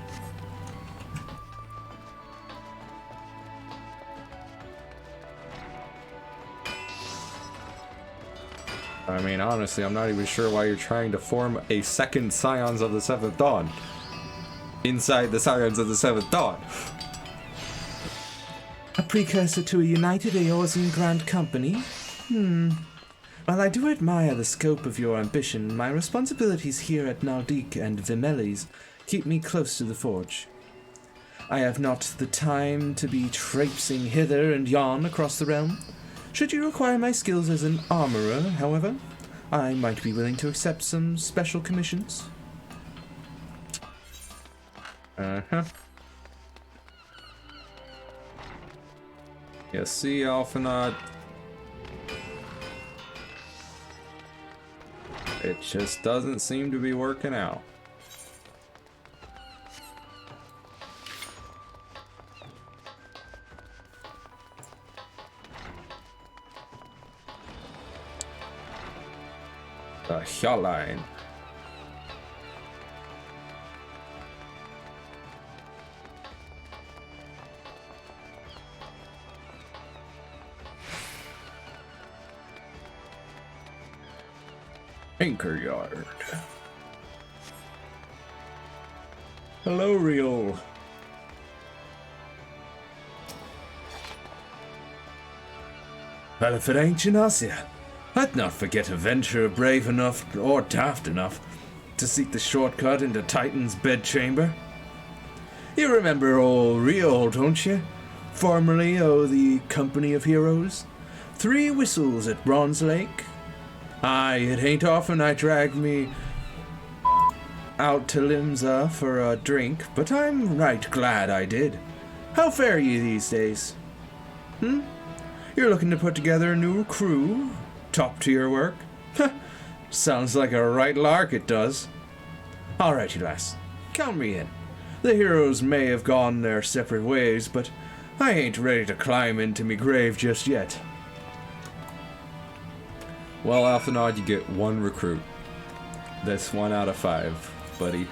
I mean, honestly, I'm not even sure why you're trying to form a second Scions of the Seventh Dawn inside the Scions of the Seventh Dawn. A precursor to a united Eorzean Grand Company? While I do admire the scope of your ambition, my responsibilities here at Naldik and Vimeles keep me close to the forge. I have not the time to be traipsing hither and yon across the realm. Should you require my skills as an armorer, however, I might be willing to accept some special commissions. Uh-huh. Yeah, see, Alphanod? It just doesn't seem to be working out. The Hjalline. Anchor Yard. Hello, Riol. Well, if it ain't Genossia, I'd not forget a venturer brave enough or daft enough to seek the shortcut into Titan's bedchamber. You remember old Riol, don't you? Formerly of the Company of Heroes. 3 whistles at Bronze Lake. Aye, it ain't often I drag me out to Limsa for a drink, but I'm right glad I did. How fare ye these days? You're looking to put together a new crew? Top tier work? Sounds like a right lark, it does. Alrighty, lass. Count me in. The heroes may have gone their separate ways, but I ain't ready to climb into me grave just yet. Well, Alphanod, you get 1 recruit. That's 1 out of 5, buddy.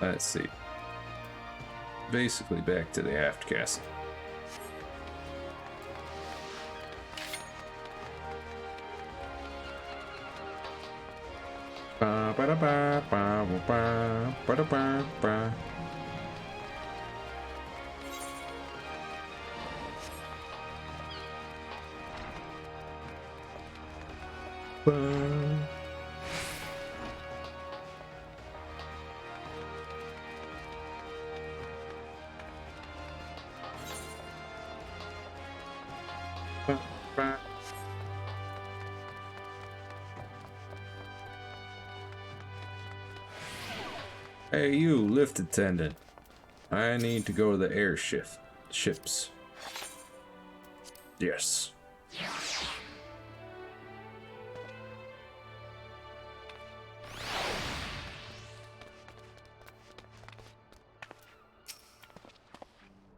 Let's see. Basically back to the aft castle. Ba ba da ba ba ba ba da ba ba. Hey, you, lift attendant. I need to go to the ships. Yes.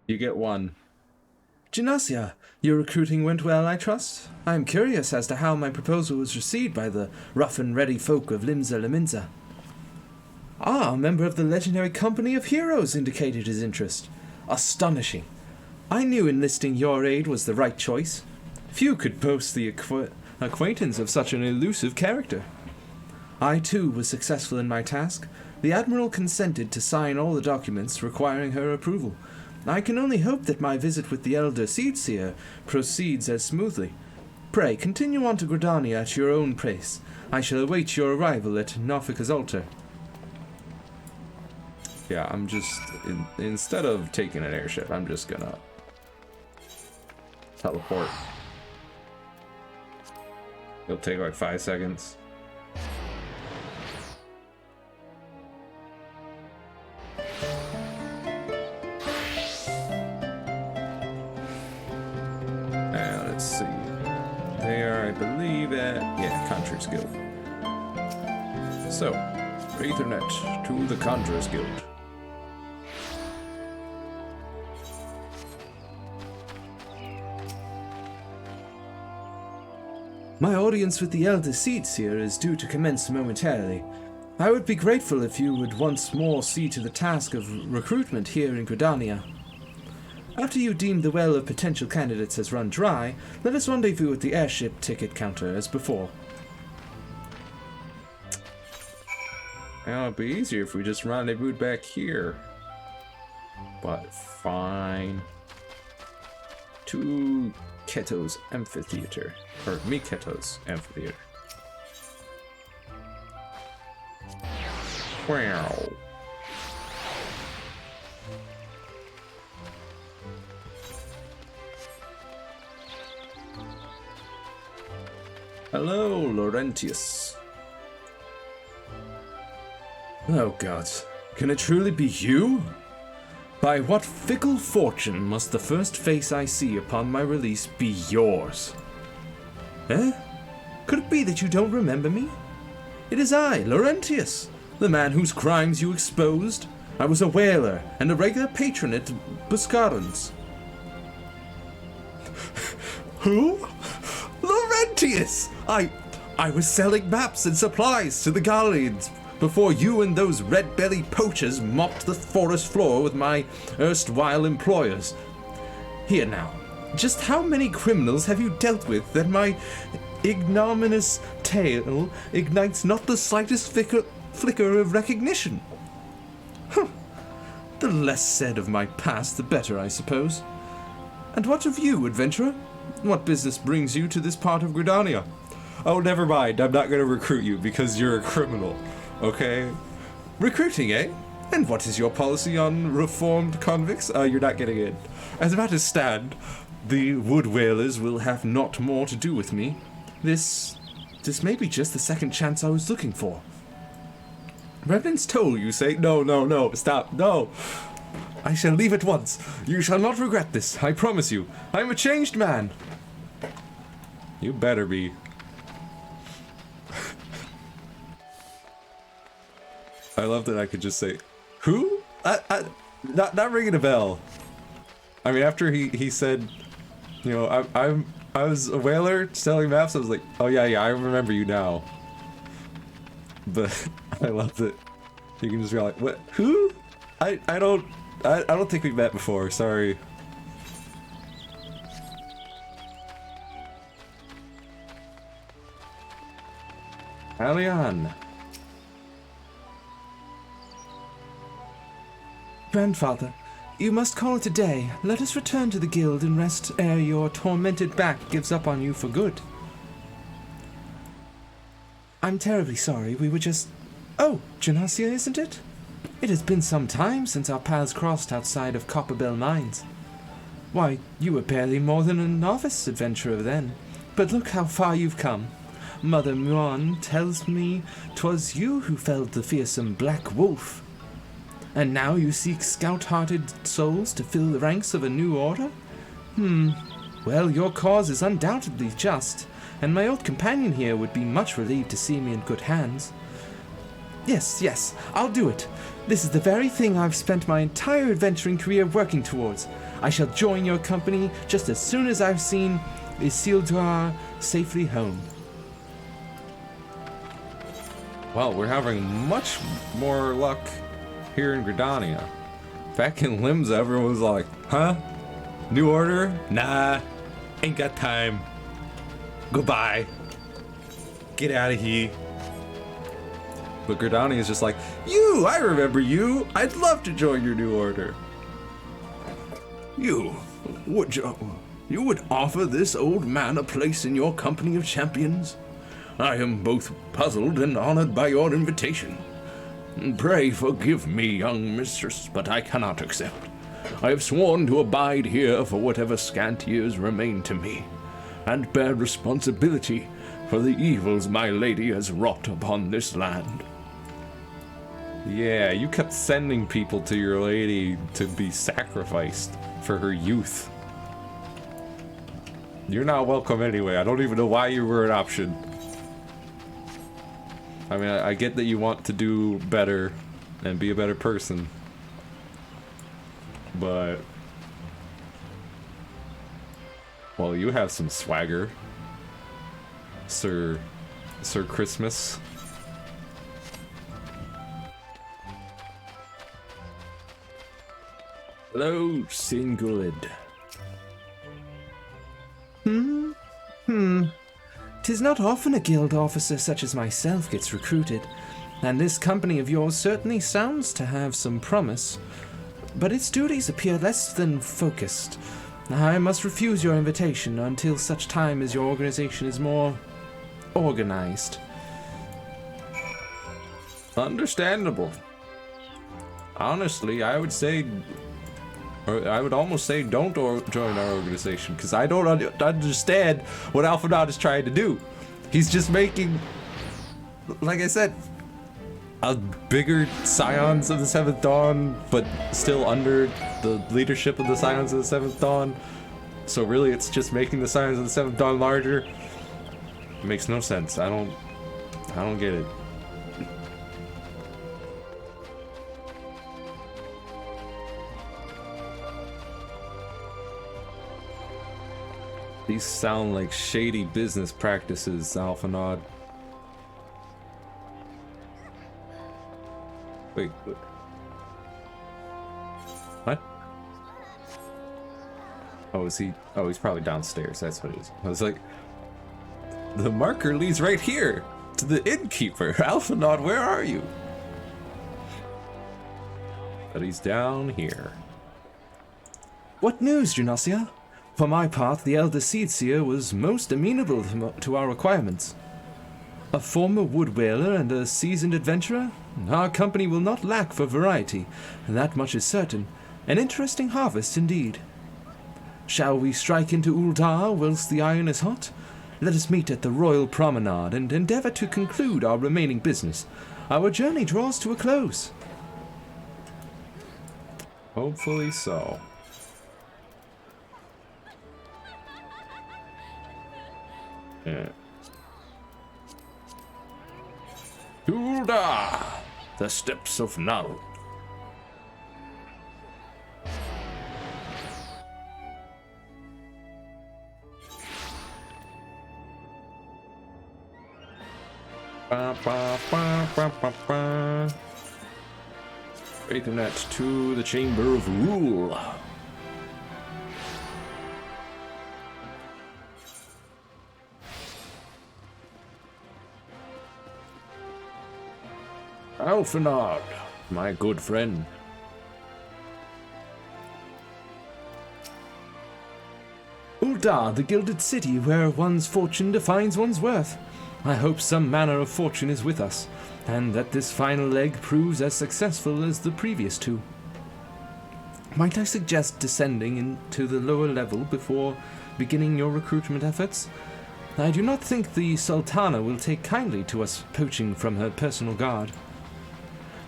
You get 1. Genossia, your recruiting went well, I trust? I am curious as to how my proposal was received by the rough and ready folk of Limsa Lominsa. Ah, a member of the legendary Company of Heroes indicated his interest. Astonishing. I knew enlisting your aid was the right choice. Few could boast the acquaintance of such an elusive character. I, too, was successful in my task. The Admiral consented to sign all the documents requiring her approval. I can only hope that my visit with the Elder Seedseer proceeds as smoothly. Pray, continue on to Gridania at your own pace. I shall await your arrival at Nofika's altar. Yeah, I'm just... instead of taking an airship, I'm just gonna... teleport. It'll take like 5 seconds. Conjurers Guild. So, Aethernet to the Conjurers Guild. My audience with the Elder Seedseer is due to commence momentarily. I would be grateful if you would once more see to the task of recruitment here in Gridania. After you deem the well of potential candidates has run dry, let us rendezvous at the airship ticket counter as before. Well, it'd be easier if we just rendezvoused back here. But fine. To Keto's Amphitheater. Or Miketo's Amphitheater. Wow. Hello, Laurentius. Oh gods, can it truly be you? By what fickle fortune must the first face I see upon my release be yours? Eh? Could it be that you don't remember me? It is I, Laurentius, the man whose crimes you exposed. I was a whaler and a regular patron at Buscarans. Who? Laurentius! I was selling maps and supplies to the Gallians before you and those red-bellied poachers mopped the forest floor with my erstwhile employers. Here now, just how many criminals have you dealt with that my ignominious tale ignites not the slightest flicker of recognition? Huh. The less said of my past, the better, I suppose. And what of you, adventurer? What business brings you to this part of Gridania? Oh, never mind. I'm not going to recruit you because you're a criminal. Okay? Recruiting, eh? And what is your policy on reformed convicts? You're not getting in. As matters stand, the wood whalers will have naught more to do with me. This may be just the second chance I was looking for. Revenant's toll, you say? No, stop, no. I shall leave at once. You shall not regret this, I promise you. I am a changed man. You better be. I love that I could just say, who? Not ringing a bell. I mean, after he said, you know, I was a whaler selling maps. I was like, oh yeah, I remember you now. But I love that you can just be like, what? Who? I don't think we've met before. Sorry. Alian. Grandfather, you must call it a day. Let us return to the guild and rest ere your tormented back gives up on you for good. I'm terribly sorry, we were just... Oh, Genasia, isn't it? It has been some time since our paths crossed outside of Copperbell Mines. Why, you were barely more than a novice adventurer then. But look how far you've come. Mother Muan tells me 'twas you who felled the fearsome Black Wolf. And now you seek stout-hearted souls to fill the ranks of a new order? Well, your cause is undoubtedly just, and my old companion here would be much relieved to see me in good hands. Yes, I'll do it. This is the very thing I've spent my entire adventuring career working towards. I shall join your company just as soon as I've seen Isildur safely home. Well, we're having much more luck here in Gridania. Back in Limsa, everyone was like, huh? New order? Nah, ain't got time. Goodbye. Get out of here. But Gridania is just like, I remember you. I'd love to join your new order. You would offer this old man a place in your company of champions? I am both puzzled and honored by your invitation. Pray forgive me, young mistress, but I cannot accept. I have sworn to abide here for whatever scant years remain to me, and bear responsibility for the evils my lady has wrought upon this land. Yeah, you kept sending people to your lady to be sacrificed for her youth. You're not welcome anyway. I don't even know why you were an option. I mean, I get that you want to do better and be a better person, but well, you have some swagger, Sir Christmas. Hello, Singulid. 'Tis not often a guild officer such as myself gets recruited, and this company of yours certainly sounds to have some promise. But its duties appear less than focused. I must refuse your invitation until such time as your organization is more organized. Understandable. Honestly, I would say, or I would almost say, don't join our organization, because I don't understand what Alphanod is trying to do. He's just making, like I said, a bigger Scions of the Seventh Dawn, but still under the leadership of the Scions of the Seventh Dawn. So really, it's just making the Scions of the Seventh Dawn larger. It makes no sense. I don't get it. These sound like shady business practices, Alphanod. Wait. What? Oh, is he? Oh, he's probably downstairs. That's what it is. I was like, the marker leads right here to the innkeeper. Alphanod, where are you? But he's down here. What news, Genossia? For my part, the Elder Seedseer was most amenable to our requirements. A former wood whaler and a seasoned adventurer, our company will not lack for variety, that much is certain. An interesting harvest indeed. Shall we strike into Uldar whilst the iron is hot? Let us meet at the Royal Promenade and endeavor to conclude our remaining business. Our journey draws to a close. Hopefully so. Yeah. Uldar, the steps of Nald. Aethernet to the Chamber of Rule. Alphanod, my good friend. Uldar, the gilded city where one's fortune defines one's worth. I hope some manner of fortune is with us, and that this final leg proves as successful as the previous two. Might I suggest descending into the lower level before beginning your recruitment efforts? I do not think the Sultana will take kindly to us poaching from her personal guard.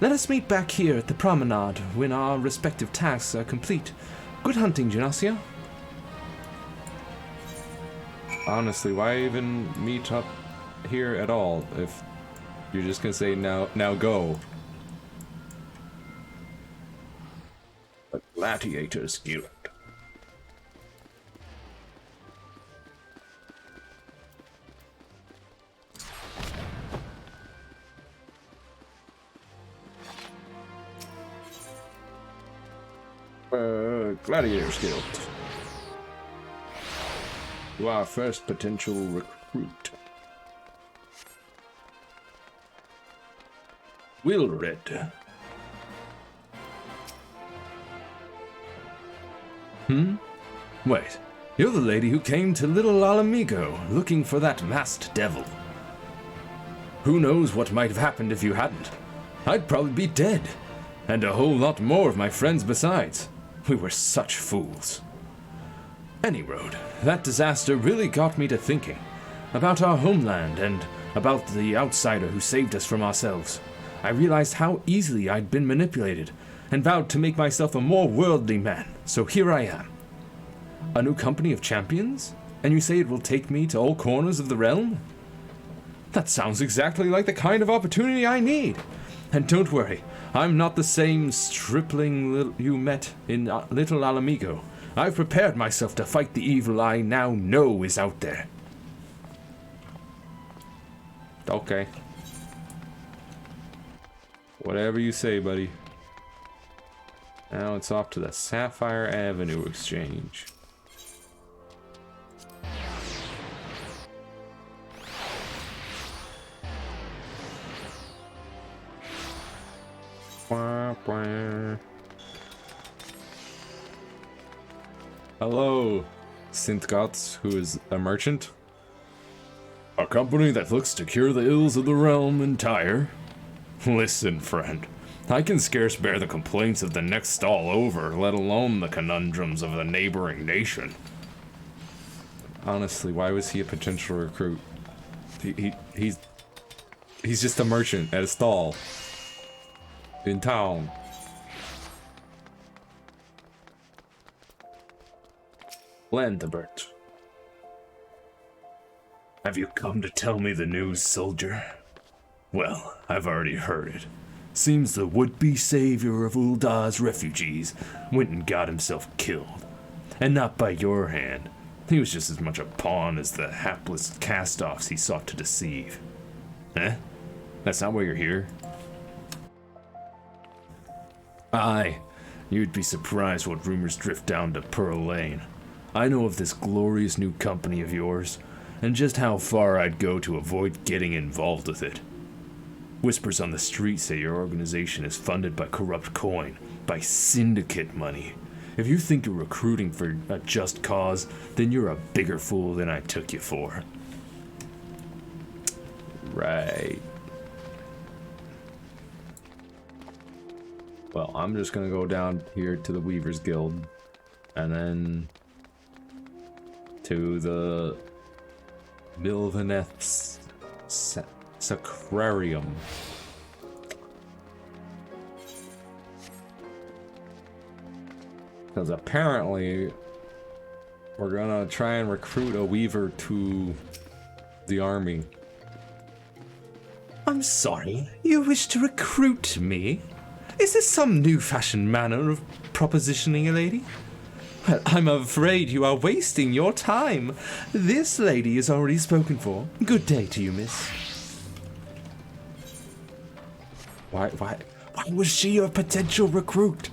Let us meet back here at the promenade when our respective tasks are complete. Good hunting, Genossia. Honestly, why even meet up here at all if you're just gonna say now go? The Gladiators Guild. Gladiators Guild. You are our first potential recruit. Wilred. Wait, you're the lady who came to Little Alamigo looking for that masked devil. Who knows what might have happened if you hadn't? I'd probably be dead, and a whole lot more of my friends besides. We were such fools. Any road, that disaster really got me to thinking about our homeland and about the outsider who saved us from ourselves. I realized how easily I'd been manipulated and vowed to make myself a more worldly man, so here I am. A new company of champions? And you say it will take me to all corners of the realm? That sounds exactly like the kind of opportunity I need. And don't worry, I'm not the same stripling you met in Little Alamigo. I've prepared myself to fight the evil I now know is out there. Okay. Whatever you say, buddy. Now it's off to the Sapphire Avenue Exchange. Hello, Synthgoths, who is a merchant. A company that looks to cure the ills of the realm entire. Listen, friend, I can scarce bear the complaints of the next stall over, let alone the conundrums of the neighboring nation. Honestly, why was he a potential recruit? He's just a merchant at a stall in town. Landebert. Have you come to tell me the news, soldier? Well, I've already heard it. Seems the would-be savior of Ul'dah's refugees went and got himself killed. And not by your hand. He was just as much a pawn as the hapless cast-offs he sought to deceive. Eh? That's not why you're here? Aye. You'd be surprised what rumors drift down to Pearl Lane. I know of this glorious new company of yours, and just how far I'd go to avoid getting involved with it. Whispers on the street say your organization is funded by corrupt coin, by syndicate money. If you think you're recruiting for a just cause, then you're a bigger fool than I took you for. Right. Well, I'm just gonna go down here to the Weaver's Guild, and then to the Milvaneth's Sacrarium. Because apparently we're gonna try and recruit a Weaver to the army. I'm sorry, you wish to recruit me? Is this some new-fashioned manner of propositioning a lady? Well, I'm afraid you are wasting your time. This lady is already spoken for. Good day to you, miss. Why was she a potential recruit?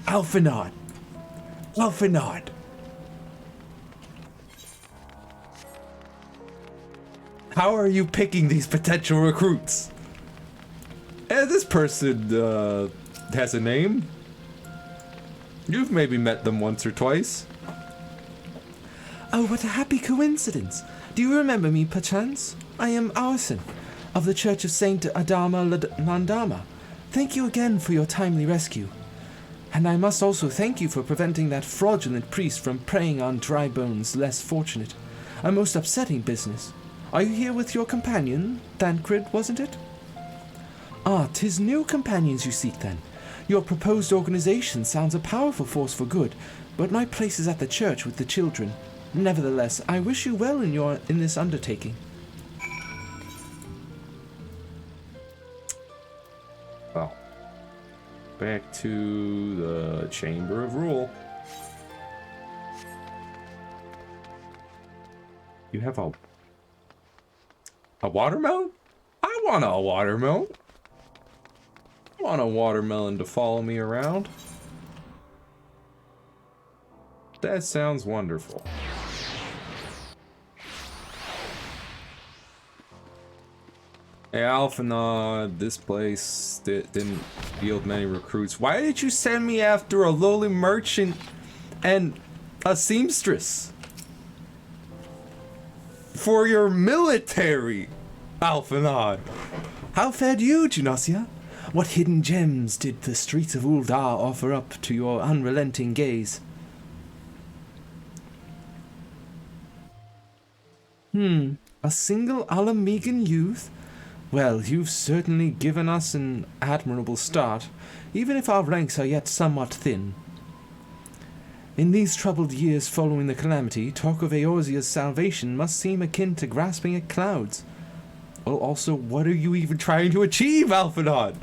Alfinard. Alfinard. How are you picking these potential recruits? This person has a name. You've maybe met them once or twice. Oh, what a happy coincidence. Do you remember me, perchance? I am Arson, of the Church of Saint Adama Landama. Thank you again for your timely rescue. And I must also thank you for preventing that fraudulent priest from preying on dry bones less fortunate. A most upsetting business. Are you here with your companion, Thancred, wasn't it? Ah, 'tis new companions you seek then. Your proposed organization sounds a powerful force for good, but my place is at the church with the children. Nevertheless, I wish you well in this undertaking. Well, back to the Chamber of Rule. You have a watermelon? I want a watermelon. I want a watermelon to follow me around. That sounds wonderful. Hey, Alphanod, this place didn't yield many recruits. Why did you send me after a lowly merchant and a seamstress? For your military, Alphanod. How fared you, Genosia? What hidden gems did the streets of Ul'dah offer up to your unrelenting gaze? A single Alamigan youth? Well, you've certainly given us an admirable start, even if our ranks are yet somewhat thin. In these troubled years following the calamity, talk of Eorzea's salvation must seem akin to grasping at clouds. Well, also, what are you even trying to achieve, Alphinaud?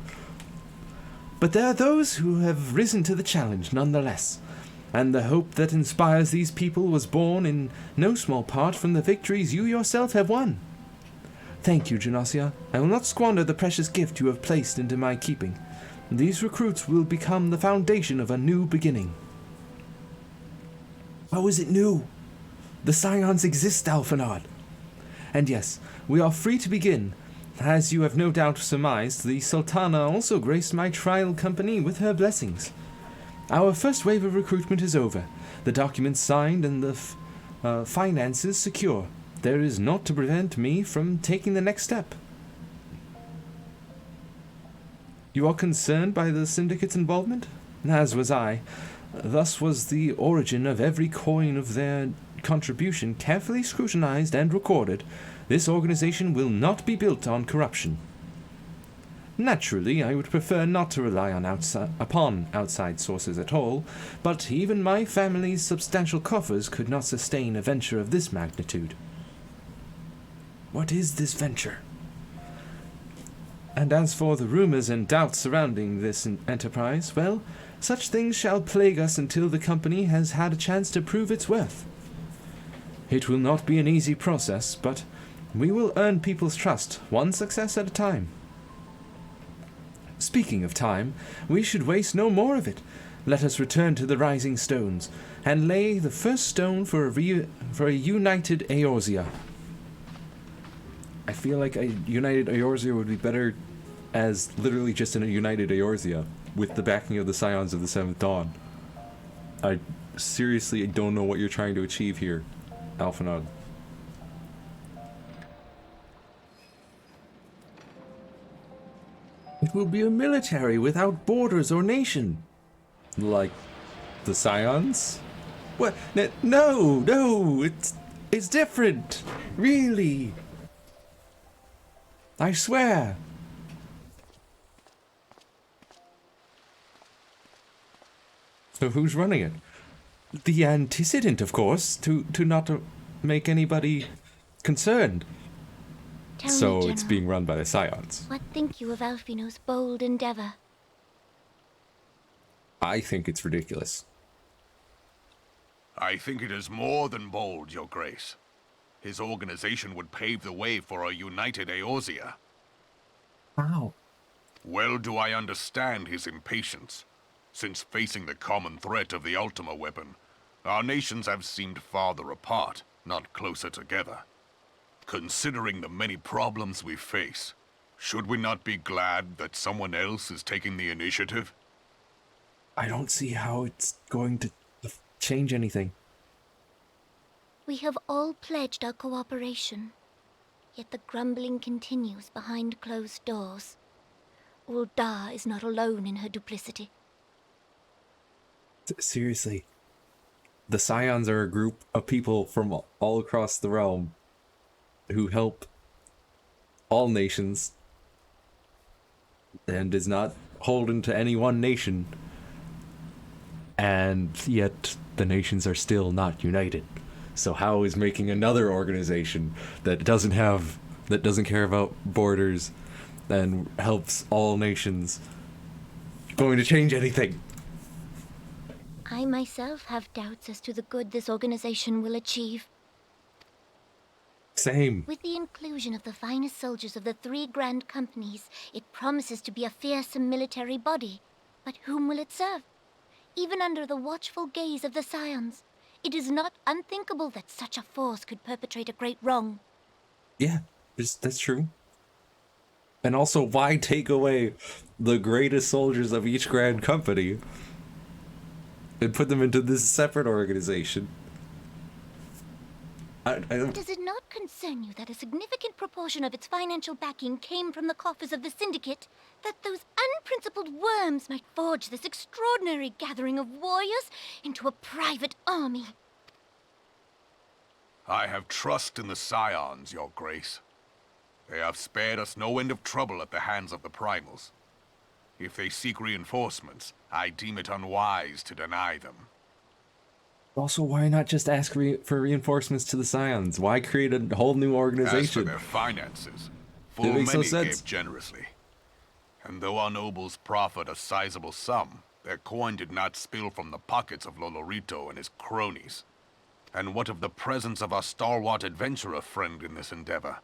But there are those who have risen to the challenge nonetheless, and the hope that inspires these people was born in no small part from the victories you yourself have won. Thank you, Genosia. I will not squander the precious gift you have placed into my keeping. These recruits will become the foundation of a new beginning. How is it new? The Scions exist, Alphinaud. And yes, we are free to begin. As you have no doubt surmised, the Sultana also graced my trial company with her blessings. Our first wave of recruitment is over, the documents signed and the finances secure. There is naught to prevent me from taking the next step. You are concerned by the Syndicate's involvement? As was I. Thus was the origin of every coin of their contribution carefully scrutinized and recorded. This organization will not be built on corruption. Naturally, I would prefer not to rely on outside sources at all, but even my family's substantial coffers could not sustain a venture of this magnitude. What is this venture? And as for the rumors and doubts surrounding this enterprise, well, such things shall plague us until the company has had a chance to prove its worth. It will not be an easy process, but we will earn people's trust, one success at a time. Speaking of time, we should waste no more of it. Let us return to the Rising Stones, and lay the first stone for a united Eorzea. I feel like a united Eorzea would be better as literally just a united Eorzea, with the backing of the Scions of the Seventh Dawn. I seriously don't know what you're trying to achieve here, Alphinaud. It will be a military without borders or nation. Like the Scions? What? No, it's different. Really. I swear. So who's running it? The Antecedent, of course, to not make anybody concerned. Tell So me, it's General, being run by the Scions. what think you of Alphino's bold endeavor? I think it's ridiculous. I think it is more than bold, Your Grace. His organization would pave the way for a united Eorzea. How? Well do I understand his impatience, since facing the common threat of the Ultima weapon, our nations have seemed farther apart, not closer together. Considering the many problems we face, should we not be glad that someone else is taking the initiative? I don't see how it's going to change anything. We have all pledged our cooperation, yet the grumbling continues behind closed doors. Ul'dah is not alone in her duplicity. Seriously. The Scions are a group of people from all across the realm who help all nations and is not beholden to any one nation. And yet the nations are still not united. So how is making another organization that doesn't care about borders and helps all nations going to change anything? I myself have doubts as to the good this organization will achieve. Same. With the inclusion of the finest soldiers of the 3 grand companies, it promises to be a fearsome military body. But whom will it serve? Even under the watchful gaze of the Scions, it is not unthinkable that such a force could perpetrate a great wrong. Yeah, that's true. And also, why take away the greatest soldiers of each grand company and put them into this separate organization? I don't... Does it not concern you that a significant proportion of its financial backing came from the coffers of the Syndicate? That those unprincipled worms might forge this extraordinary gathering of warriors into a private army? I have trust in the Scions, Your Grace. They have spared us no end of trouble at the hands of the Primals. If they seek reinforcements, I deem it unwise to deny them. Also, why not just ask for reinforcements to the Scions? Why create a whole new organization? As for their finances, Full makes no many sense. gave generously. And though our nobles proffered a sizable sum, their coin did not spill from the pockets of Lolorito and his cronies. And what of the presence of our stalwart adventurer friend in this endeavor?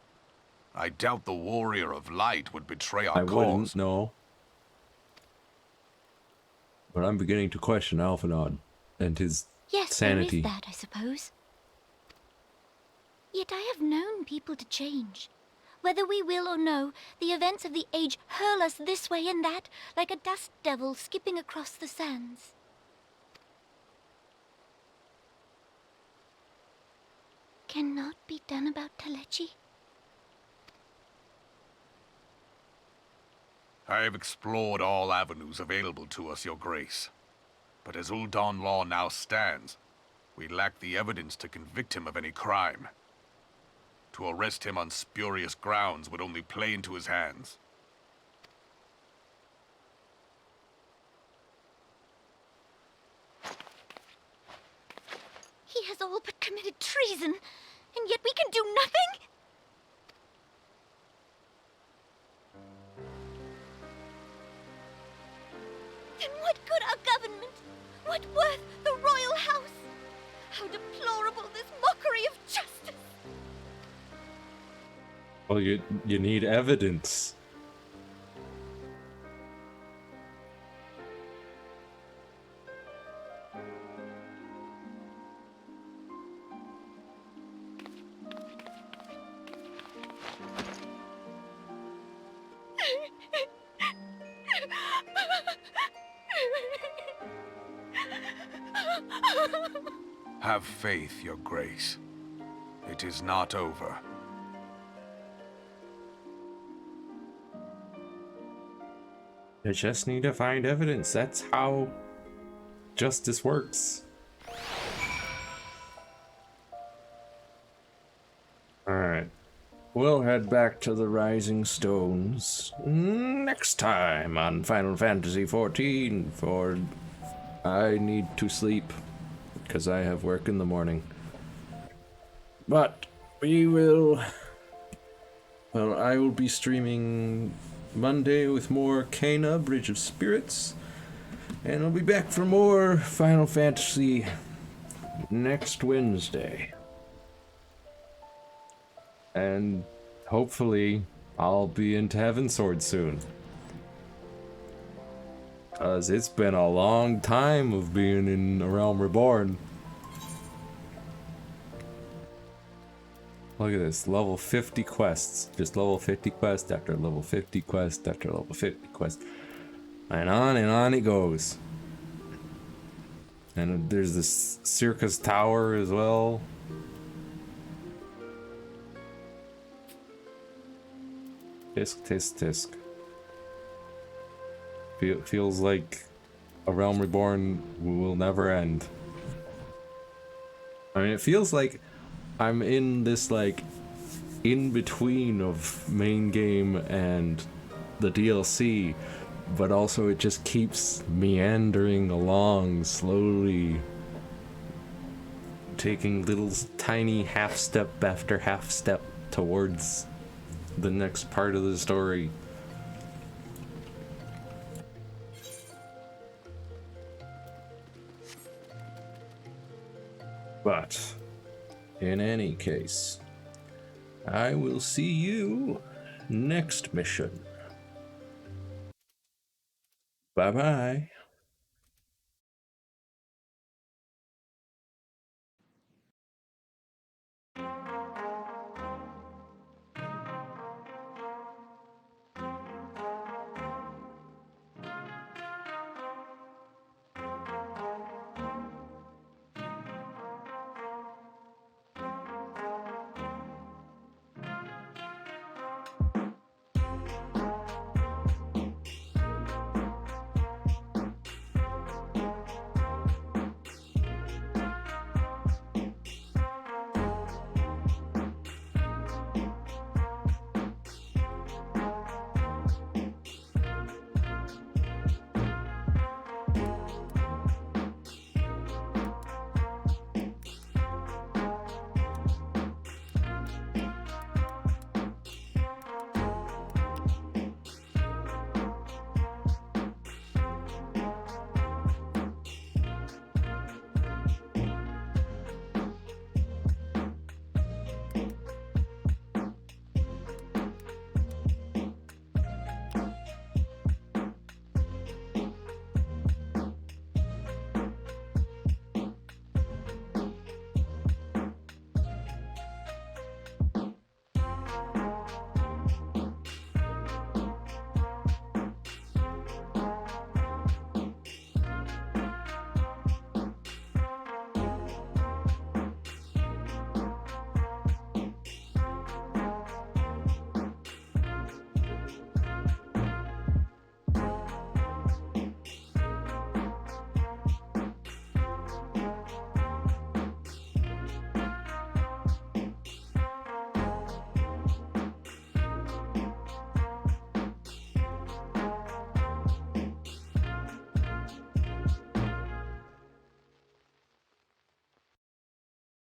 I doubt the warrior of light would betray our I cause. wouldn't, no. But I'm beginning to question Alphinaud and his Yes, sanity. there is that, I suppose. Yet I have known people to change. Whether we will or no, the events of the age hurl us this way and that, like a dust devil skipping across the sands. Cannot be done about Telechi? I have explored all avenues available to us, Your Grace. But as Ul'Dan law now stands, we lack the evidence to convict him of any crime. To arrest him on spurious grounds would only play into his hands. He has all but committed treason, and yet we can do nothing? Then what good our government? What worth the royal house? How deplorable this mockery of justice! Well, you need evidence. Have faith, Your Grace. It is not over. You just need to find evidence. That's how justice works. Alright. We'll head back to the Rising Stones next time on Final Fantasy XIV, for I need to sleep because I have work in the morning. But we will... Well, I will be streaming Monday with more Kena, Bridge of Spirits, and I'll be back for more Final Fantasy next Wednesday. And hopefully I'll be into Heavensward soon. Cause it's been a long time of being in A Realm Reborn. Look at this, level 50 quests. Just level 50 quest after level 50 quest after level 50 quest. And on it goes. And there's this Circus Tower as well. Tisk. Feels like A Realm Reborn will never end. I mean, it feels like I'm in this, like, in-between of main game and the DLC, but also it just keeps meandering along slowly, taking little tiny half-step after half-step towards the next part of the story. But in any case, I will see you next mission. Bye-bye.